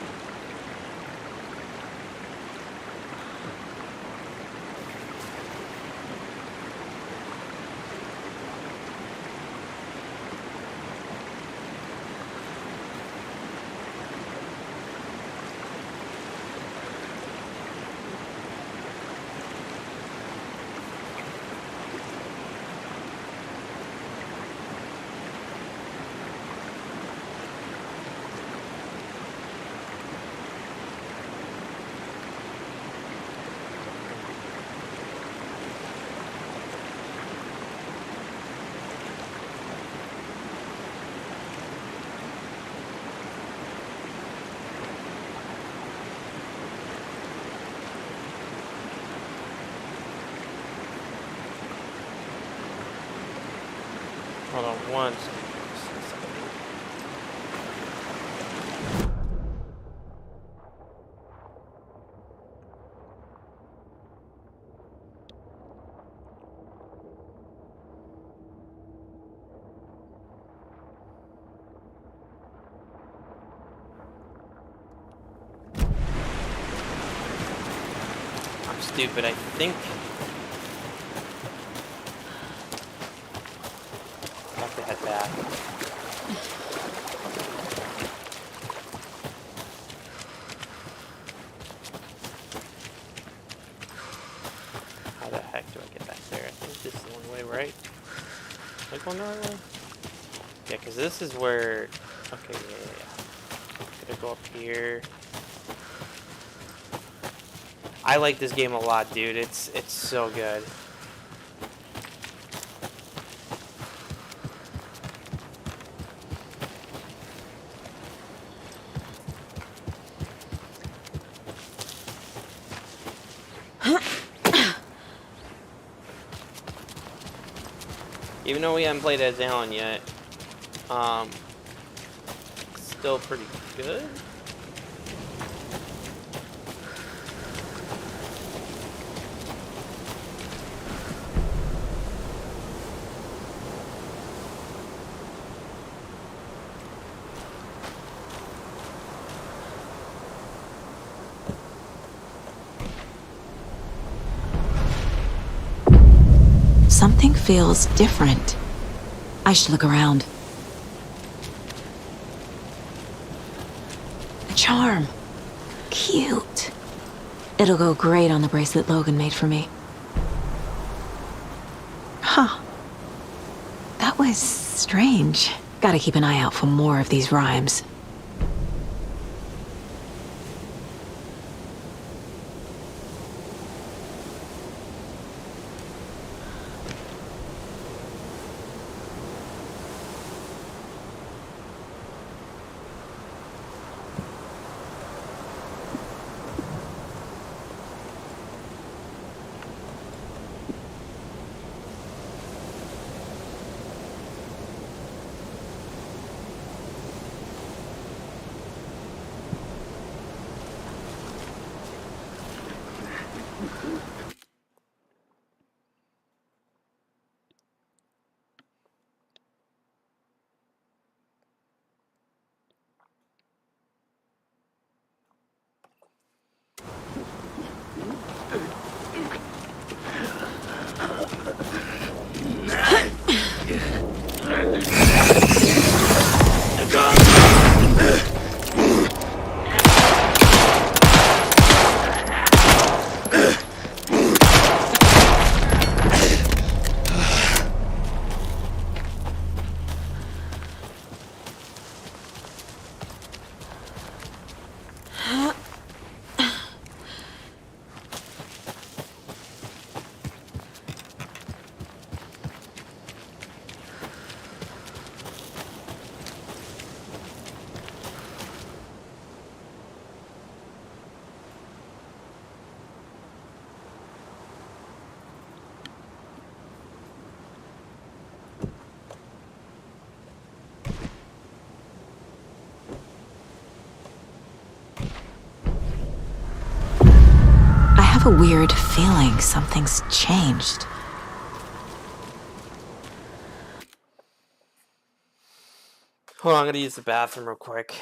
Hold on one second. I'm stupid, I think. I have to head back. How the heck do I get back there? I think this is the one way, right? Am I going the right way? Yeah, because this is where... Okay, yeah. Gonna go up here. I like this game a lot, dude. It's so good. Even though we haven't played as Alan yet, still pretty good. Something feels different. I should look around. A charm. Cute. It'll go great on the bracelet Logan made for me. Huh. That was strange. Gotta keep an eye out for more of these rhymes. A weird feeling something's changed. Hold on, I'm gonna use the bathroom real quick.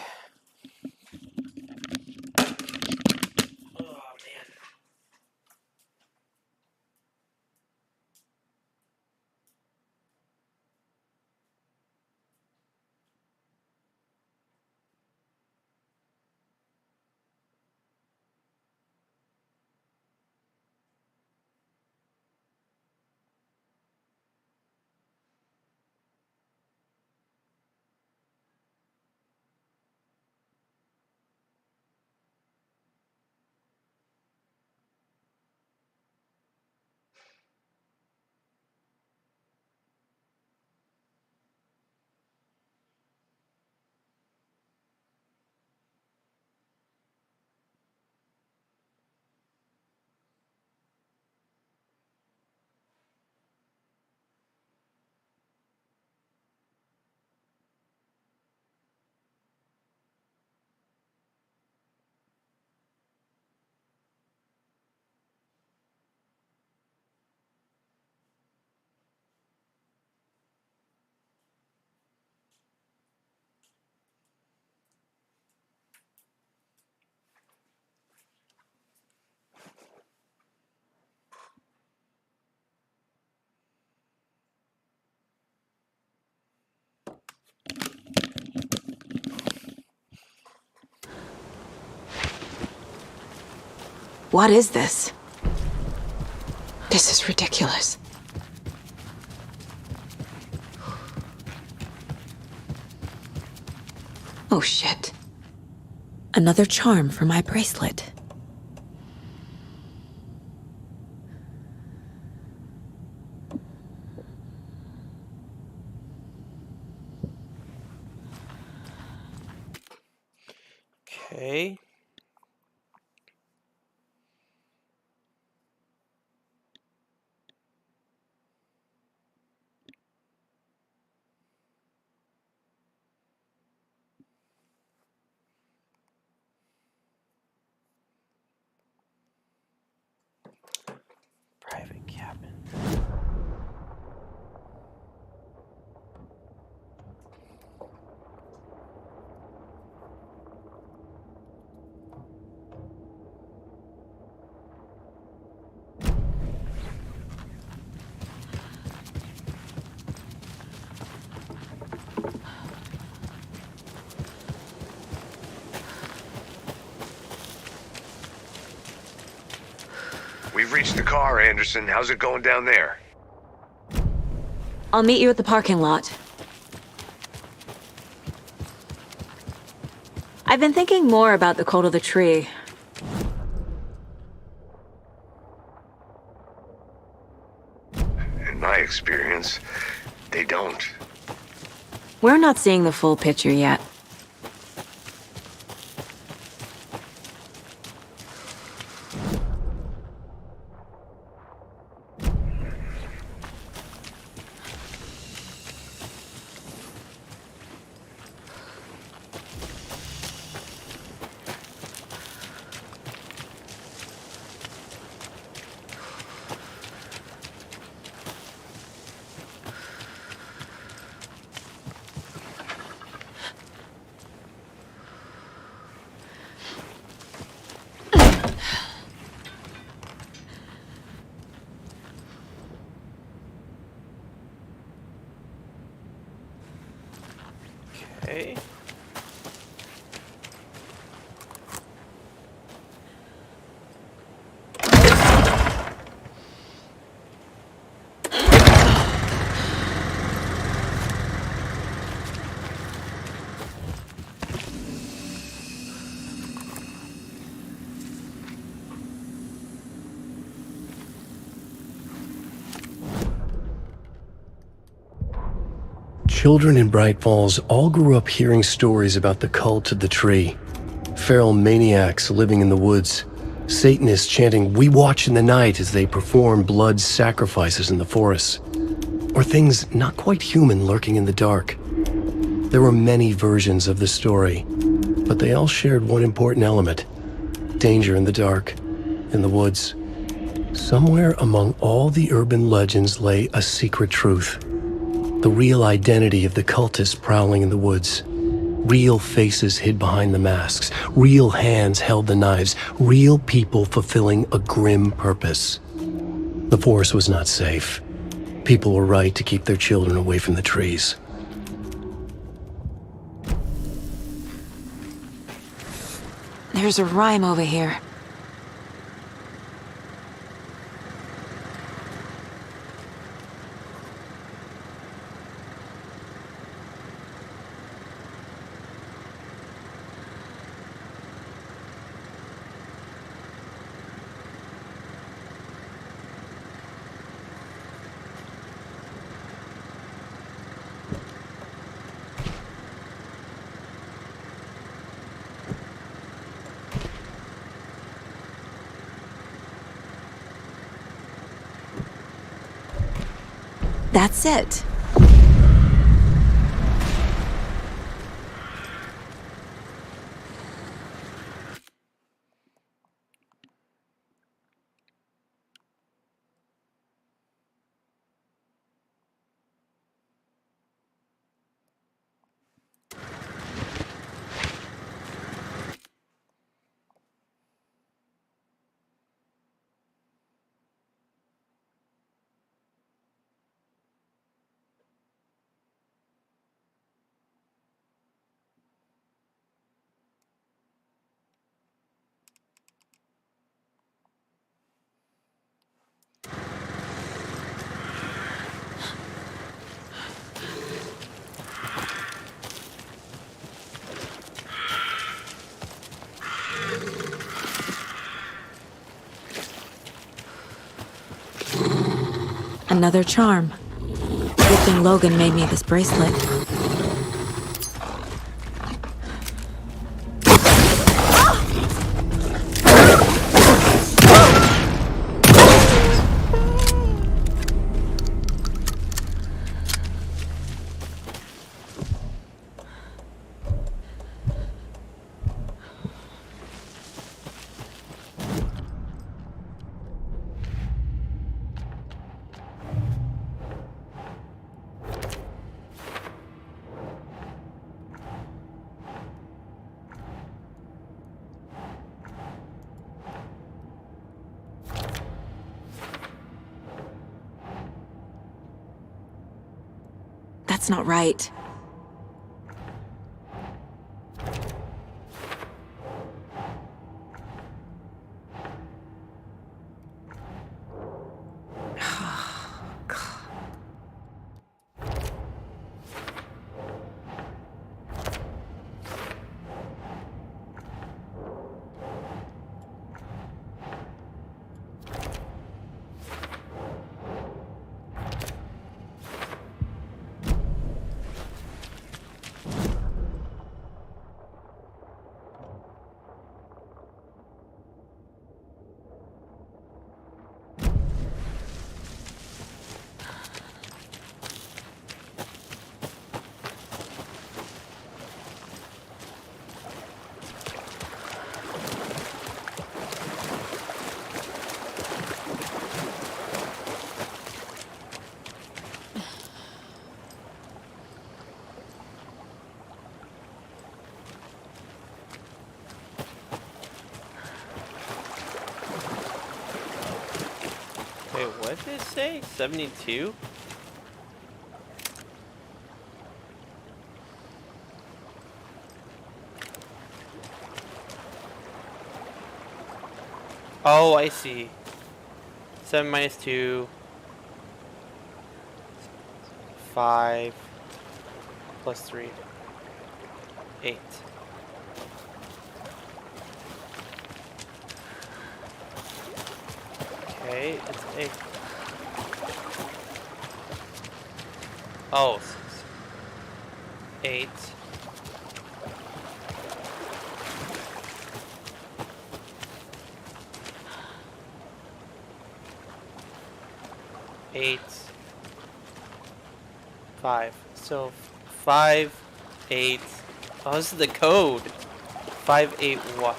What is this? This is ridiculous. Oh shit. Another charm for my bracelet. Okay. Private cabin. We've reached the car, Anderson. How's it going down there? I'll meet you at the parking lot. I've been thinking more about the cult of the tree. In my experience, they don't. We're not seeing the full picture yet. Okay. Children in Bright Falls all grew up hearing stories about the cult of the tree. Feral maniacs living in the woods. Satanists chanting, "We watch in the night," as they perform blood sacrifices in the forests. Or things not quite human lurking in the dark. There were many versions of the story, but they all shared one important element. Danger in the dark, in the woods. Somewhere among all the urban legends lay a secret truth. the real identity of the cultists prowling in the woods. Real faces hid behind the masks. Real hands held the knives. Real people fulfilling a grim purpose. The forest was not safe. People were right to keep their children away from the trees. There's a rhyme over here. That's it. Another charm. Good thing Logan made me this bracelet. That's not right. Wait, what did it say? 72? Oh, I see. 7 minus 2. 5 plus 3. 8. Okay, it's 8. Oh, 8. Eight. 5. So 5, 8. Oh, this is the code. 5, 8 what?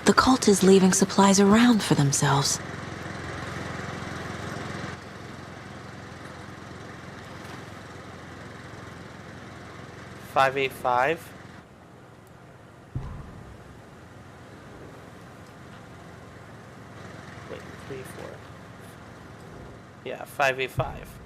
The cult is leaving supplies around for themselves. 585. Wait, 3, 4. Yeah, 585.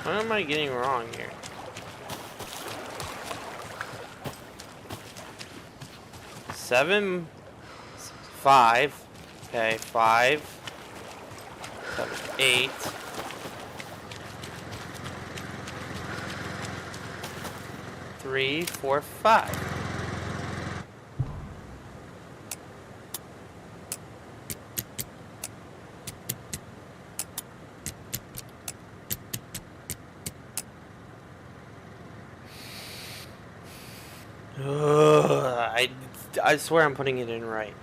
What am I getting wrong here? Seven, 5. Okay, 5, 7, 8. 3, 4, 5. I swear I'm putting it in right.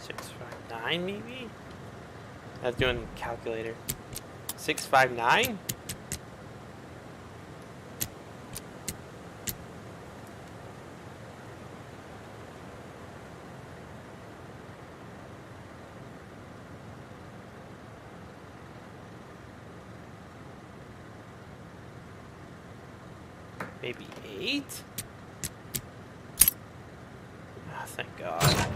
Six, 5, 9, maybe? I was doing calculator. 6, 5, 9? Maybe 8? Oh, thank God.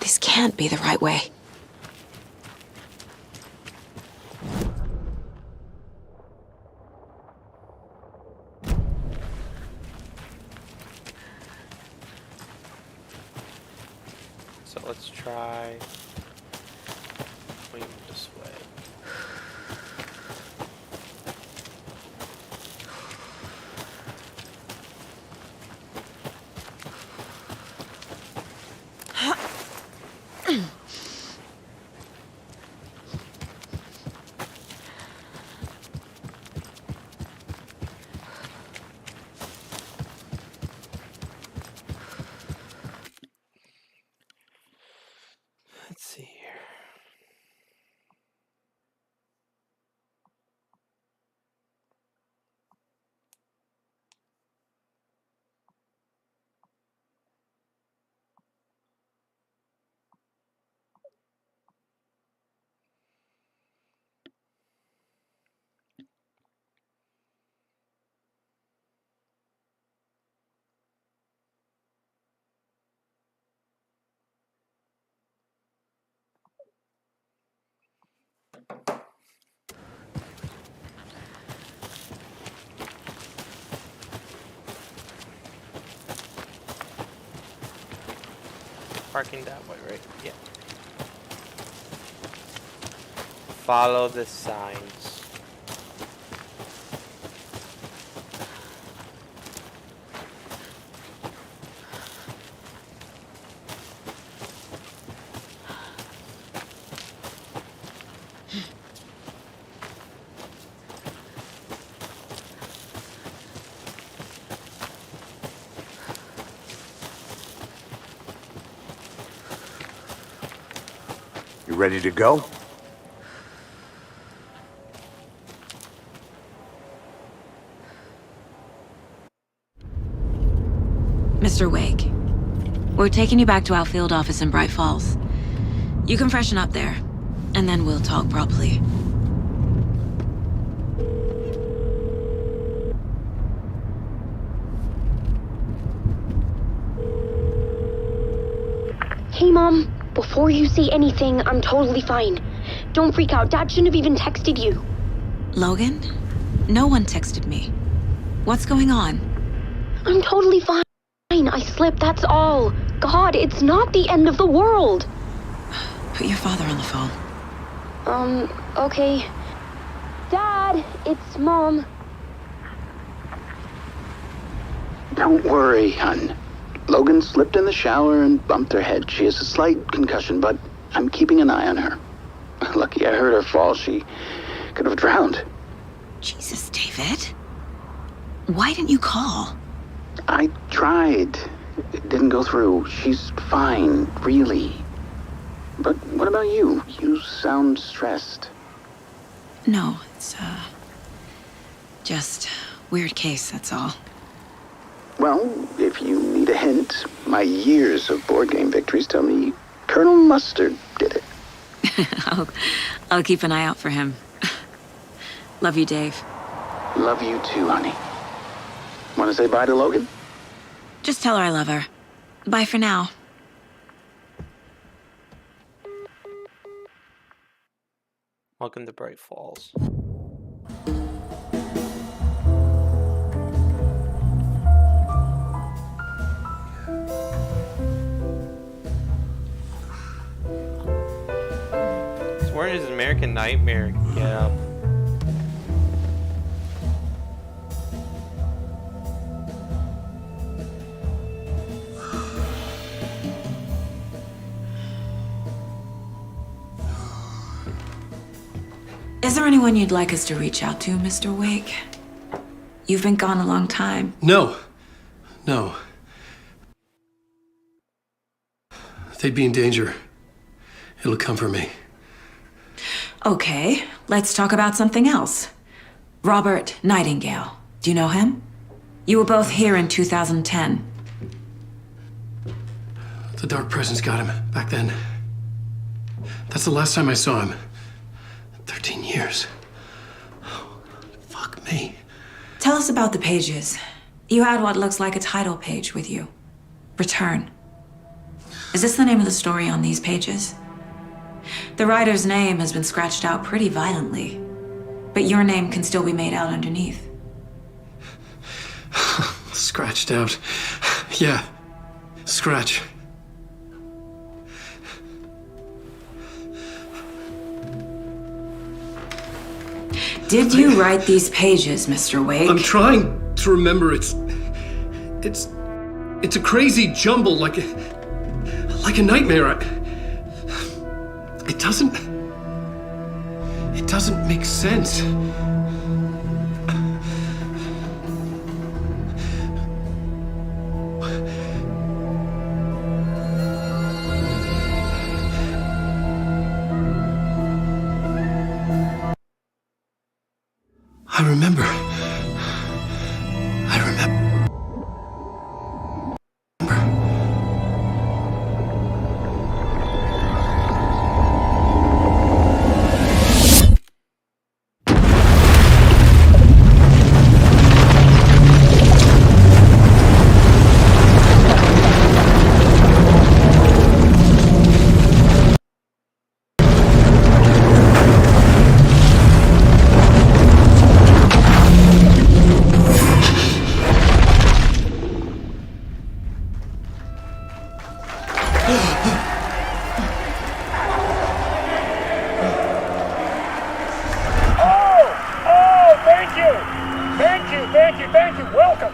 This can't be the right way. let's try going this way. Let's see here. Parking that way, right? Yeah. Follow the signs. You ready to go? Mr. Wake, we're taking you back to our field office in Bright Falls. You can freshen up there, and then we'll talk properly. Hey, Mom. Before you say anything, I'm totally fine. Don't freak out. Dad shouldn't have even texted you. Logan? No one texted me. What's going on? I'm totally fine. I slipped, that's all. God, it's not the end of the world. Put your father on the phone. Okay. Dad, it's Mom. Don't worry, hon. Logan slipped in the shower and bumped her head. She has a slight concussion, but I'm keeping an eye on her. Lucky I heard her fall. She could have drowned. Jesus, David. Why didn't you call? I tried. It didn't go through. She's fine, really. But what about you? You sound stressed. No, it's, just weird case, that's all. Well, if you need a hint, my years of board game victories tell me Colonel Mustard did it. I'll keep an eye out for him. Love you, Dave. Love you too, honey. Want to say bye to Logan? Just tell her I love her. Bye for now. Welcome to Bright Falls. So where does American Nightmare get up? Is there anyone you'd like us to reach out to, Mr. Wake? You've been gone a long time. No. They'd be in danger. It'll come for me. Okay, let's talk about something else. Robert Nightingale. Do you know him? You were both here in 2010. The Dark Presence got him back then. That's the last time I saw him. 13 years. Oh, fuck me. Tell us about the pages. You had what looks like a title page with you. Return. Is this the name of the story on these pages? The writer's name has been scratched out pretty violently, but your name can still be made out underneath. Scratched out. Yeah. Scratch. Did you write these pages, Mr. Wake? I'm trying to remember. It's a crazy jumble, like a nightmare. It doesn't make sense. I remember. Thank you. Welcome.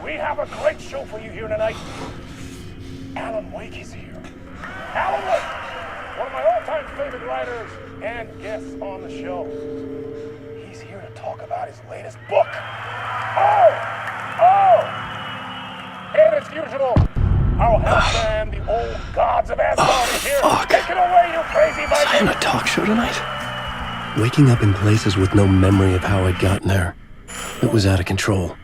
We have a great show for you here tonight. Alan Wake is here. Alan Wake, one of my all-time favorite writers and guests on the show. He's here to talk about his latest book. And as usual, our health man, the old gods of Asgard, is here. Take it away, you crazy Viking. Was I on a talk show tonight? Waking up in places with no memory of how I'd gotten there. It was out of control.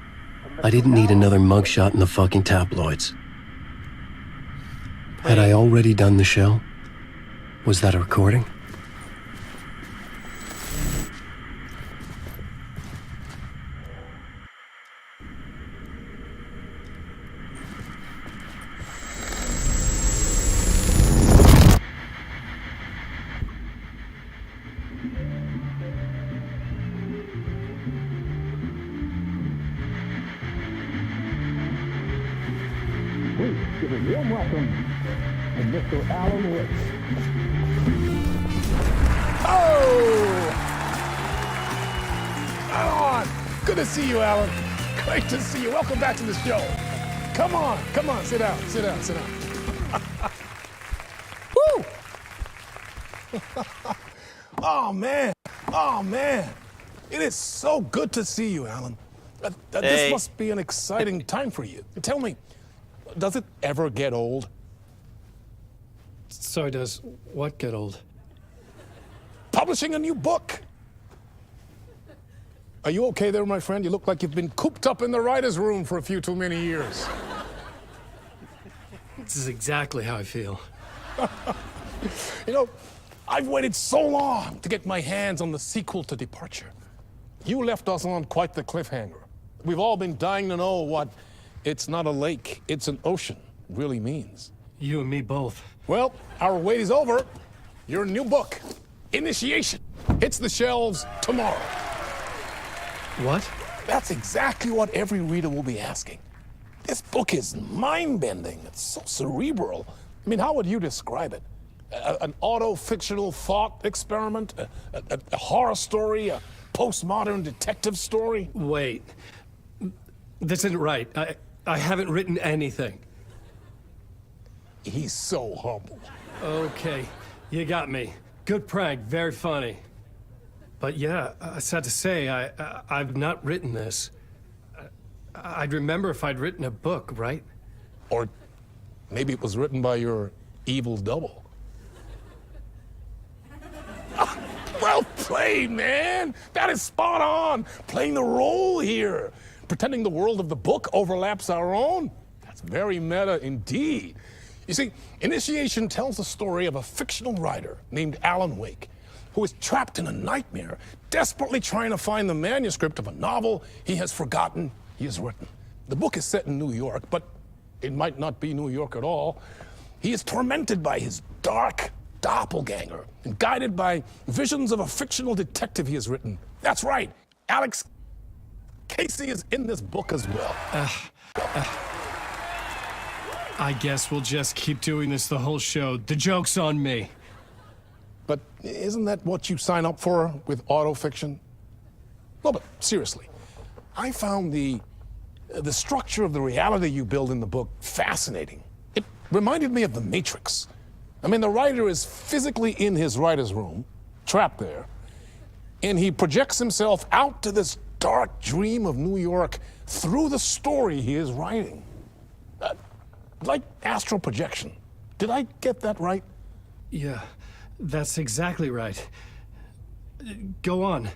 I didn't need another mugshot in the fucking tabloids. Had I already done the show? Was that a recording? Give a warm welcome to Mr. Alan Wake. Alan! Good to see you, Alan. Great to see you. Welcome back to the show. Come on, sit down. Woo! Oh, man. It is so good to see you, Alan. This must be an exciting time for you. Tell me, does it ever get old? Sorry, does what get old? Publishing a new book. Are you okay there, my friend? You look like you've been cooped up in the writer's room for a few too many years. This is exactly how I feel. You know, I've waited so long to get my hands on the sequel to Departure. You left us on quite the cliffhanger. We've all been dying to know what "it's not a lake, it's an ocean" really means. You and me both. Well, our wait is over. Your new book, Initiation, hits the shelves tomorrow. What? That's exactly what every reader will be asking. This book is mind-bending. It's so cerebral. I mean, how would you describe it? An auto-fictional thought experiment? A horror story? A postmodern detective story? Wait. This isn't right. I haven't written anything. He's so humble. Okay, you got me. Good prank, very funny. But yeah, sad to say, I've not written this. I'd remember if I'd written a book, right? Or maybe it was written by your evil double. Well played, man! That is spot on! Playing the role here. Pretending the world of the book overlaps our own? That's very meta indeed. You see, Initiation tells the story of a fictional writer named Alan Wake, who is trapped in a nightmare, desperately trying to find the manuscript of a novel he has forgotten he has written. The book is set in New York, but it might not be New York at all. He is tormented by his dark doppelganger and guided by visions of a fictional detective he has written. That's right, Alex Casey is in this book as well. I guess we'll just keep doing this the whole show. The joke's on me. But isn't that what you sign up for with autofiction? No, but seriously, I found the structure of the reality you build in the book fascinating. It reminded me of The Matrix. I mean, the writer is physically in his writer's room, trapped there, and he projects himself out to this dark dream of New York through the story he is writing. Like astral projection. Did I get that right? Yeah, that's exactly right. Go on.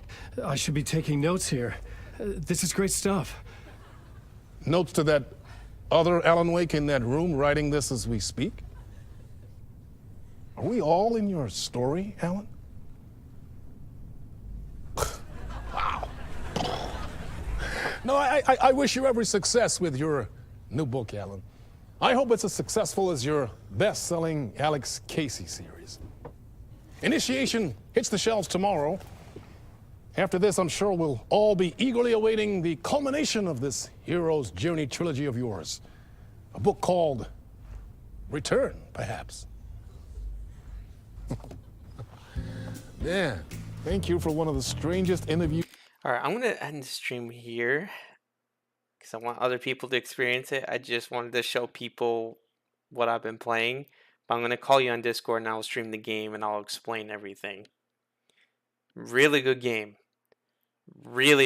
I should be taking notes here. This is great stuff. Notes to that other Alan Wake in that room writing this as we speak? Are we all in your story, Alan? Wow. No, I wish you every success with your new book, Alan. I hope it's as successful as your best-selling Alex Casey series. Initiation hits the shelves tomorrow. After this, I'm sure we'll all be eagerly awaiting the culmination of this hero's journey trilogy of yours. A book called Return, perhaps. Man, thank you for one of the strangest interviews. All right, I'm going to end the stream here because I want other people to experience it. I just wanted to show people what I've been playing. But I'm going to call you on Discord and I'll stream the game and I'll explain everything. Really good game. Really,